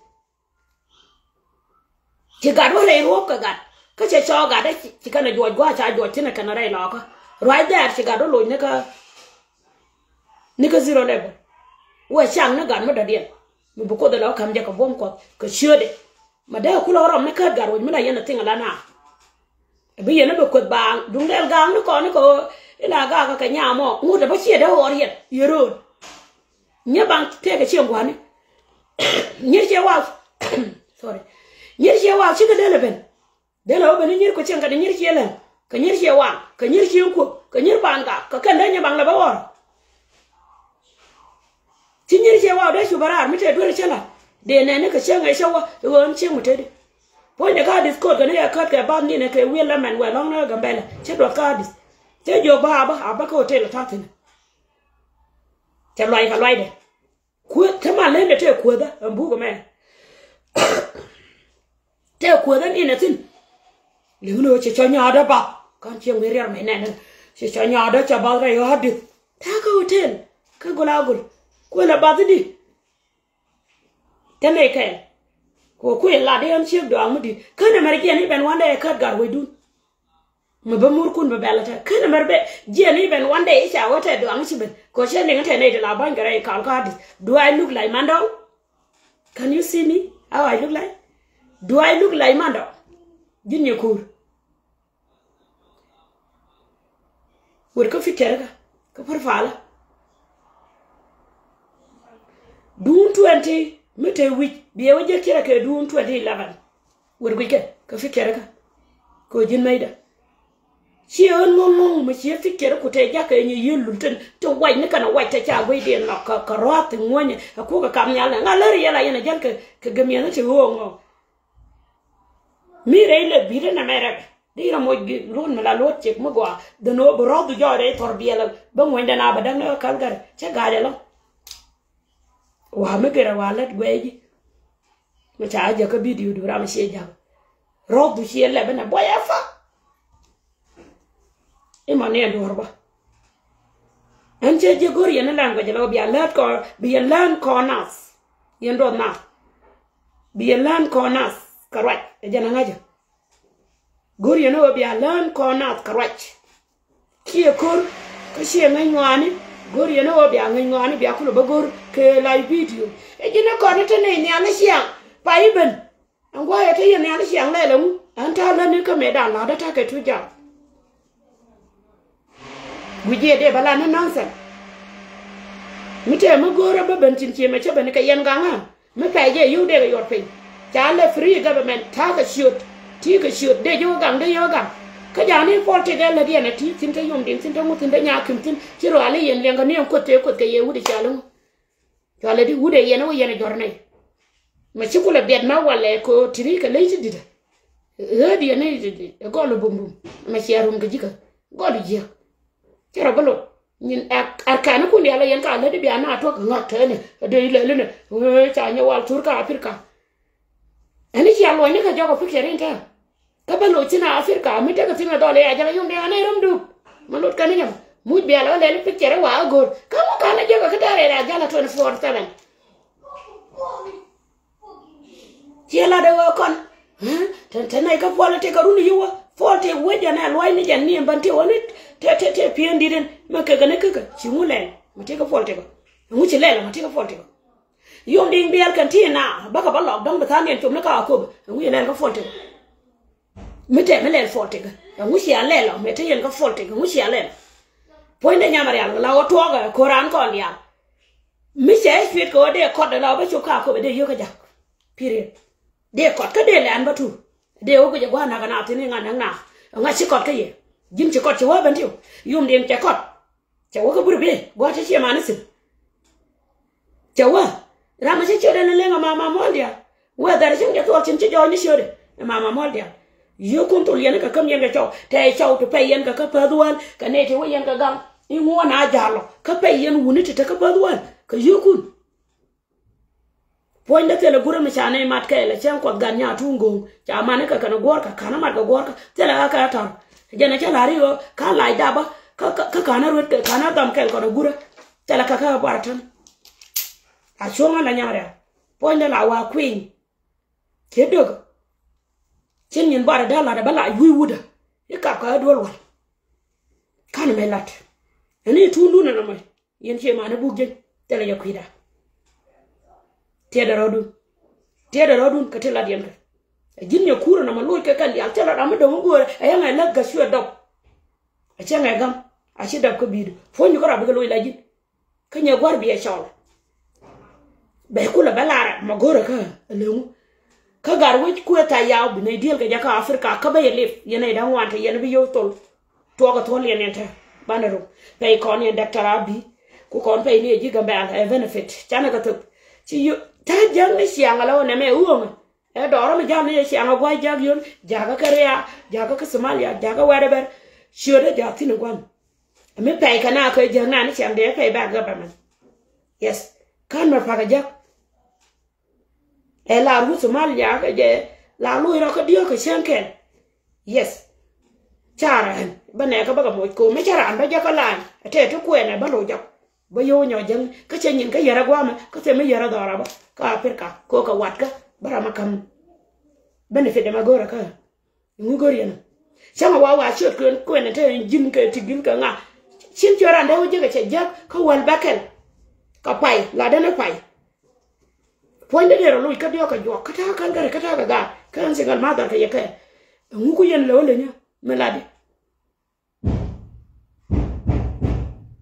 chi ga do rei ro ka che cho ga da chi kana jo gwa cha jo tina kana rei lo ka right there she got all nika zero level wa chang na gan ma da dia mu bu ko da law kam ja ka bom ko ka shode ma da ku lo rom na ka gar wo mi na yana tinga la na bi yana be ko ba dung del gang no ko ina ga ka nya mo mu da ba che da ho ri yero nya bang te ka chen gwa ni nye che wa sorry nye che wa chi ka de le ben nye ko chen ka de nye che le ka nyir che wa ka nyir chi ku ka nyir ban ka kan da nya bang la ba wor chi nyir che wa da shu barar mi te dole chala de ne ka chen ai shawa won chen mu te de po ne ka discord ka ne ya ka ba ni ne ka wi la man wa long na ga bela che do ka dis che jo ba ka hotel ta tin che loi ka loi de ku te ma le ne te ku da bu ko me te ku da ni ne tin liu che cho nya da ba con chieng người riêng mày này chỉ cho nhà đó cho bao ngày hết được thà cái hotel cái cô là bao đi cái này cái cô là đi ăn chiếc đồ ăn đi cái này mà cái này bên one day cắt gar với đun mà bấm mur kun bê là cái này mà bê cái này bên one day chả có thể đồ ăn chỉ bên cô xem những cái này là bao nhiêu cái cào cào đi do I look like Mando can you see me how I look like do I look like Mando gin you cool Would go fit terga, go for fala. Doon 20, mete week, be a wager keraka doon 2011. Would we get go fit terga? Go Jin Maida. She earned long, but she fit terra could take Jack and you Luton to white neck and a white touch away and knock a rot and one a cook a camel and a laria in a junker could give me a little home. Me, I beat in America. Di ra mo lon me la lot chek mo gwa de no bro du jore tor biela ba mo ndana ba dang no Calgary che ga de lo wa me gera walet gweji ma cha ja ka video du ra ma she ja ro du she le bana boya fa e ma ne do ba an che je gor yana language lo bia lat ko bia lan konas yen do na bia lan konas karat e jana ngaja gor yana bia lan konas karat ki kor ka she ngai ngani gor yana bia ngai ngani bia ku ba gor ke live video e jina ko ne tene ni ala siang pa iben an gwa ya te yen ala siang le lu an ta la ni ka me da la da ta ke tu ja guje de bala na nansa mite ma gora ba bantin ce mace bane ka yan ganga ma faje yu de yor pin ta le free government ta ka shoot ti ka shoot de yo gang ka ja ni falte ga la diana ti tin ta yum din tin ta mutin da nya kim tin ci ro ale yen lenga ne ko te ko ke ye wude chalu to ale di wude yen wo yen jorne ma ci kula bet ma wala ko tri ka leiti dida hadi ne go lo bum ma ci arum ga jika go di je Kira balo nyin arkana kundi ala yan ka ala de biana to ka ngakene de ile ne we cha nya wal turka Afrika ani ci alwa ne ka jogo fikere nta ka balo tina Afrika mi te ka tina dole ya jala yum de ana ram du malut kan nyam muj bi ala le fikere wa gor ka mo kana jogo ka dare ra jala 24/7 ci ala de wo kon tan nay ka folte ka runi yuwa folte wejana alwai ni janni mbante wonit te piendi den ma ke gane ke ci ngule ma te ka folte ko ngu ci lela ma te ka folte ko yom ding bial kan tina baka ba lock down ba tan en tum na ka ko ngu lela ka folte mi te me lela folte ko ngu ci lela me te yen ka folte ko ngu ci lela poinde nyamari al la o toga koran kon ya mi se fit ko de ko de la ba chu ka ko de yo ka ja period de ko ka de lan ba tu de o ko je gwa na kana tini ngana nga ci ko ka ye jim ci ko ci wa ban tiw yum den ci ko ci wa ko burbe gwa ta ci ma nasin ci wa rama ci ci den le nga mama moldia wa dar ci ngi to ci jo ni shode mama moldia yo kun to yen ka kam yen ga chaw te chaw to pay yen ka paduan ka ne te wa yen ka gam i ngo na jalo ka pay yen wuni te ka paduan ka yo kun poinda tele gura mi chane mat ka ele chen ko ganya tungo cha mane ka kana gor ka kana mat ka gor ka tele ka ta jana cha lari yo ka lai daba ka kana rut kana dam kel ko gura tele ka baratan a chonga la nyare poinda la wa queen kedog chen nyin bara dala da bala wi wuda e ka dol wal kana melat ene tundu na mai yen che mane bugje tele yo kwida Tiada rodun ka tela diam ka jinnya kura na malu ka kan ya tela da mado ngo aya ngai la ga shua dok a che ngai gam a che dab ko bidu fo nyu ko ra ba lo la jin ka nya gwar bi ya shawl be kula balara magora ka lemu ka gar wi ku ta yaw bi ne diel ka jaka Afrika ka ba yelif yene da wanta yene bi yo tol to ga tol yene ta banaro pe kon ye Dr. Abi ku kon pe ni ji gambe an benefit chana ka to ci yo ta jang ni sianga la wona me uoma e doro mi jang ni sianga gwa jag yon jaga Korea jaga ka Somalia jaga whatever shode jati no gwam me pay kana ko jang na ni siang de pay ba government yes kan ma fa jak e la ru Somalia ka je la lu ro ka dio ka shanken yes charan bane ka ba ka mo ko me charan ba jaka lan te to ko na ba lo jak ba yo nyo jang ka chen yin ka yara gwama ka se me yara dora ba ka Afrika ko ka wat ka bara makam benefit de magora ka ngu goriana chama wa shot ko na te jin ka tigin ka nga chin chora nda wuje ka che jak ka wal bakel ka pai la dana pai poinde de ro ka dio ka jo ka ta kan ka ga kan singal mother ka yeke ngu ko yen lo le nya meladi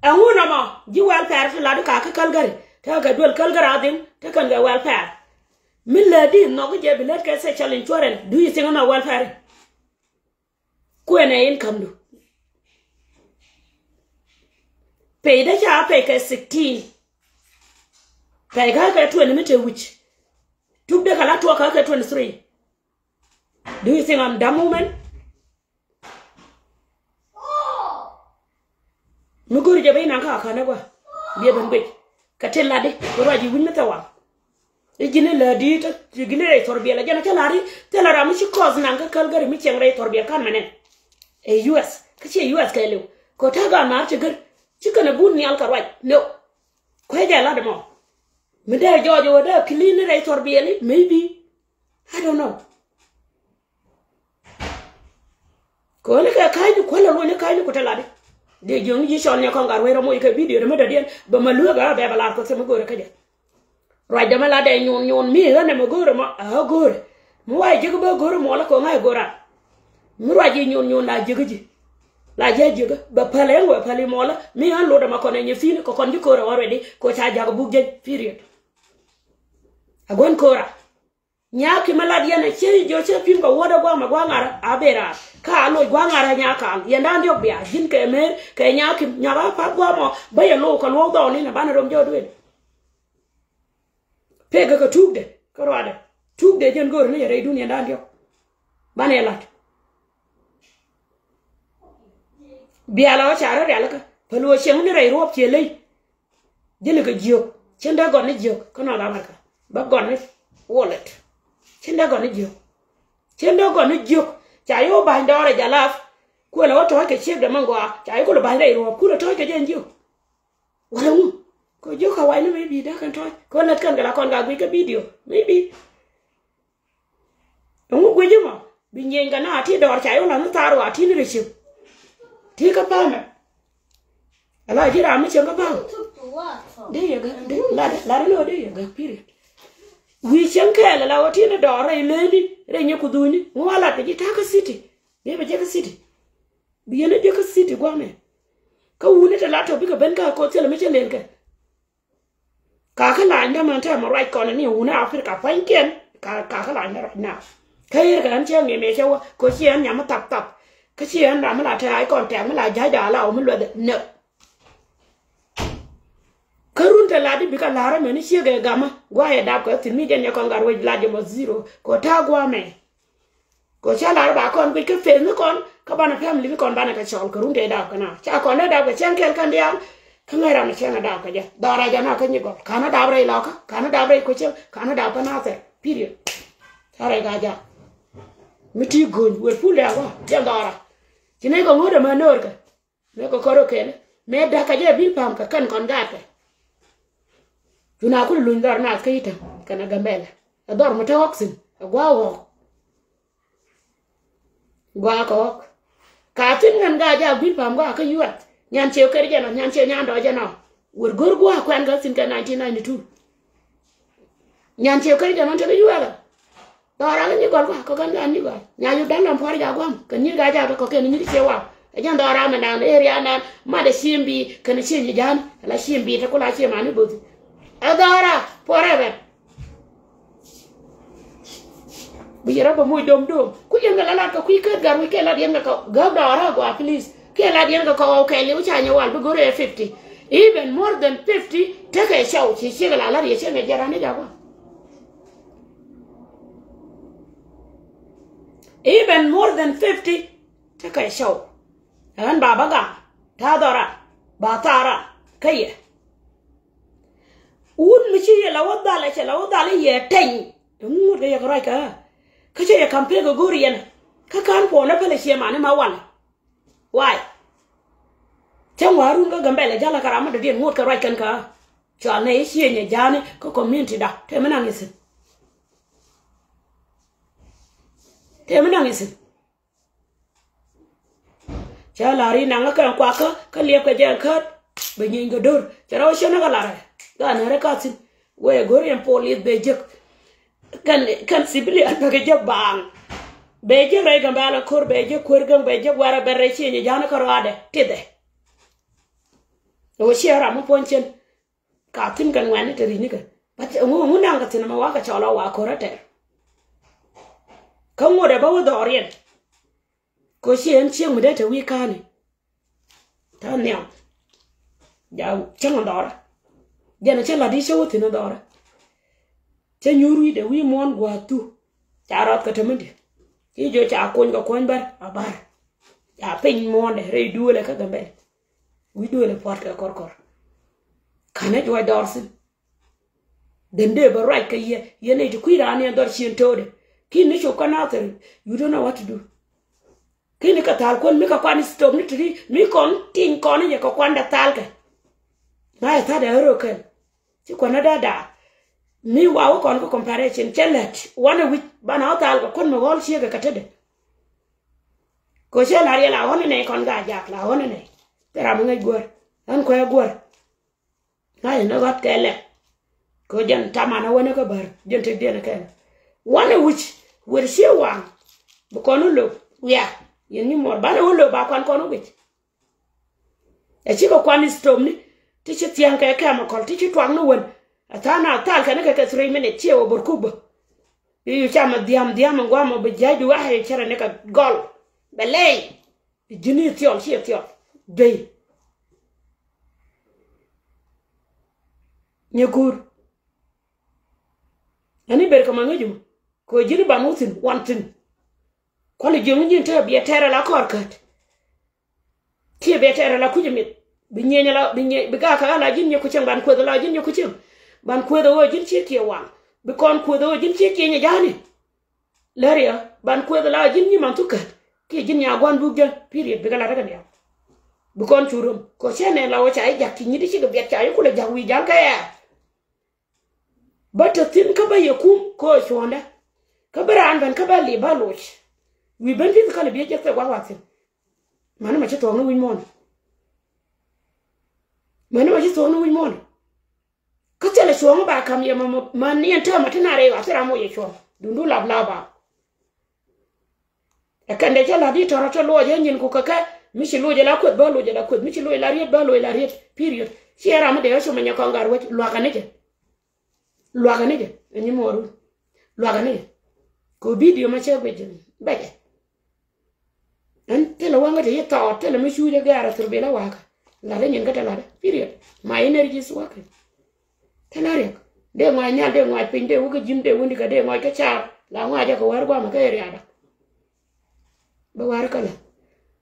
anguna ma ji welfare fi ladu ka Calgary ta ga dol Calgary adin ta kan ga welfare miladi no go je bilet ka se challenge toren do you think na welfare ko na income do pay da cha pay ka 16 pay ga ka 20 mete which tuk de kala to ka 23 do you think I'm dumb woman muguri je bayna ka kana gwa biya ban be ka telade ko raji winna tawa ejine la di ta gine re torbiya la jana telari telara mi ci cause nanga kalgari mi cengre torbiya kan menen e US ka ce US ka lew ko ta ga na ci gar ci kana bun ni alka right no ko ja la de mo mi da jojo da clean re torbiya li maybe I don't know ko le ka kai ko la lo le kai ko telade de jong ji shon ne ko ngar wero mo ka video me da den ba ma lu ga be bala ko sama gore ka ja right dama la de nyon mi ga ne mo gore ma a gore mo wa je ba gore mo la ko ngai gora mi ra ji nyon la je ji la je ba pale ngo pale mo la mi an lo da ma ko ne fini ko kon ji ko already ko cha ja bu je period agon kora nyaki maladi yana cheri jo che pim ko woda gwa magwa ngara abera ka lo gwa ngara nyaka yenda ndio bia jin ke mer ke nyaki nyaba pa gwa mo ba ya lo ko lo do ni na bana rom jo dwe pega ko tugde ko wade tugde jen gor ni re dunia nda ndio bana lat bia la cha ra la ka pelo shen ni re rop che le jele ko jio chenda gon ni jio ko na la marka ba gon ni wallet chenda go ni jio cha yo ba ndore jalaf ko la wato ke chef de mangwa cha yo ko ba ndai ro ku to ke jen jio wala mu ko jo ka wai ni maybe da kan to ko la kan ga kon ga gwi ka video maybe ngu gwi juma bi nyenga na ti dor cha yo la na taro ati ni rishi ti ka pa me ala jira mi chen ka pa de ya ga de la no de ya ga period wi chankela la watina dora ileni renye kuduni wala te jitaka city bebe jeka city biyene jeka city gwame ka wune te lato bika benka ko tele meche lenke ka la nda manta ma right corner ni wuna afrika fanken ka la nda right now kay ga an chenge me chawa ko chien nyama tap ka chien ra mala te ai kon te mala jaja la o mulwa no karunta ladi bika lara me ni shege gama gwa ya dab ko tin mi den ya kon gar we ladi mo zero ko ta gwa me ko cha lara ba kon bi ke fe mi kon ka bana family mi kon bana ka chol karunta dab kana cha kon dab ko chen kel kan dia ka ngara mi chen dab ka ja dara ja na ka ni go kana dab re la ka kana dab re ko che kana dab pa na te period tare ga ja mi ti gon we pule agwa ja dara kine ko ngode ma nor ka me ko koro ken me da ka je bi pam ka kan kon gape Juna ko lu ndar na kayita kana gambela ador mo toxin gwa ko ka tin ngan ga ja bin pam gwa ka yuat nyan che ker jana nyan che nyan do jana wor gor gwa ko an ga sin ka 1992 nyan che ker jana te yuala dora ni gol gwa ko kan ni gwa nya yu dan lam por ja gwam kan ni ga ja ko ken ni che wa jan dora ma na area na ma de shimbi kan che ni jan la shimbi te ko la che ma ni bozi adora forever biyara ba muy dom ku yenga la ka ku ke gar wi ke la yenga ka ga dora go please ke la yenga ka o ke li u chanya wal bu gore 50 even more than 50 take a show chi chi la la ye che me jara ne jago even more than 50 take a show an baba ga ta dora ba tara kaye un mi ci la wadala ye ten mu de ya rai ka ce ya kampe go gori yana ka kan po na pele she ma ne ma wala why tan warun ga gambe la jala karama de den mu ka rai kan ka cha ne she ne jane ko community da te mena ngisi cha la ri na ka kwa ka le ka je ka be nyin go dor cha ro she na ga la gana rekatin we gorian police bejek kan sibili atake jabang beje re gambala kor beje kurgan beje wara berre chenye jana karwade tide o shera mo ponchen ka tin kan wani tari ni ka but ngo nanga tin ma waka chola wa korate kan mo de bawo dorien ko shen cheng mu de te wi kani ta nyam ya chang dora jana che la di show tin dora che nyuri de wi mon gwa tu charot ka temende ki jo cha kon ga kon bar abar ya pin mon de re duole ka gambe we do le pot ka kor kana joy dorsin den de ba right ka ye ne to kuira ne dor chin tode kin ni choka na ter you don't know what to do kin ka tal kon mi ka kwani stop ni tri mi kon tin kon ye ka kwanda tal ka na ta da ro kan ti kona da mi wa kon ko comparison chelet one week bana tal ko kon mo gol chi ga katede ko che la ri la won ne kon ga jak la won ne tera mo ngai gor an ko ya gor na ne gat kele ko jan tamana wona ko bar jan te dena kele one which will she one bu kono lo ya yen ni mor bana wo ba kwan kono wich e chi ko kwani stop ni ti chi tian ka ka ma ko ti chi twang no won atana tal kana ka 3 minutes che wo burkuba yu chama diam ngwa mo be jaju wa he chara ne ka gol belay jini tiol chi tiol dey nyegur ani ber ka mangu ko jini banutin wantin ko le jemu jin te bi tere la korkat ti be tere la kujimi bi nyenya la bi ga ka la jin nyeku chen ban ko la jin nyeku chen ban ko do jin chi ke wan bi kon ko do jin chi ke nya jani laria ban ko la jin ni man tukat ki jin ya gwan bu gel period bi ga la daga ya bi kon churum ko chene la wo chai jak ni di chi ga bi chai ko le jawi jan ka ya bata tin ka ba yakum ko shonda ka baran ban ka ba li baloch wi ban tin ka le bi jette gwa watin mana ma chi to no wi mon mana ma chi to no wi mon ka tele shonga ba kam ya man ni enta ma tinare wa tira mo ye shon dundu lab laba akande chala di toro to lo je nyin ku ka mi chi lo je la ko ba lo je la ko mi chi lo la riet ba lo la riet period chi era ma de so ma nya ko ngar wa lo ka ne je ni moru lo ka ne ko video ma che be je ba je an tele wanga de to tele mi shu je gara turbe la wa ka la de nyin ka ta la period my energy is working tenare de ngwa nya de ngwa pin de wo ka jin de wundi ka de ngwa ka cha la ngwa ja ko war gwa ma ka eri ada ba war ka la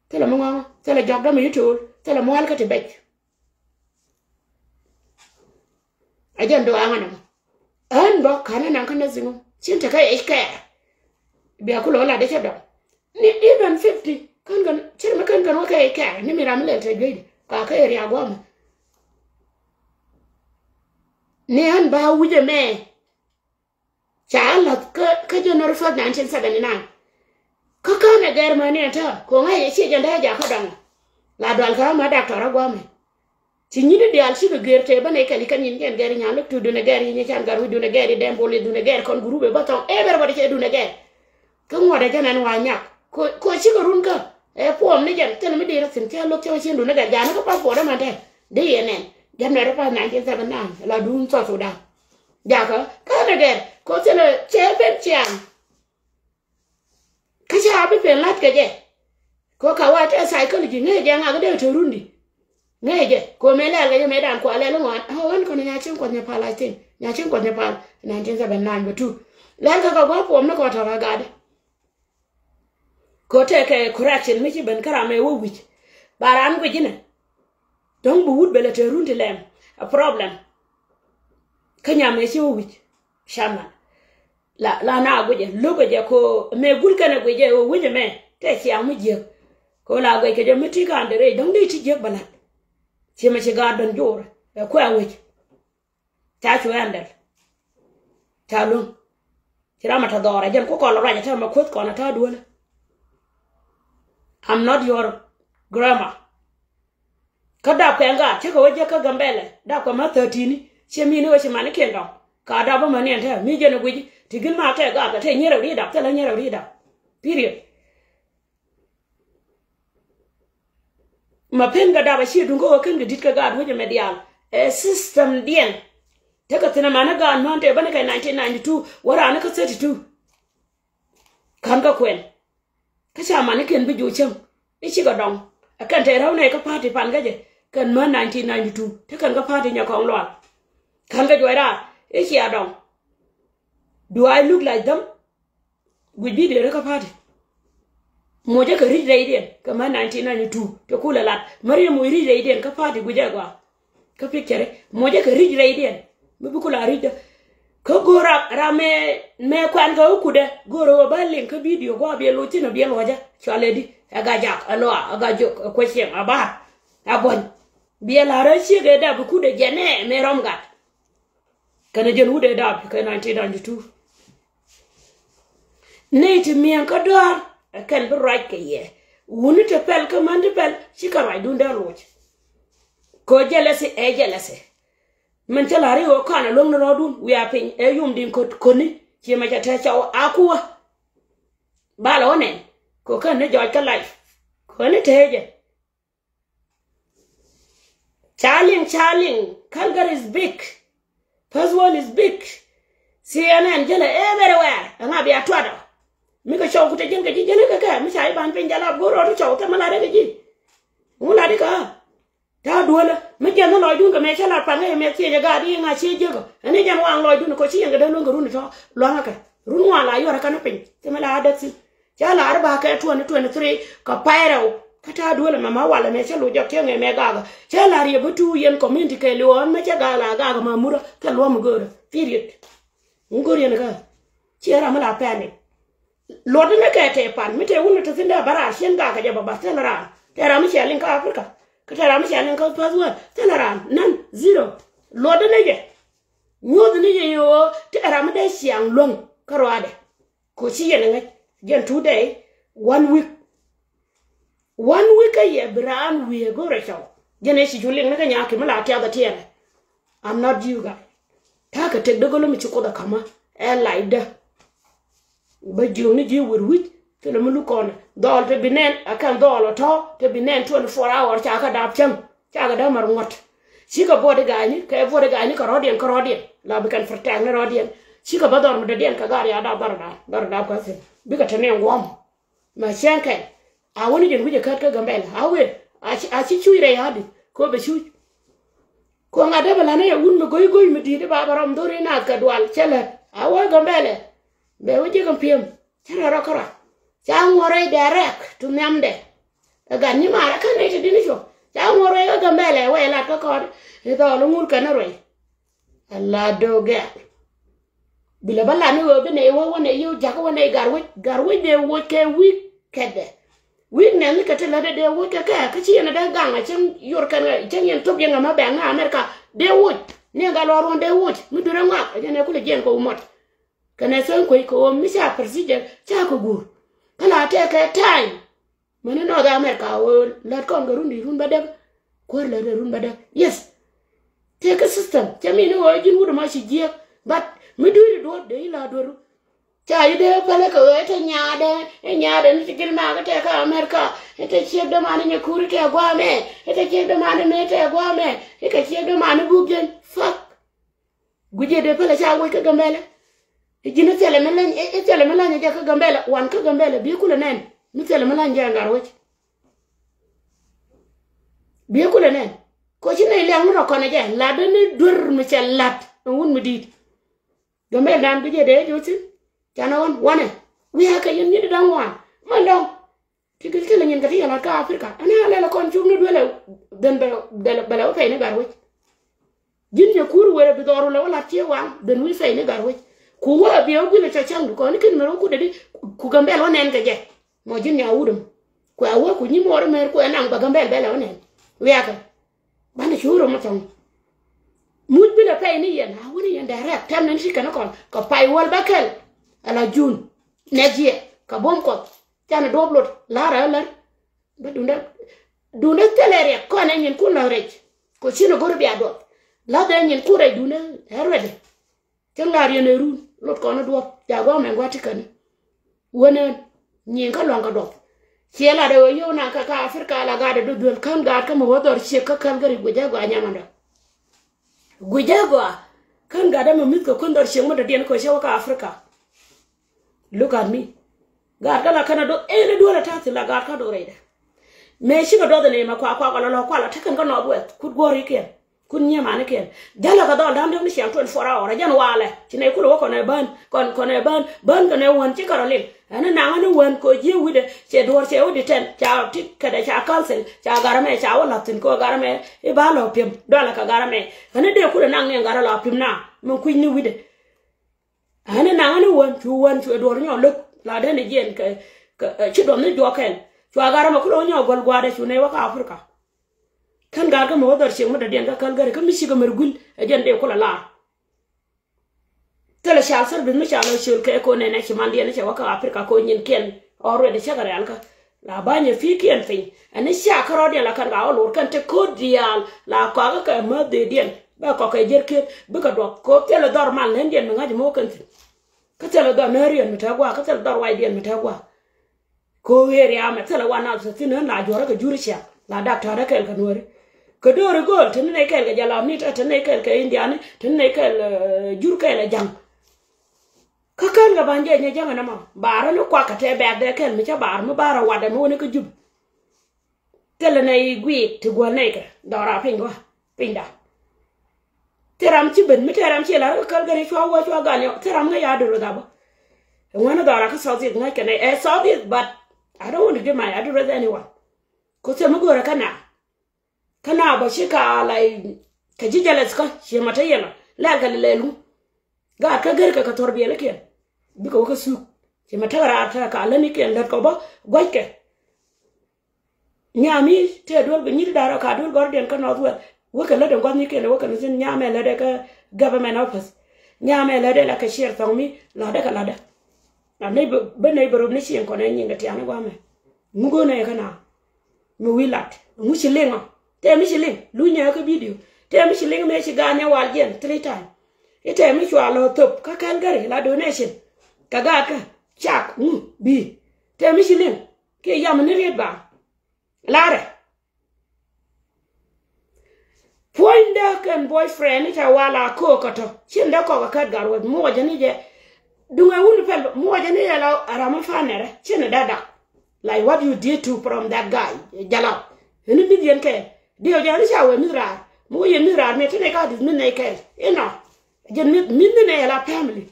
tele mo ngwa tele jog da mi tul tele mo hal ka te bek ajan do angana an ba kana nan kana zingo cin ta kai ka biya ku la de cha do ni even 50 kan cin ma kan wa kai ka ni mi ramle te gidi ka ka eri agwa ma ni an ba wuje me cha ka January 1, 1979 ka kana Germany ta ko ngai che janda ja ka dang la dal ka ma doctor agwa me ti nyide de al ci be gerte ba ne kan yin gen geri nyalo tu du ne geri ni kan garu du ne geri dem boli du ne geri kon groupe baton everybody che du ne geri ka ngode janan wa nyak ko ci garun ka e pom ne jan tan mi de rasin cha lo che du ne geri jana ko pa fo da ma de yenen January 1, 1979 la dun so da ja ka ne geri ko tele che ben chiam ka cha be pen lat ka je ko ka wa ta psychology ne janga ga de to rundi ngeje ko mele ga me dan ko ale lo wan won ko nya chin ko nya pala tin nya chin ko nya pal 1979 betu lan ka go pom na ko ta ga de ko te ke correction mi ci ben kara me wo wich baran go jina don bu wud bele te runde lem a problem kanya me ci wo wich shama la na go je lo go je ko me gul kana go je wo wije me te ci amu je ko la go ke je mi ti ka ndere don de ti je bala ci ma ci gadon jor ko awich ta chu andal ta lu ci rama ta dora jen ko la raja ta ma ko na ta duwala I'm not your grandma kada penga ci ko waje ka gambele da ko ma 13 ci mi ni wo ci mani kendo ka da ba mani enta mi je na guji tigin ma ta ga ta nyere ri da ta la nyere ri da period ma penga da ba shi dungo kan da ditka ga waje medial system dien ta ka tana mana ga non te bana kai 1992 wara na ka 32 kan ka kwen ka sha mani ken bi juchem ichi ga dong akan te raune ka party pan ga je kan ma 1992 ta kan ga party nya kong lwa kan ga joira ichi adong do I look like them would be there ka party moja ka ri reiden ka ma 1992 to kula lat mari mo ri reiden ka party guje gwa ka picture moja ka ri reiden mi bu kula ri ka gora rame me kwan ga ukude goro ba link ka video gwa be lo tino be loja chale di aga jak alo aga jo question aba abon be la ra chi ga da bu kude jene me romgat kana jen wude da ka 1992 nate mien ka dor kan bi right ke ye woni te pel ka man te pel ci ka ray dunda loch ko jelese e jelese man te lari o kana long no dun wi apin e yum din ko koni ci ma ta cha akuwa bala onen ko kan ne joj ka life ko ne teje Charling Calgary is big, Paswell is big, CNN jele everywhere nga bi atwada mi ka show kute jenga ji jele ka mi sai ban pen jala goro to show ta mala de ji mula de ka ta duola mi jen no loy dun ka me chala pa ngai me tie ga di nga chi je ko ani jan wang loy dun ko chi nga de no run to lo nga ka run wa la yora kana pen te mala da si jala arba ka 2023 ka pairo kata duola mama wala me chalo jo kenge me gaga chala ri butu yen community ke lo me cha gala gaga mamura ka lo mo goro period ngori yen ka chera mala pane lord me ka te pan mi te wunu to sinda bara shen ga ka jaba basela tera mi shelin ka afrika ka tera mi shelin ka paswa tera nan zero lord ne je nyod ne je yo tera mi de siang long karwade ko chi yen ngai jen today 1 week a year brand we go recho jene si juling na nya ki mala ta da tiere I'm not you guy ta ka tek dogo mi chiko da kama e laida ba juni ji wurwit to le mulu kon dol te binen akan dol to te binen 24 hours cha ka dap cham cha ka da mar ngot si ka bode gani ka rodien la bi kan fertang na rodien si ka bador mi den ka gari ada barda ka se bi ka tene ngom ma shanke a woni jen guje ka gambel hawe a ci chuire yadi ko be chu ko ngada bala ne un me goy mi di ba baram dori na ka dwal chele a wa gambele be wuje kam piem chara rakara cha ngore direct to memde ga ni mara kan ne di ni jo cha ngore ga gambele we la ka ko e do lo ngul kana roi alla doga bila bala ne wo be ne wo ne yu jago wo ne garwe de wo ke wi kede wi ne ni ka te la de wo ke ka chi na da ganga chen yor kan chen yen top yen ma ba nga amerika de wo ne ga lo ron de wo mi dura nga ne ko le gen ko mot kana san ko mi sa president cha ko gur kana te ka time mane no ga amerika wo la kon ga rundi run ba de ko la de run ba de yes take a system jami no jin wudu ma shi je but mi duri do de la do cha ide pale ko te nyaade ni tigil ma ga te ka amerika te chef de mane ne kuri te gwa me te chef de mane me te gwa me ka chef de mane bugen fuck guje de pale cha wo ka gambele jina tele melan ja ka gambele wan ka gambele bi kula nen mi tele melan ja ngar wo bi kula nen ko ci ne le ngro ko ne ja la de ni dur mi cha lat won mi dit gambele dan guje de joti jana won wane wi haka yen ni dan wan man daw tigil tele nyen ka tiya ka afrika ana le la kon chugnu dole den bela fay ne gar wo jinje kuru wala bi doru la wala tie wan den wi fay ne gar wo ku wa bi o gule cha changu ko ni kin mero ku de ku gambel wonen ka je mo jin ya wudum ku awo ku ni mo re mer ku enang ba gambel bela wonen wi aka bana shuro mo tan mut bi la pay ni yen ha woni yen direct tam nan shi kana kon ko pay wal bakel ala jun next year ka bom ko tana doblot lara la ba dunda telere ko na yen ku na rej ko sino gorbi ado la da yen ku re duna herwede tengar yen run lot ko na do jago men gwati kan wona nyin ka longa do ciela de yo na ka afrika la ga de do kan ga ka mo wodor ci ka kan gari go jago anyamanda go jago kan ga da mo mit ko kondor ci mo de den ko ci ka afrika look at me ga la kana do ene do la tati la ga ka do reida me shi ga do de ne ma kwa la ta kan ga no bo ku gori ke kun nya mane ken jala ka dol dam ni siam 24 hour jan wale chine ku lo ko ne ban kon ban ko ne won ci karolin ana na ngani won ko ji wide che dor che wide ten cha tik kada cha cancel cha garame cha wala tin ko garame e ba lo pim dola ka garame ana de ku na ngi ngara lo pim na mun ku ni wide ana na ngani won chu dor nyo luk la de ne jen ka ci do ne jo ken chu garame ku lo nyo gol gwade chu ne wa ka afrika kan ga mo dar che mo da den ga kal gare ka mi shiga mergul ajen de ko la tele shal sar bin mi shalo shul ke ko ne ci man de ne waka afrika ko nyin ken already shagare alka la banye fi ken fin ani sha karo de la kan ga olor kan te ko dial la ko ga ma de den ba ko ke jer ke bu ka do ko tele dor man len den ngaji mo kan ka tele dor narian mi ta gwa ka tele dor wai den mi ta gwa ko weri ama tele wana so tin na jora ka juri sha la dakta da kel kan wori ko dore gol tin ne kel ga jala mi ta tin ne kel ke indiane tin ne kel jur kel jam kakan ga banje ne jama na ma bara no kwa kate be de kel mi cha bar mo bara wada mo ne ko jub tele ne gwi ti go ne ka dora pingo pinda teram ci ben mi teram ci la kal gari chwa ga ne teram ga ya do da ba wana dora ka so ti ngai ka ne so this but I don't want to give my address to anyone ko se mo gora kana ba shi ka lai ka ji jalas ka shi mata yana la ga lelu ga ka gar ka torbiye lake bi ko su shi mata ra ta ka lani ke lar ko ba goike nyami te dol be nyir dara ka dol gorden ka no wo ka la de gwani ke wo ka sin nyame la de ka government office nyame la de la ka shir fami la de ka la de na ne be ne bro ne shi ko ne nyinga ti ana gwa me mugo ne kana mu wilat mu shi lenga te mi shi ling lu nya ka video te mi shi ling me shi ga nya wal jen 3 time ite mi shwa lo top ka kan gari la donation ka ga ka chak bi te mi shi ling ke yam ne red ba lare poinda kan boyfriend ita wala ko ko to shinda ko ka gar wad mo jani je dunga wulu pel mo jani la arama fanere chene dada like what you did to from that guy jala ni bidien ke dio jani shawe mira mo ye mira me tene ka dis minne ke jen minne ne la family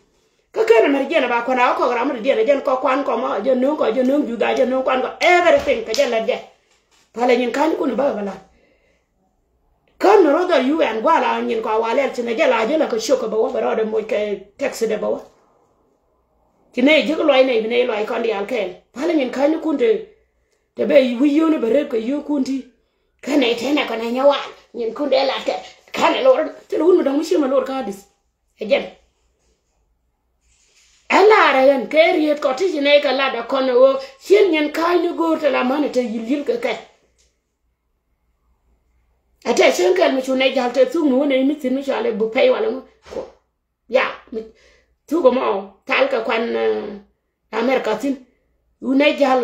ka kana mer jena ba ko na ko gram de jen ko kwan ko ma jen no juda jen no kwan ko everything ka jela de pale nyin kan ko no ba bala kan no do you and wala nyin ko wala tene jela ko shoko ba wa ro de mo ke taxi de ba wa kine je ko loy ne ne loy kon di alkel pale nyin kan ko de be wi yo ne bere ko yo kunti kane tena ko na nyawa nyin kunde la te kane lor te lu mo dang mi ma lor ka dis ejen ala ra yan ke riet ko ti ne ka la da kono wo shin nyin kan ni go te la man te yil ke ke ate shin kan mi chune jal te tu mo ne mi tin mi chale bu pay wala ko ya mi tu go mo tal ka kwan amerika tin une jal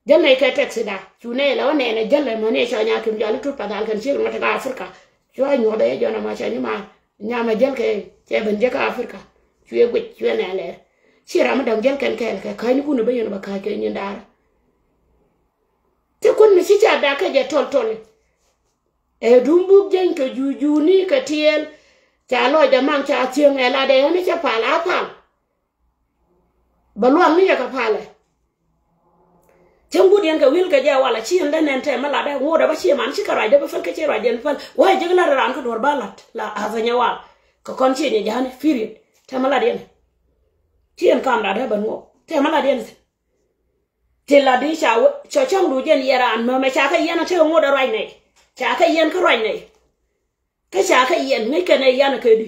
janne ke taxi da chune la one ne jalle mane cha nya kim jal tu padal kan shir mata ka afrika cho nyo de jona ma cha ni ma nya ma jal ke che ben je ka afrika chue gwe chue ne le shira ma dang jal kan ke kai ni kunu be yon ba ka ke ni ndara te kun mi si cha da ka je tol e dumbu jen ke juju ni ka tiel cha lo da man cha tieng e la de ni cha pala balwan ni ka pala Janggu dia ke wil ke ja wala chi nda nente mala da ngoda ba chi man chi ka ride ba fal ke chi ride fal wa je la ran ko dor balat la azanya wa ko kon chi ni jahane period ta mala dia chi en kam da ban ngo te mala dia te la di cha cho chang du jen yaran ma me cha ka yana te ngoda ride ne cha ka yen ka ride ne ka cha ka yen ne ke ne yana ke di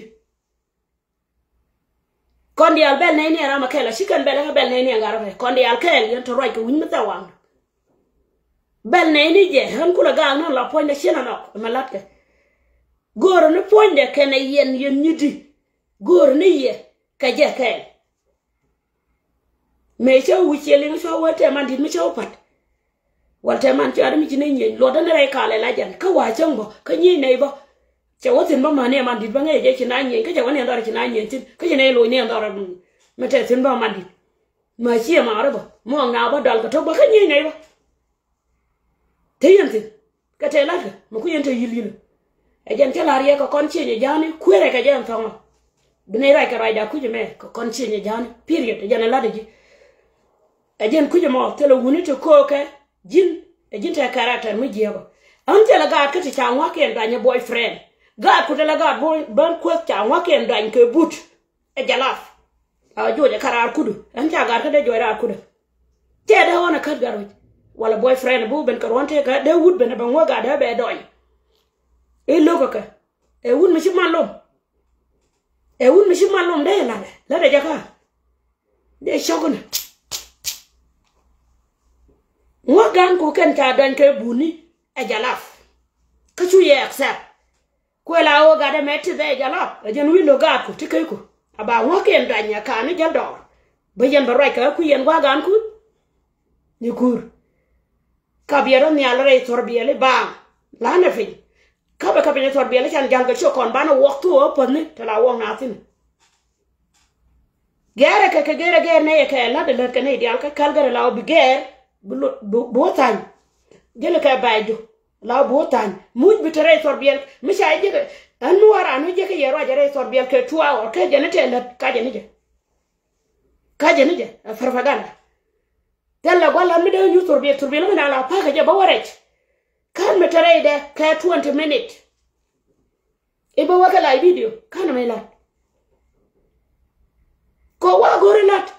kon di albel ne ni ara ma kela shikan bel ha bel ne ni ngara fe kon di alkel yen to ride ko win mata wang bel ne ni je han kula ga non la poinde shena no malat ke goro ne poinde ke ne yen nyidi goro ne ye ka je ke me che wucheli so wote man dit mi che opat wolte man che adam chi ne nyen lo da ne ka le la jan ka wa chango ka nyi ne bo che wotin ba man ne man dit ba nge je chi na nyen ka je wan ndor chi na nyen tin ka je ne lo ne ndor me te tin ba man dit ma chi ma ra bo mo nga ba dal ka to ba ka nyi ne ba te yente ka te la mo ku yente yililo Ejen telaria ko kon chenye jani kwere ka jen thongo. Bine rai ka rai da kuje me ko kon chenye jani period ejen la de. Ejen kuje mo telo wuni to ko ke jin ejen ta karata mu jego. Ante la gad ka ti changwa ke ndanye boyfriend. Gad ku tela gad boy ban ko changwa ke ndanye ke but. Ejalaf. A joje karar kudu. Ante gad ka de joira kudu. Te da wona kat garoj. Wala boyfriend bu ben karwante ka de wud ben ban wa gad ha be doy. E logo ka e wun mishi malom de la de jaka de shoguna wagan ko ken ta dan ke buni e jalaf ka chu ye accept ko la o ga de metti de jalaf e jen windo ga ko tikai ko aba wo ken danya ka ni jaldor be jen ba ka ku yen wagan ku ni kur ka biero ni alre torbiele ba la na fin Kabe ne torbiele chan jalga chokon bana waktu opone tala wong natin. Gere ke gere ne ke la de ke ne dial ka kalgare la obiger botan. Gele ka baydu la botan muj bitere torbiel misha ije anwara anu je ke yero ajere torbiel ke tuwa o ke jenete la ka jenije. Ka jenije farfaganda. Tella gwala mi de nyu torbiel na la pa ka je ba warech. Kan metere de ka 20 minutes. Ibo waka la video kana me lat. Ko wa gore lat.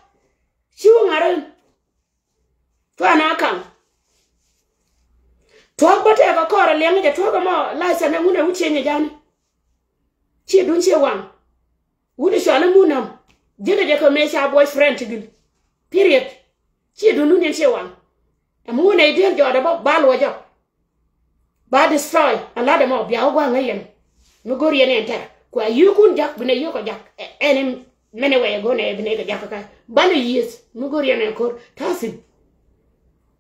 Shiwo ngaran. To anakam. To akbate ka kora lenga je to mo la sana ngune uchenye jani. Chi dun che wan. Wudi shana munam. Jede je ko me sha boyfriend tigil. Period. Chi dun nun che wan. Amune idel joda ba balwa jo. Ba destroy ala de mo biaw gwa ngayen. No go rien enter. Kwa yukun jak bine yuko jak. Enem mene way go ne bine ga jak ka. Bana yes no go rien encore. Tasin.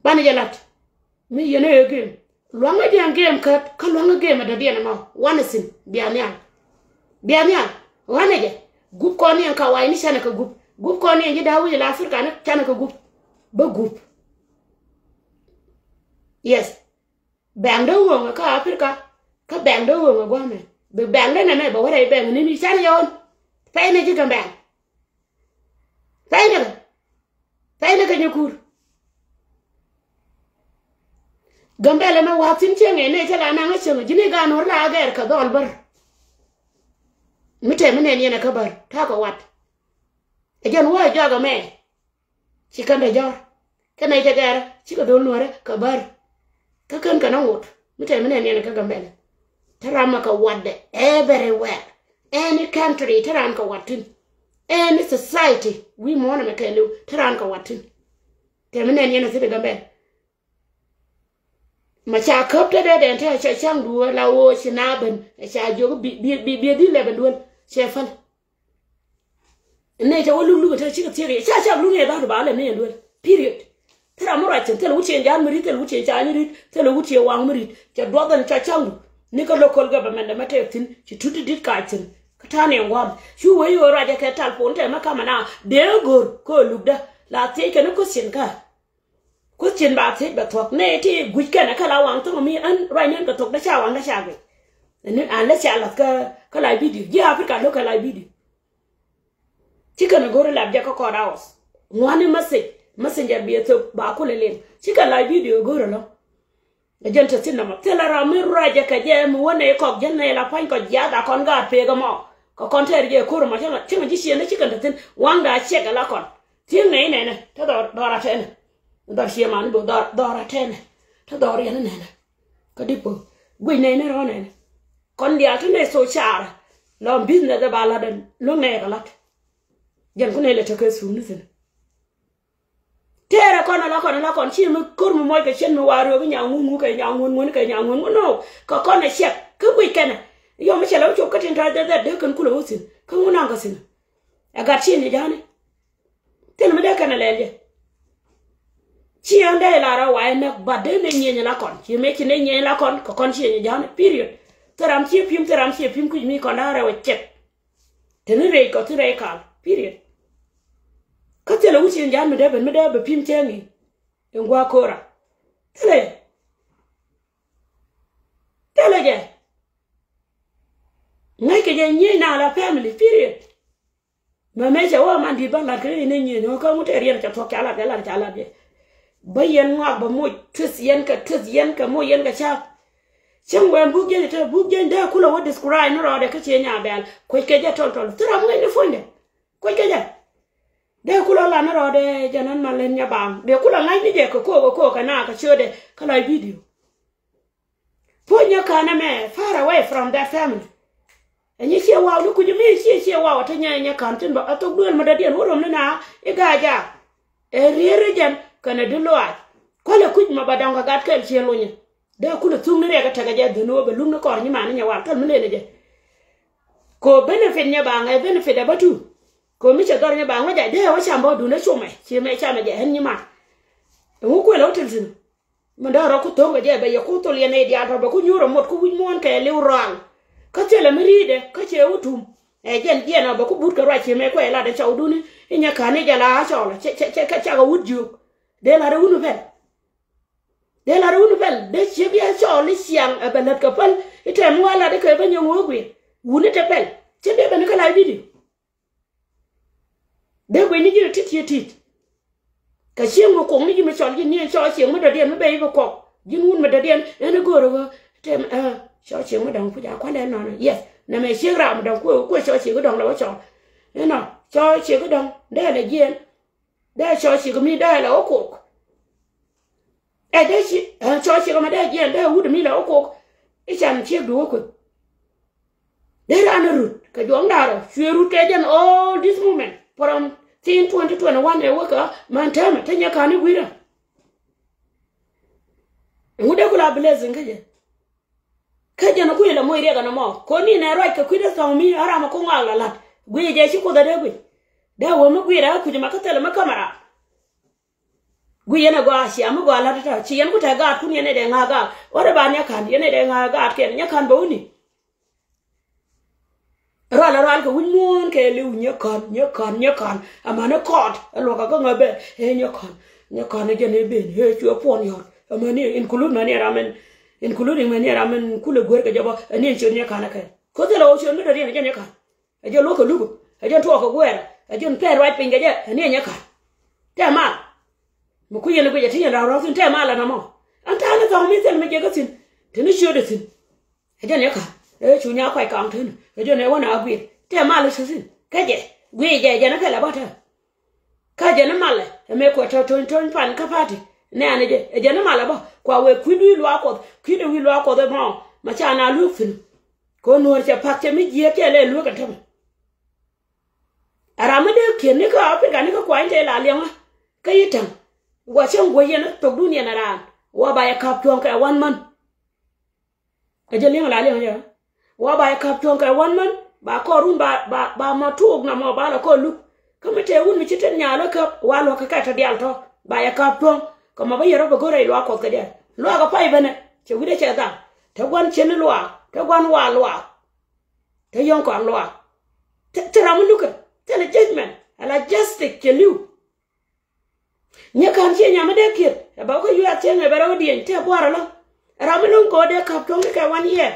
Bana jalat. Mi yene game. Luanga di game kat ka luanga game da biana ma. Wanasin biania. Biania. Wanaje. Gup ko ni ka wai ni sana ka gup. Gup ko ni ji dawu la Afrika na sana ka gup. Ba gup. Yes. Bang do wonga ka Afrika. Ka bang do wonga gwa me. Be bang na me ba wara bang ni mi sana yon. Pay na ji kan bang. Pay na ka nyukur. Gambele ma watin chenge ne chala na nga chenge jini ga no la ga ka dol bar. Mite mene ni na ka bar ta ko wat. E jan wa jaga me. Chikande jor. Kana ite gara chika dol no ka bar. Ka kan kana wot. Mite mene ni na ka gambele. Tarama ka wadde everywhere. Any country taran ka watin. Any society we mona me kelu taran ka watin. Te mene ni na sita gambele. Mà cha khớp tới đây đèn theo cha sang đùa là ô xe na bần cha vô bị đi lại bần luôn xe phân này cháu luôn luôn theo chiếc xe cha luôn nghe bao bảo là này luôn period thế là mỗi ngày chẳng thế là uống chuyện giá mới thế là uống chuyện trái như thế là uống chuyện hoàng mới cha đoán gần cha sang ní cái local government đã mất theo tin chỉ chút đi cái tin cái thằng này ngon chú ấy rồi ra cái tal phone thế mà cái mà nào đều gồm coi lúc đó là thế cái nó có chuyện cả question ba thế ba thuộc nè thì gửi cái này cái lao hoàng tôi mi ăn rồi nên cái thuộc đã chào hoàng đã chào vậy nên anh đã chào là cái live video giờ phải cả lúc cái live video chỉ cần gọi là làm cho có đau ngoan messenger bia tôi bảo cô lên chỉ cần live video gọi rồi dân thật xin nằm thế là làm rồi ra cái gì màวันnày có dân này là phải có giá đã con gạt về cái mỏ có con thấy gì cô mà chứ mà chỉ xin nó chỉ cần thật xin hoàng đã check là con tiếng này thế đó là thế này dar shi man bo dar ten ta dar yana nena ka dipo gui ne ne ro ne kon dia to ne so char lo business da bala den lo ne ga lat jen ko ne le to ke su ni sen tera kon la kon chi mu kur mu moy ke chen mu waru ga nyang ngu ke nyang ngu no ka kon ne chep ka gui kana yo me chelo chop ka tin ta da de kan kulo sin ka ngu na ga sin aga chi ni jani tel me de kana le chi ande la ra wa ne bade ne nyenye la kon chi me chi ne nyenye la kon ko kon chi jane period taram chi pim ku mi kon ra wa chep tenere ko tire kal period ka tele uchi jane me de be pim chengi ngwa kora tele je je nyi na la family period ma me che wa man di ban la kre ne nyi no ka mu te rien ka to ka la be bayen ngwa ba mo twis yen ka mo yen ka cha chen wen bu ge da kula wa describe no ro de ka che nya bel ko ke je tol tra mo ni fonde ko ke je de kula la no ro de janan malen nya bang de kula ngai ni je ko ka na ka chode ka la video ponya kana me far away from that family and you see wow look you me see wow ta nya kan tin ba atok duel ma da den worom na e ga ja e rere jam kana de loat ko le kuj ma badanga gat kel chelo nya de kula tung ne ga taga ja de no be lum na kor nya ma nya wa tal mene ne je ko benefit nya ba ngai benefit da batu ko mi che dor nya ba nga ja de wa chambo du na chume chi me cha me je hen nya ma ngu ko lo tin sin ma da ro ku to ga je be ya ku to le ne dia ba ku nyuro mot ku mon ke le ral ka che le miride ka che utum e jen na ba ku but ka ra chi me ko la de chau du ni nya ka ne ja la cha la che ka cha ga wuju de la ru nu vel de che bia cha li siang a belet ka pal ite mo la de ka ba nyu ngwe wuni te pel che de ba ne ka la video de we ni ji tit ka xieng mo kong ni me chol yin ni cho xieng mo da dien me be ba ko yin un me da dien ene go ro te cho xieng mo dang ku ja kwa le no yes na me xieng ra mo dang ku cho xieng go dang la cho no cho xieng go dang de la yin de cho xieng mi de la ko e de chi cho xieng ma de yin de u de mi la ko e chan xieng do ko de ra na ru ka jong da ro xue ru ke jen all this moment from in 2021 e waka man tama tanya kani gwira ngude kula blessing kaje na kuyela mo irega na mo ko ni na right ka kwida sa mi ara ma ko ngala lat gwe je shi ko da de gwe da wo mo gwira ku jima ka tele ma kamera gwe na gwa shi am gwa lat ta chi yan ku ta ga ku ni ne de nga ga ore ba nya kan ne de nga ga ke nya kan ba uni ral ka wun mon ke liu nya kan amana kot lo ka nga be he nya kan ne jene be he chu pon yo amani include mani ramen including mani ramen kule gwer ka jaba ni chu nya kan ka ko te lo chu ne de nya kan e je lo ka lugo e je to ka gwer e je pe right pin ga je ni nya kan te ma mo ku yene go je tin ra sin te ma la na mo anta na ka mi tel me je ga sin te ni chu de sin e je nya kan e chu nya kwai kam tin e je ne wona agwi te ma le sin ka je gwi je na ka la ba ta ka je na ma le e me ko to pan ka pati ne ane je na ma la ba kwa we kwidu lu akọ de ma ma cha na lu fin ko no che pak che mi je ke le lu ka ta ara ma de ke ni ka pe ga ni ka kwa inte la le ma ka yitan wa chen go ye na to dunia na ran wa ba ya kap tuan ka 1 month e je le la le ya wa ba ya kap tuan ka 1 month ba ko run ba ma tu na mo ba la ko lu ka me te un mi chiten nya lo ka wa lo ka ta dial to ba ya kap tuan ko ma ba yero ba go re lo akọ ka de lo ga pai bene che wi de che da te gwan chen lo te gwan wa lo te yon ko lo te ra mu lu ka te le judgment ala justice ke lu nya kan che nya ma de kit ba ko yu a che ne ba ro di te bo ra lo ra mu lu ko de kap tuan ka 1 year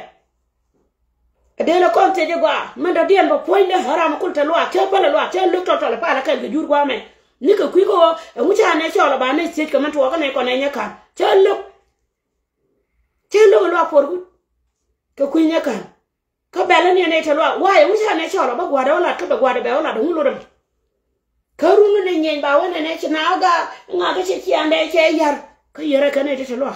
de la kon te je gwa man da dien ba point de haram kul te lo te ba lo te lu to le pa la ka de jur gwa me ni ka kwi ko mu cha ne cho la ba ne sit ka man to ka ne ko ne nya kan te lu lo por gu ka kwi nya kan ka ba la ne te lo wa mu cha ne cho la ba gwa da la ka ba gwa da ba la da lu ro ka ru ne nyen ba wa ne che na ga nga ga che chi ande che yar ka yere ka ne te lo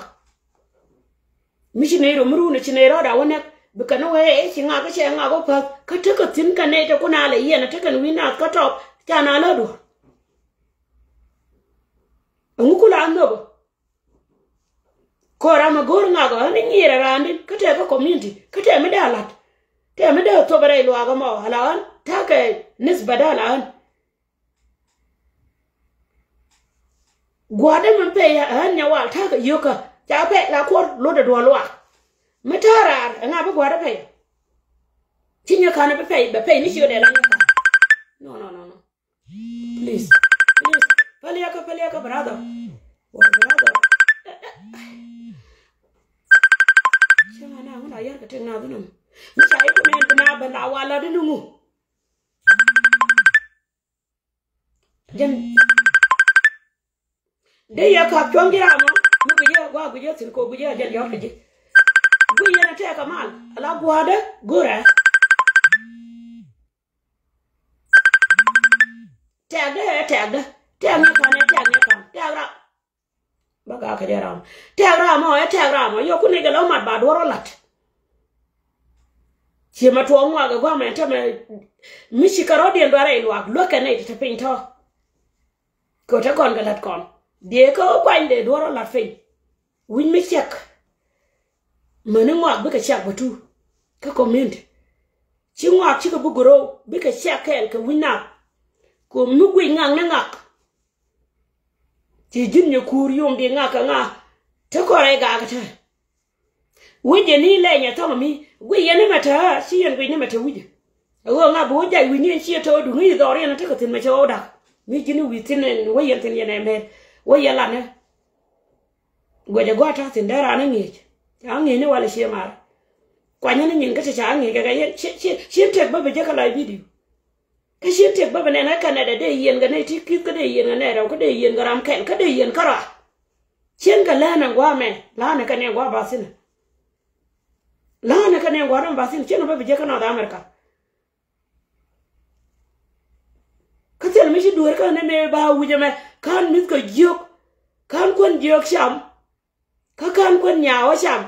mi chi ne ro mu ne chi ne ro da wa ne bukana we chi nga ga che nga go pa ka te ka tin ka ne te ku na le ye na te kan wi na ka to cha na la do ngukula ando ko rama gor nga go ni nyira randi ka te ka community ka te me dalat te me da to bare lo aga mo halawan ta ka nisba dalan gwade man pe ya hanya wa ta ka yoka ta pe la ko lo da do lo matara nga ba gwade pe tinya kana pe ni shi de la no please Paliaka, brother. What brother? Shama na yar ka tin na dunum. Misai ko men bina bala wala dinungu. Jan de ya ka chongira mo mu guje tin ko guje jan yo guje guje na te kamal ala guade gura tagda tagna kan tagra baga ka tagra mo yo kune galo mat ba doro lat ci ma to mo ga gwa ma ta me mishi karodi ndore ilwa lokane te pinto ko ta kon galat kon de ko kwande doro lat fe win mi chek mani ngwa bika chek batu ka comment ci ngwa ci ko bugoro bika chek kel ka wina ko mu gwi ngang na ngak ci jinne kur yom de ngaka nga ta ko re ga ta wije ni le nya to mi gwi yene mata ci yen gwi ni mata wije wo nga bo jai wi ni ci to du ni do re na ta ko tin ma cho da mi jini wi tin wo yen tin yene me wo yela ne goje gota tin dara na ngi angi ni wala shi mar kwanya ni nyin ka ta angi ga yen shi tek ba be ka la video ka shi tek ba ne na kana da dai yen ga ne ti ki ka dai yen ga ne ra ka dai yen ga ram ken ka dai yen kara shin ga la na gwa me la na ka ne gwa ba sin la na ka ne gwa ram ba sin shin ba be ka na da amerika ka tel mi shi duwar ka ne me ba wuje me kan mit ko jok kan kon jok sham Kakan kon nyawo sham.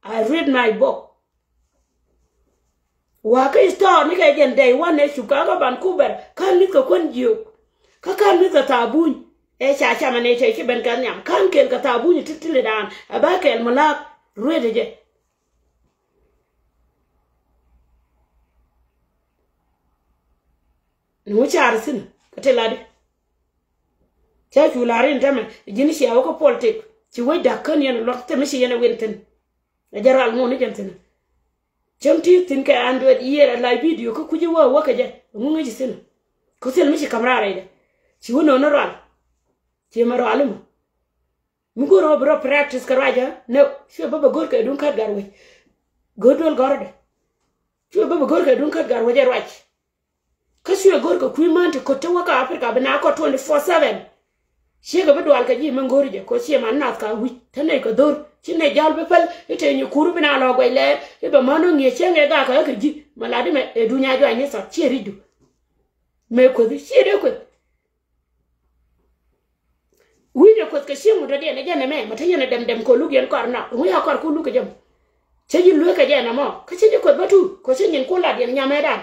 I read my book. Waka store ni ka jen day one Chicago Vancouver kan ni ko kon jiyo. Kakan ni ka tabun e cha cha mane che ki ben kan nyam kan ken ka tabun titile dan abaka el malak read je. No char sin ka telade. Cha chularin tame jini shi awko politik. Ci way da kan yen lokte mi ci yene wenten na jaral mo ni jenten jamti tin ka android yera la video ko kuji wa waka je mu ngi ci sen ko sen mi ci camera ide ci wono no ral ci maro alim mu go ro practice ka raja no ci baba gor ka dun kat garwe godol gorode ci baba gor ka dun kat garwe je rwach ka ci gor ka kuimante ko to waka afrika bana ko 24/7 She ga bedwal ka ji mangorje ko sie man nat ka wi tane ko dor chine jal be pal ite nyu kuru bina lo go le e be mano ngi chenge ga ka ji maladi me e dunya jo ani sa chieri du me ko di chieri ko wi de ko ka sie mu de ne jane me mata yene dem ko lugen ko arna wi ha ko lu ka jam che ji lu ka jana mo ka che ko batu ko che nyin ko la de nya me dan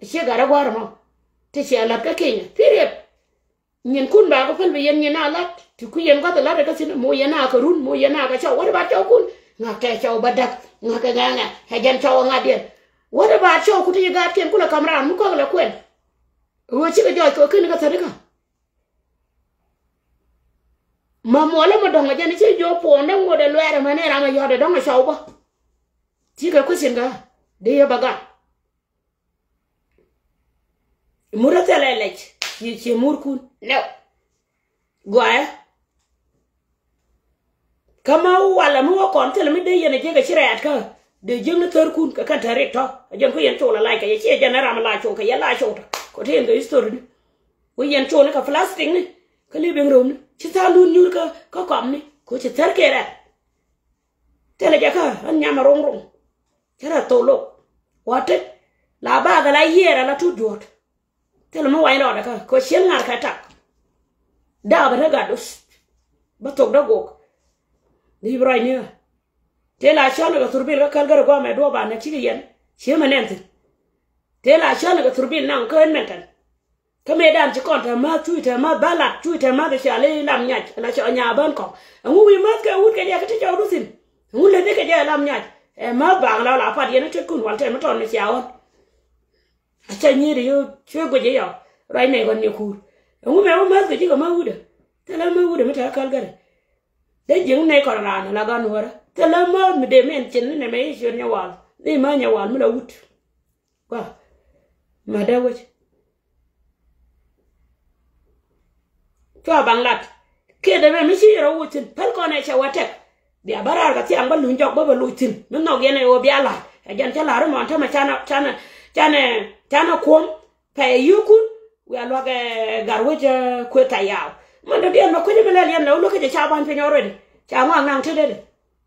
che ga ra gwar mo te che ala ka kenya period Nyen kun ba ko fel be yen nyena lat ti ku yen ko ta lat ka sin mo yena ka run mo yena ka chaw what about chaw kun nga ka chaw badak nga ka nga ha jan chaw nga den what about chaw ku ti ga ken kula kamera mu ko la kwen wo chi ka jo ko ken ka tarika ma mo la mo donga jan chi jo po ne ngo de lere ma ne ra ma yo de donga chaw ba ti ka ku sin ga de ya baga murata la lech ci murkun no goya kama wala mu ko tel mi de yene jega shirayat ka de jeng tor kun ka kan tare to jen ko yen tola like ya ci janara ma la cho ka ya la cho ko te ndo history wo yen to ka plastic ni ka le ben rom ci ta lu nyur ka kom ni ko ci tar kera tele jaka an nyama rong kera to lo wate la ba ga la yera la tu jot tell me why not ko shen ngar ka tak da ba ga dus ba tok da go ni brai ni te la shana ga turbil ka kal gar go me do ba na ci yen she ma nen te la shana ga turbil nan ko en mentan ka me dan ci konta ma tuita ma bala tuita ma da shale lam nyaj la cha nya ban ko ngu wi ma ka wut ka ya ka ti jaw dusin ngu le de ka ja lam nyaj e ma ba la pat yen te kun wal te ma ton ni chawo acha nyiri yo chwe go je yo rai ne gon ni kur ngu me ma ga ji ga ma wuda tala ma wuda meta kal gare de jing ne ko ra na la gan wora tala ma mi de men chen ne me shi nya wal ni ma nya wal mi la wut wa ma da wo cho bang lat ke de me shi ro wutin pal ko ne cha watek bi abara ga ti an ba lu njok ba lu tin no no ye ne o bi ala ajan chala ro mon tama chana kom pe yukun we alo ga garwaja ko tayaw man do dem ko ni mele yan no lo ke cha ban pe nyoro de cha ngwa ngang te de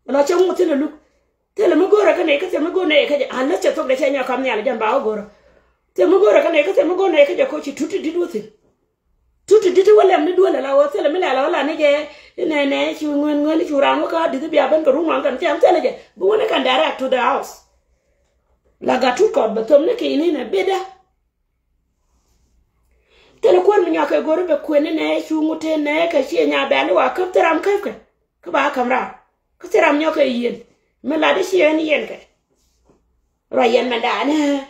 lo che mu te lu te le mu gora ka ne ka te mu go ne ka an la che to de che nya kam ne ala jan ba gora te mu gora ka ne ka te mu go ne ka ko chi tuti di duti tuti di wala mi do la wa te le mele ala wala ne je ne chi ngon chi ran ka di bi aban ko rungwan kan tem te le je bu ne kan direct to the house la ga tu ko ba tom ne ke ni ne beda tele kwar mi nyaka goro be kwene ne chungute ne ka chi nya ba wa ka tram ka ba kamra ka tram nyoka yen me la de chi yen ka ra yen ma da ne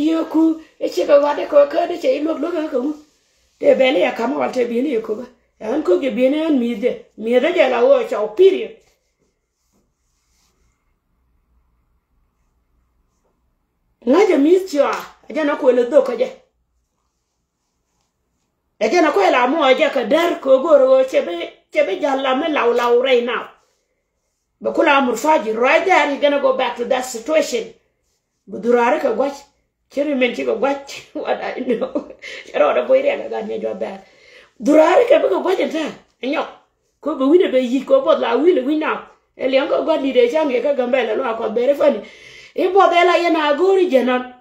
yoku e chi ka wa de ko ka de chi lo ka ko de be ne ya kam wa te bi ne ko ba an ko ge bi ne mi de ja la wo cha period ngaja mi cha aja na ko le do ka je aja na ko la mo aja ka dar ko goro chebe jalla me law right now ba kula murfaji right there he gonna go back to that situation budurare ka gwach kiri menti ko gwach what I know ro da boy re ga ne jo ba durare ka ba ko gwach ta enyo ko ba wi de be yi ko bod la wi le wi now ele ngo god ni de change ka gambela lo ko bere fani e bod ela yana gori jenan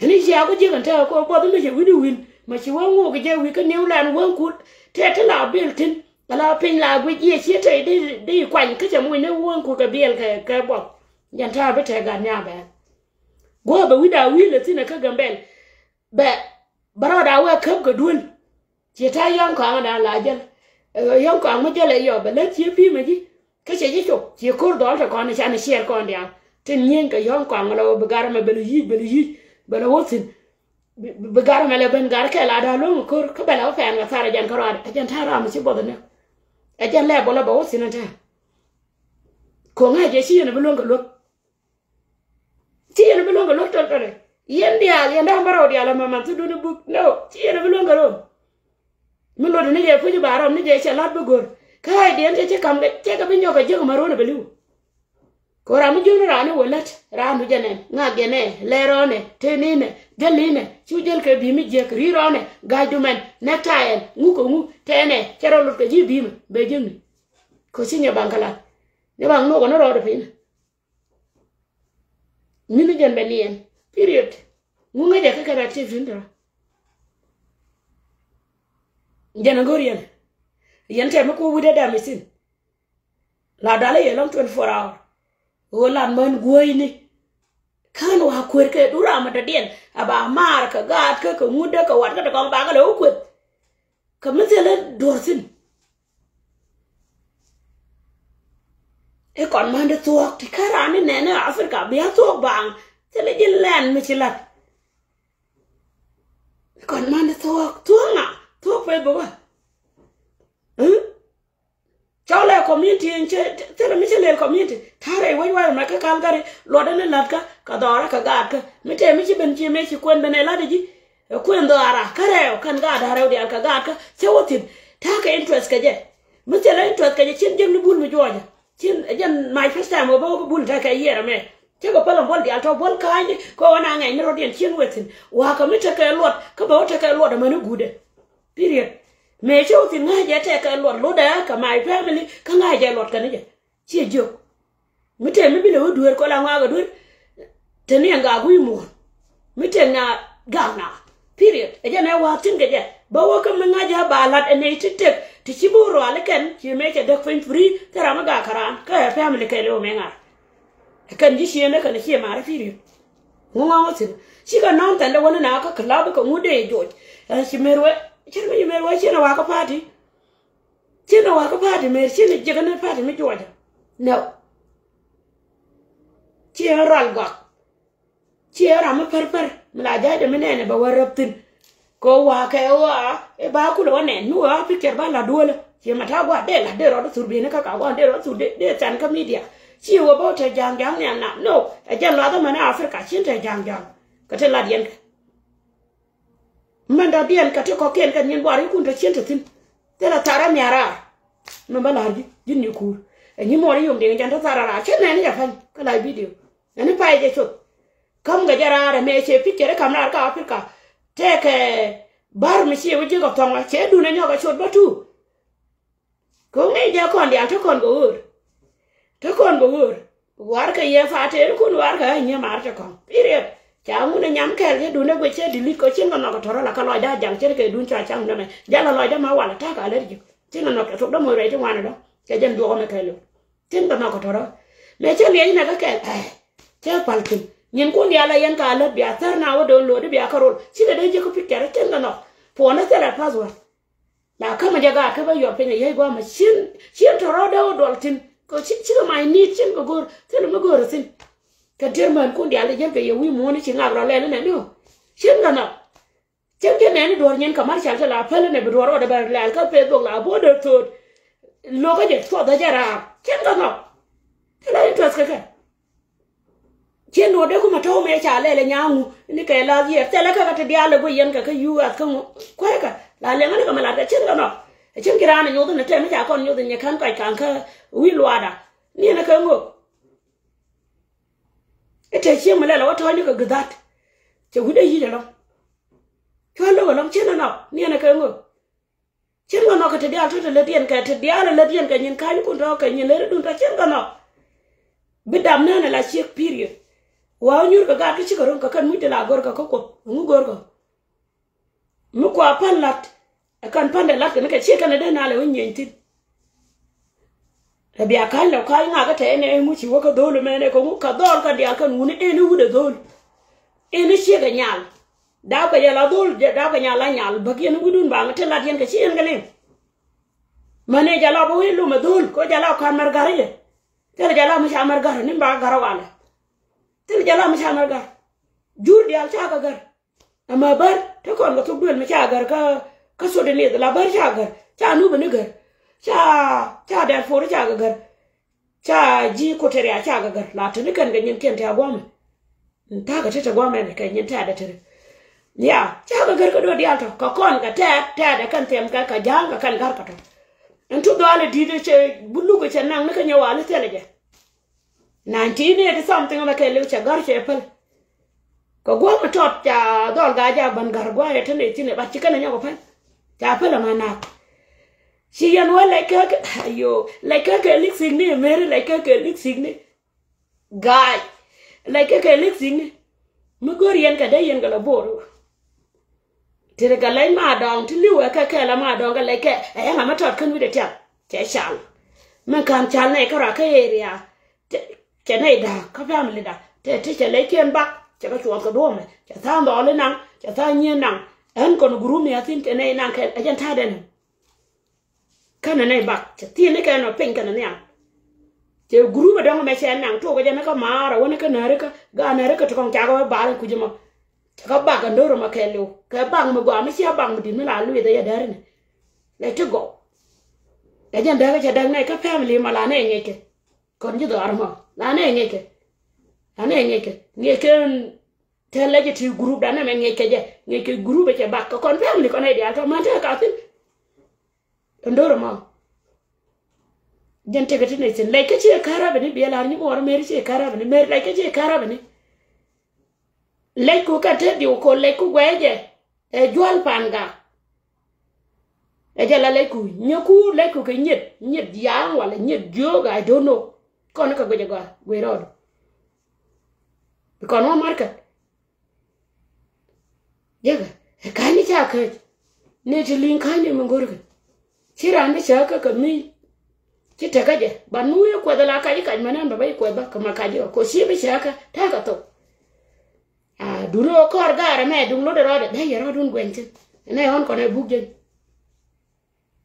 ni ji ago je kan ta ko bod me je wi di win ma chi wangu ke je wi ka new land wan ku te la building ala pin la gwi ye chi te di kwan ke je mu ne wan ku ka biel ka bo yan ta be te ga nya ba go ba wi da wi le tin ka gambel ba barada wa ka ga dun che ta yang ka na la jel yang ka ma jele yo ba le chi pi ma ji ka che ji chok chi ko do ta ko na cha na share ko ndia tin yen ka yang ka ngalo ba gar ma belu yi ba la wotin begar mele ben gar ke la da lo ko ko bela fa nga fara jan karo ajan tara mu ci bodone ajan le bola ba wosina ta ko nga je ci ne bulonga lo ci ne bulonga lo to to yen dia yenda mbaro dia la mama tu du bu no ci ne bulonga lo mi lo ne je fu ju baram ne je ci lat bu gor kai den te kam de te ka bin yo ka je ko maro ne belu ko ramu junu rane wolat ramu jenen nga gene lerone tenine deline chujel ke bimi je rirone gajumen netayen nguko ngu tene chero lut ke ji bimi be jenu ko sinya bangala ne bang no ko no ro pin minu jen benien period ngu ngaje ka kara ti vindra jena gorian yente me ko wude da misin la dale yelom 24 hour Ola man goyni kan wa kwer ke dura ma da den aba mar ka gat ka nguda ka wat ka da ba ga lo kwet ka mutele dorsin e kon man de tuok ti karani ne Afrika bi tuok bang tele jin len mi chilat kon man de tuok pe bo ba Chole community enche tele michele community tare wai ma ka kalgare lodane latka ka dora ka gadka mite michi benchi mechi kwen bene ladiji kwen dora kare kan ga dare odi ka gadka chewotin taka interest ka je michele interest ka je chin jem bul mi joja chin jen my first time obo bul ta ka yera me chego pala bol di alto bol kanye ko wana ngai mi rodien chin wetin wa ka mite ka lot ka ba wata ka lot manu gude period me cho tin nga je te ka lot lo da ka my family ka nga je lot ka ne je jo mite mi bi le duer ko la nga ga duer teni nga gu mu mite nga ga na period e je na wa tin ge je ba wo ka nga je ba lat ne titek ti ci bo ro ale ken ci me ke de fin free tara ma ga karan ka family ka le o me nga kan ji shi ne ka ne ci ma ra period nga wo tin ci ka nan tan da wona na ka club ka mu de jo ci merwe Chino you may watch in a waka party. Chino waka party, may chin jigger party me Georgia. No. Cheer Ralgok. Cheer I'm a purper, Malaja the Menene, but we're up thin. Go walk a baku one and no picture by la duel. She matagua de la de or to be in a caca one day or two days and comedia. She was about a young and not no, a young other man Africa, chinta young. Catella Dien. Manda bien ka te ko ken kan yin bwari kun to chente tin te la tara mi ara no bala ji jin ni kur e ni mo ri yum de jan ta tara ra chen ne ya fan ka la video ene pai je chot kam ga jarara me che pikere kam na ka Afrika teke bar mi che wuje go tonga che du ne nyoga chot batu ko ngi je kon dia to kon go ur war ka ye fa te kun war ka nya mar ta kon period cha mu ne nyam kel je du ne go che dilit ko chen no ko toro la ka lo da jang che ke dun cha chang ne me jala lo da ma wala ta ka le ji chen no ka so da mo re te wana do ke jen du ko me kelo chen no ko toro le che le na ka ke che palkin nyen ko dia la yan ka le bia tar na wo do lo de bia karol chi de je ko pikere chen no po na te la paswa la kama jaga ka ba yo pe ne ye go ma chin toro da wo dol tin ko chi mai ni chin go gor tin mo gor tin ka der man ko dia le jen ke ye wi mo ni chin abra le ne no chin na chen ke ne ni dor nyen ka mar cha la pele ne bidoro da ba la ka pe do la bo de to lo ka je to da jara chin no la interest ka chen no de ko ma to me cha le nyangu ni ke la ye te la ka te dia le go yen ka yu at ka ko ka la le ngani ka ma la ta chen no chen kira na nyodo na te me cha kon nyodo nya kan ka wi lwada ni na ka ngo ete che mala la wato ni ka gadat che gude yi da lo ko lo chen no ni na ka ngo chen no ka te dia to le dien ka te dia le dien ka nyin ka ni kun do ka nyin le dun ta chen no bidam na la che period wa nyur ka ga ki ko ka kan mu de la gor ka ko mu gor ko mu ko pan lat kan pan de lat ka che kan de na le nyen tin e bia kan lo kai nga ka te ne mu chi wo ka do le me ne ko mu ka dol ka dia kan mu ne e nu de dol e ne che ga nyal da ka ya la dol da ka nyal la nyal ba ki ne gudun ba ngate lat yen ka chi en ga le mane jala bo wi lu ma dol ko jala kan mar gare tel jala mu sha mar gar ni ba gar wala tel jala mu sha mar gar jur dial cha ga gar ama bar te kon ga tubul ma cha gar ka so de ne la bar cha gar cha nu ba ne gar cha da for cha ga gar cha ji ko tere cha ga gar la te ne kan ga nyen ken ta gwama ta ga te gwama ne kan nyen ta da tere ya cha ga gar ko do dial to ka kon ga ta da kan tem ka janga kan gar ka to en tu do ale dide che bulu go che nang ne ka nyawa le tele je 1980 something ma ke le cha gar che pel ko gwa ma tot cha dol ga ja ban gar gwa e tene tine ba chi kana nyago pan cha pel ma na si yan wa le ka ayo le ka ke lik signi mere le ka ke lik signi gai le ka ke lik signi mu gor yen ka de yen ga la boru tere ga lai ma dong ti liwe ka la ma dong ga le ke e ma tot kan wi de ta che shal man kan chal ne ka ra ka area che nei da ka family da te che le ken ba che ka chuo ka do me che tha ndo le nang che tha nyen nang en kon guru me atin ke nei nang ke ajan ta den kana nei ba che ti ne ka no pen kana ne a che guru me dong me che nang to ga jana ka mara wona ka na re ka ga na re ka to kon cha ga ba ku jima ka ba ga ndoro ma ke lu ka bang mo gwa me sia bang mo din me la lu de ya dare ne le to go ajan da ga che dang nei ka family ma la ne ngeke kon ji do arma la ne ngeke ane ngeke teleje ti group da na me ngeke group che ba ko kon family kon ai alto man ta ka tin ndoro ma gente ga tin ne like che karabe ni biela ni mo mer che karabe ni mer like che karabe ni like ko ka te di ko like ko gweje e jwal panga e jala like ku nyoku like ko nyet yang wala nyet joga I don't know kon ka gweje gwe road because no market yaga kani cha ka ne tilin kani mun gorga chira ande cha ka mi chita kaje banu ye ko da la ka ka manan ba bai ko ba kama ka ji ko shi bi cha ka ta ka to duno kor gara me dum lo de rode de yero dun gwenche ne hon ko ne bugje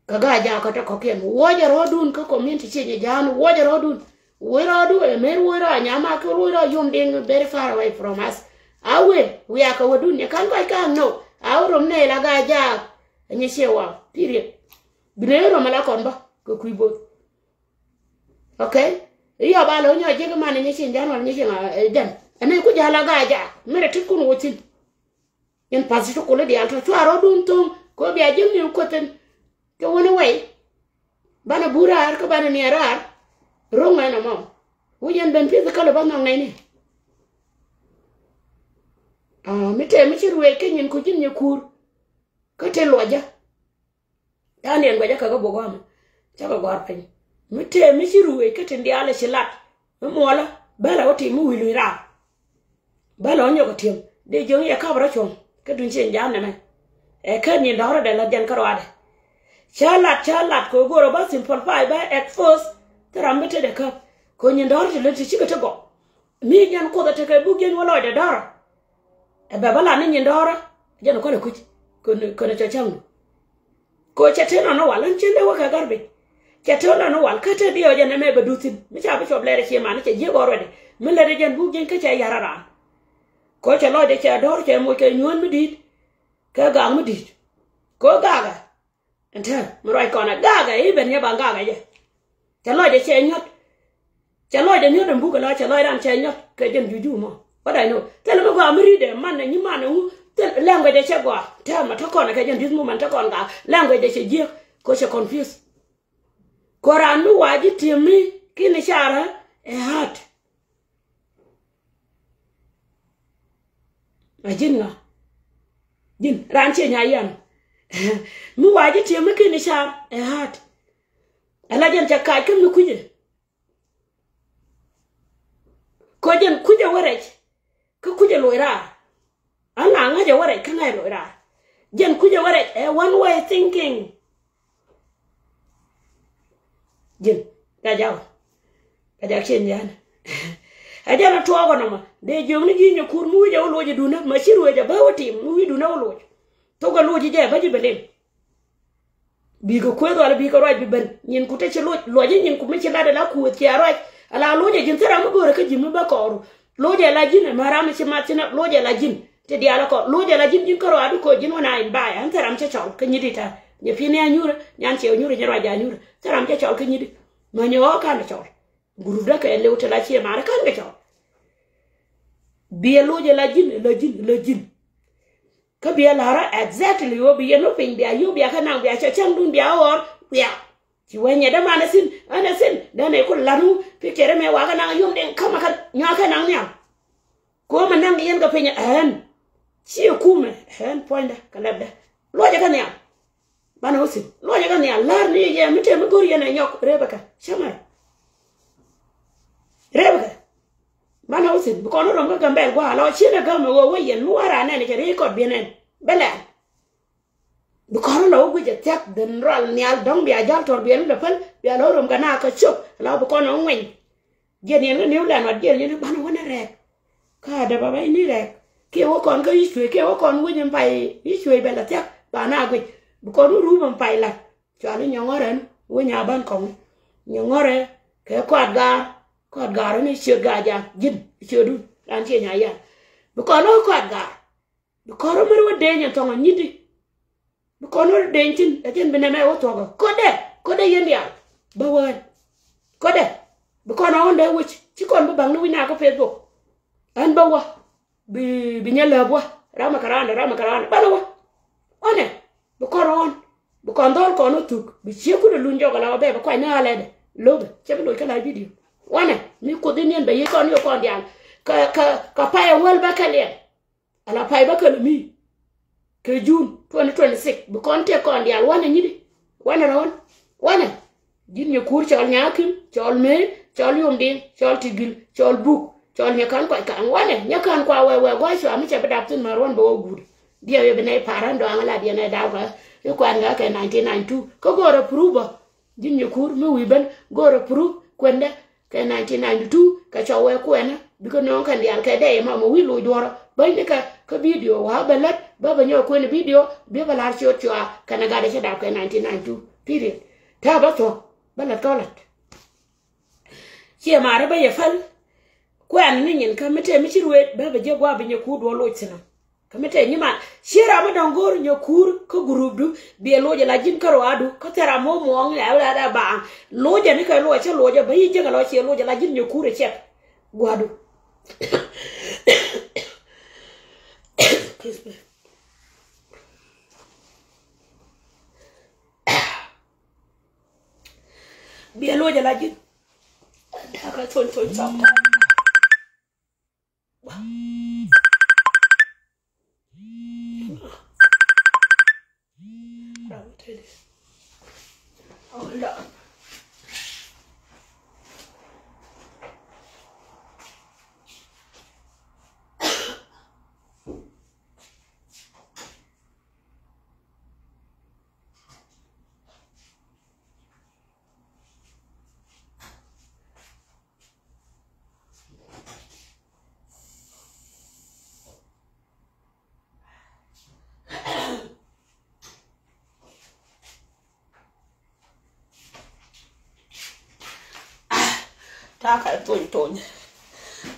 ka ga ja ka ta ko ken wo je rodun ka community che je jan wo je rodun we rodu e mer we ra nyama ko we ra yum ding very far away from us awe we aka wodun ne kan ka no awro ne la ga ja nye shewa period binero mala kon ba ko kuibo okay iya ba lo nya je ma ne nye shin jan wal nye shin dan ane ku jala ga ja mere tikun wotin yen pasi to ko le dia to aro dun tum ko bi ajim ni ko ten to wona way bana burar ko bana ni arar ronga na mom wuyen ben pizza kala ba nang ni mite mi ruwe ke nyin ku jin nyakur ka te loja tani en goja ka go bogama cha go war pen mite mi ruwe ke te ndiale shilat mola bala oti mu wilu ra bala onyo ko tim de jo ya ka bra chon ke dun chen jam ne e ka ni ndoro de la jan karwade chalat ko goro ba simple pai ba at first taramete de ka ko ni ndoro de ti chika to go mi nyan ko da te ka bu gen wala de dara e ba bala ni ndoro jan ko le ku ko ne cha chang ko cha te no wala chen de wa ka garbe cha te no wal ka te dio jan me ba dutin mi cha ba chob le re ma ne che je goro de mi le de jan bu gen ka cha yarara ko cha lo de cha dor cha mo ke nyun mi dit ka ga mi dit ko gaga ente mo rai kona gaga e ben ya ba gaga ye cha lo de cha nyot cha lo de nyot bu ka lo cha lo ran cha nyot ka jen juju mo what I know tell me go mi de man ni man u language de cha go ta ma ta kona ka jen dis mo man ta kona ga language de cha je ko cha confuse ko ran mi waji timi kini shara e hat ajinga jin ran che nya yan mi waji timi kini shara e hat ala jen cha ka kin mi kuje ko jen kuje warech ka kuje loira ana ngaje warech ka ngai loira jen kuje warech e one way thinking jin ka jaw chen yan aja na to go no ma de jom ni gi nyakur mu ja lo je duna ma shiru ja ba wati mu wi duna lo to go lo je ba ji bele bi go ko do ala bi ko roj bi ben nyin ku te che lo je nyin ku mi che la de la ku ti roj ala lo je jin tara mu go re ka jimi ba ko lo je la jin ma ra mi che ma tina lo je la jin te di ala ko lo je la jin ko ro adu ko jin wana in ba an tara mi che chaw ka nyidita nye fini anyura nyan che anyura nyara ja anyura tara mi che chaw ka nyidi ma nyo ka na chaw guru da ka le utela che ma ra ka na chaw bi lo je la jin ka bi la ra exactly yo bi no pin bi ayo bi ka na bi cha chang dun bi or ya ti wenya da ma na sin da ne ko lanu pi kere me wa ka na yum den kama ka nya ka na nya ko ma nang yen ka penya en chi ku me en poinda ka labda lo je ka nya bana osin lo je ka nya lar ni je mi te mi gor yena nyok rebeka shamai rebeka bana osin ko no ronga gambel gwa lo chi na ga me wo yen mu ara ne ke record bi nen bela because lo gu je tak den ral nyal dong bi ajal tor bi le pal bi lo rom kana ka chop lo bu ko no ngwen je ni ne ni la no je ni bana wona rek ka da baba ni rek ke wo kon ka iswe ke wo kon gu jem pai iswe bela tak bana gu bu ko ru bam pai la cha ni nyongore wo nya ban kon nyongore ke kwat ga ni che ga ja jin che du an che nya ya bu ko no kwat ga bu ko ro mer wo de nya to ngidi bu ko no de chin da chen bene me wo to ko de yen ya ba wa ko de bu ko no onde wo chi kon bu bang ni na ko Facebook an ba wa bi nyala wa rama karanda ba wa one bu ko ron bu ko ndol ko no tuk bi chi ku de lunjo ga la be ko na ale de lobe che bi lo ka la video one mi ko de nien be yi kon yo kon dial ka pa e wel ba ka le ala pa ba ka mi ke June 2026 bu kon te kon dial one nyidi one ron one jin ñu kur chol nyakim chol me chol yum din chol tigil chol buk chol nyakan ko kan one nyakan kwa we wa sho ami che badap tin maron bo gud dia ye bene paran do angala dia ne daw ka e kwa nga ke 1992 ko goro pruba jin ñu kur mi wi ben goro pru kwende ke 1992 ka chowe kwena biko no kan dial ke de ma mo wi lu doro bay ne ka video wa belet baba nyo kwene video be bala shot chwa kana ga de che daw ke 1992 period ta ba to bala tolat che mare ba ye fal kwan ni nyin ka mete mi chirwe ba je gwa bi nyoku do lo tsina ka mete ni ma shira ma dongor nyokur ko gurubu bi lo je la jin karo adu ko tera mo mo la da ba lo je ni ka lo che lo je ba yi je ga lo che lo je la jin nyokur che gwadu bi lo je la jin da ka ton chop Hold on.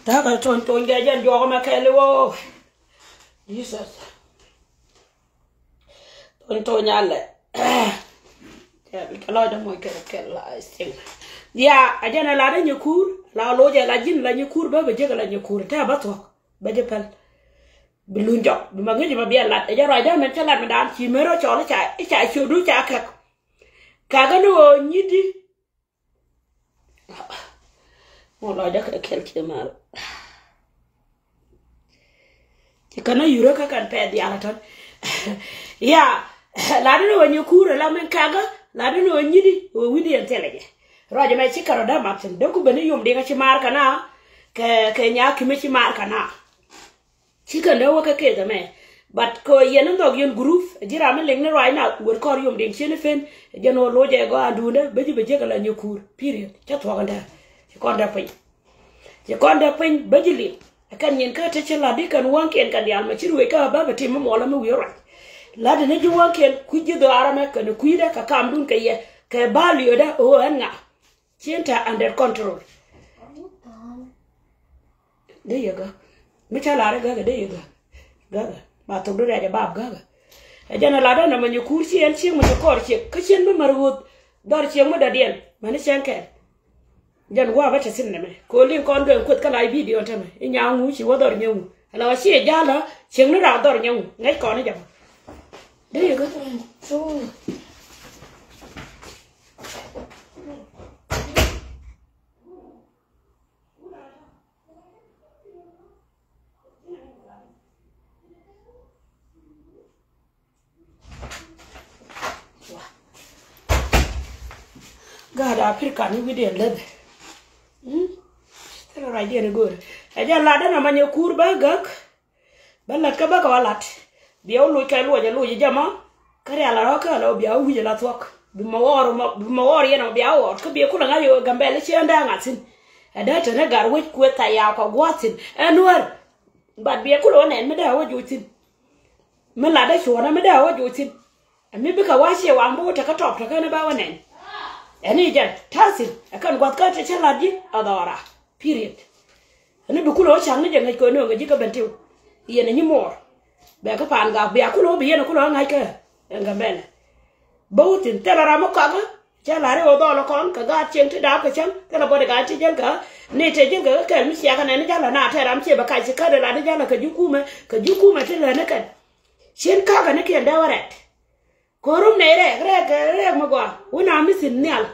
Ta ka ton ga jan yo ma kele wo Jesus ton alle ya bi kala da mo ke la sting ya ajana la da nyakur la lo je la jin la nyakur ba je la nyakur ta ba to ba je pal bi lunjo bi ma ngi ma bi la ja ro da men tala me dan chi mero cho la cha chu du cha ka ga no nyidi Wala da ka kelke mal. Ti kana yuro ka kan pe di alaton. Ya, la do wonyo kura la men kaga, la do no nyidi o widi en telege. Roje mai chikaro da mapsen de ku beni yum de ka chi mar kana ke nya ki me chi mar kana. Chika ndo ka ke da me. But ko yen ndo yon group jira men lengne right now wor kor yum de chene fen jeno loje go anduna beji beje kala nyokur period. Cha to ganda. Konda pin je konda pin bajili kan yen ka te la di kan wanken kan yal ma cirwe ka ba bati mo mola mo wira la de ne ji wanken ku ji do arame kan ku ida ka kam dun ka ye ka bali oda o nga cienta under control de yaga mi cha la ga de yaga gaga ba to do ya ba gaga e jana la da na ma nyu kursi en chi mo to kor chi ka chen mo marwut dor chi mo da dien mani chenke jan wa ba tasin ne me ko lin kon do ko kala video tame nya ngu chi wo dor nyu ala wa chi jala ching no ra dor nyu ngai ko ne jam de yo go so gada Africa ni video lebe tell right there good aja lada na manye kurba gak balla ka ba ka lat biaw lu kay lu ja lu jama kare ala roka la biaw wi la tok bi mawor yana biaw ko bi kula ngayo gambele ci anda ngatin ada ta na gar wit ko ta ya ko gwatin anwar ba bi kula ne me da wajutin me la da shona me da wajutin ami bi ka washe wa mbo ta ka top ta kana ba wanen ani jan tasin akan gwat ka ta chaladi adara period ani bi kulo chang ni ngai ko no ngai ka bentiu yene ni mor be ka pan ga be kulo bi yene kulo ngai ka ngambele bautin telara mo ka ga chalare o do lo kon ka ga chen ti da ka chan ka la bode ga ti jen ka ne te jen ga ka mi sia ka ne jala na ta ram che ba ka chi ka da la jala ka jukume te la ne ka chen ka ga ne ke da waret korum ne re mo gwa una mi sin nyal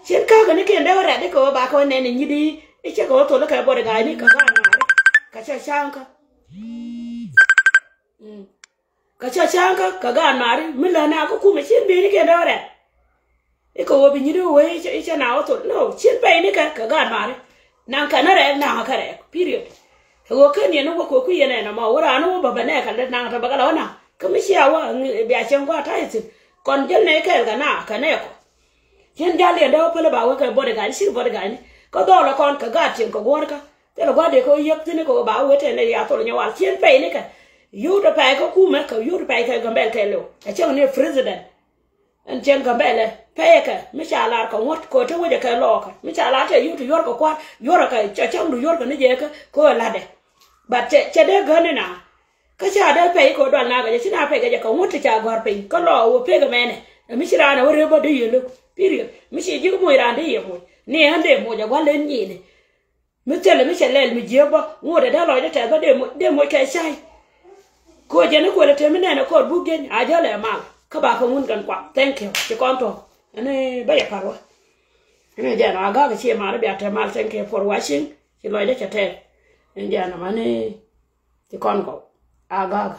chen ka ga ne ke da waret ko ba ko ne ni di iche ko to la ka bode ga ni ka ga na ka cha shanka ka cha shanka ka ga na ri mi la na ko ku me chen bi ni ke da waret iko wo bi ni do we iche na o to no chen be ni ka ga na ri nan ka na re na ka re period wo ka ni no ko ku ye na ma wora no ba ba ne ka na ta ba ga la na ka mi sia wa bi a chen kwa ta iti kon jen ne ka ga na ka ne ko chen ja le da pele ba wa ka bode ga si bode ga ni ko do la kon ka ga chen ko gor ka te lo ga de ko yek ti ni ko ba we te ne ya to nya wa chen pe ni ka yu da pa ko ku me ka yu da pa ka ga mbel ka lo a chen ne president en chen ga mbele pe ka mi cha la ko ngot ko te we de ka lo ka mi cha la te yu to yor ko kwa yor ka cha chang du yor ka ni je ka ko la de ba che de ga ni na ka cha da pe ko do na ga chi na pe ga ka ngot cha gor pe ko lo wo pe ga mene mi chi ra na we bo de yelo period mi chi ji ko mo ra de ye mo ni ande mo ja gwa len ni ni mi tele mi chele mi je bo wo de da lo de te ba de mo ka sai ko je ne ko le te mi ne ko bu gen a ja le ma ka ba ko mun kan kwa thank you ci konto ene ba ya parwa ene ja na ga ci ma be ata mal thank you for watching ci lo de te en ja na mane ci konko aga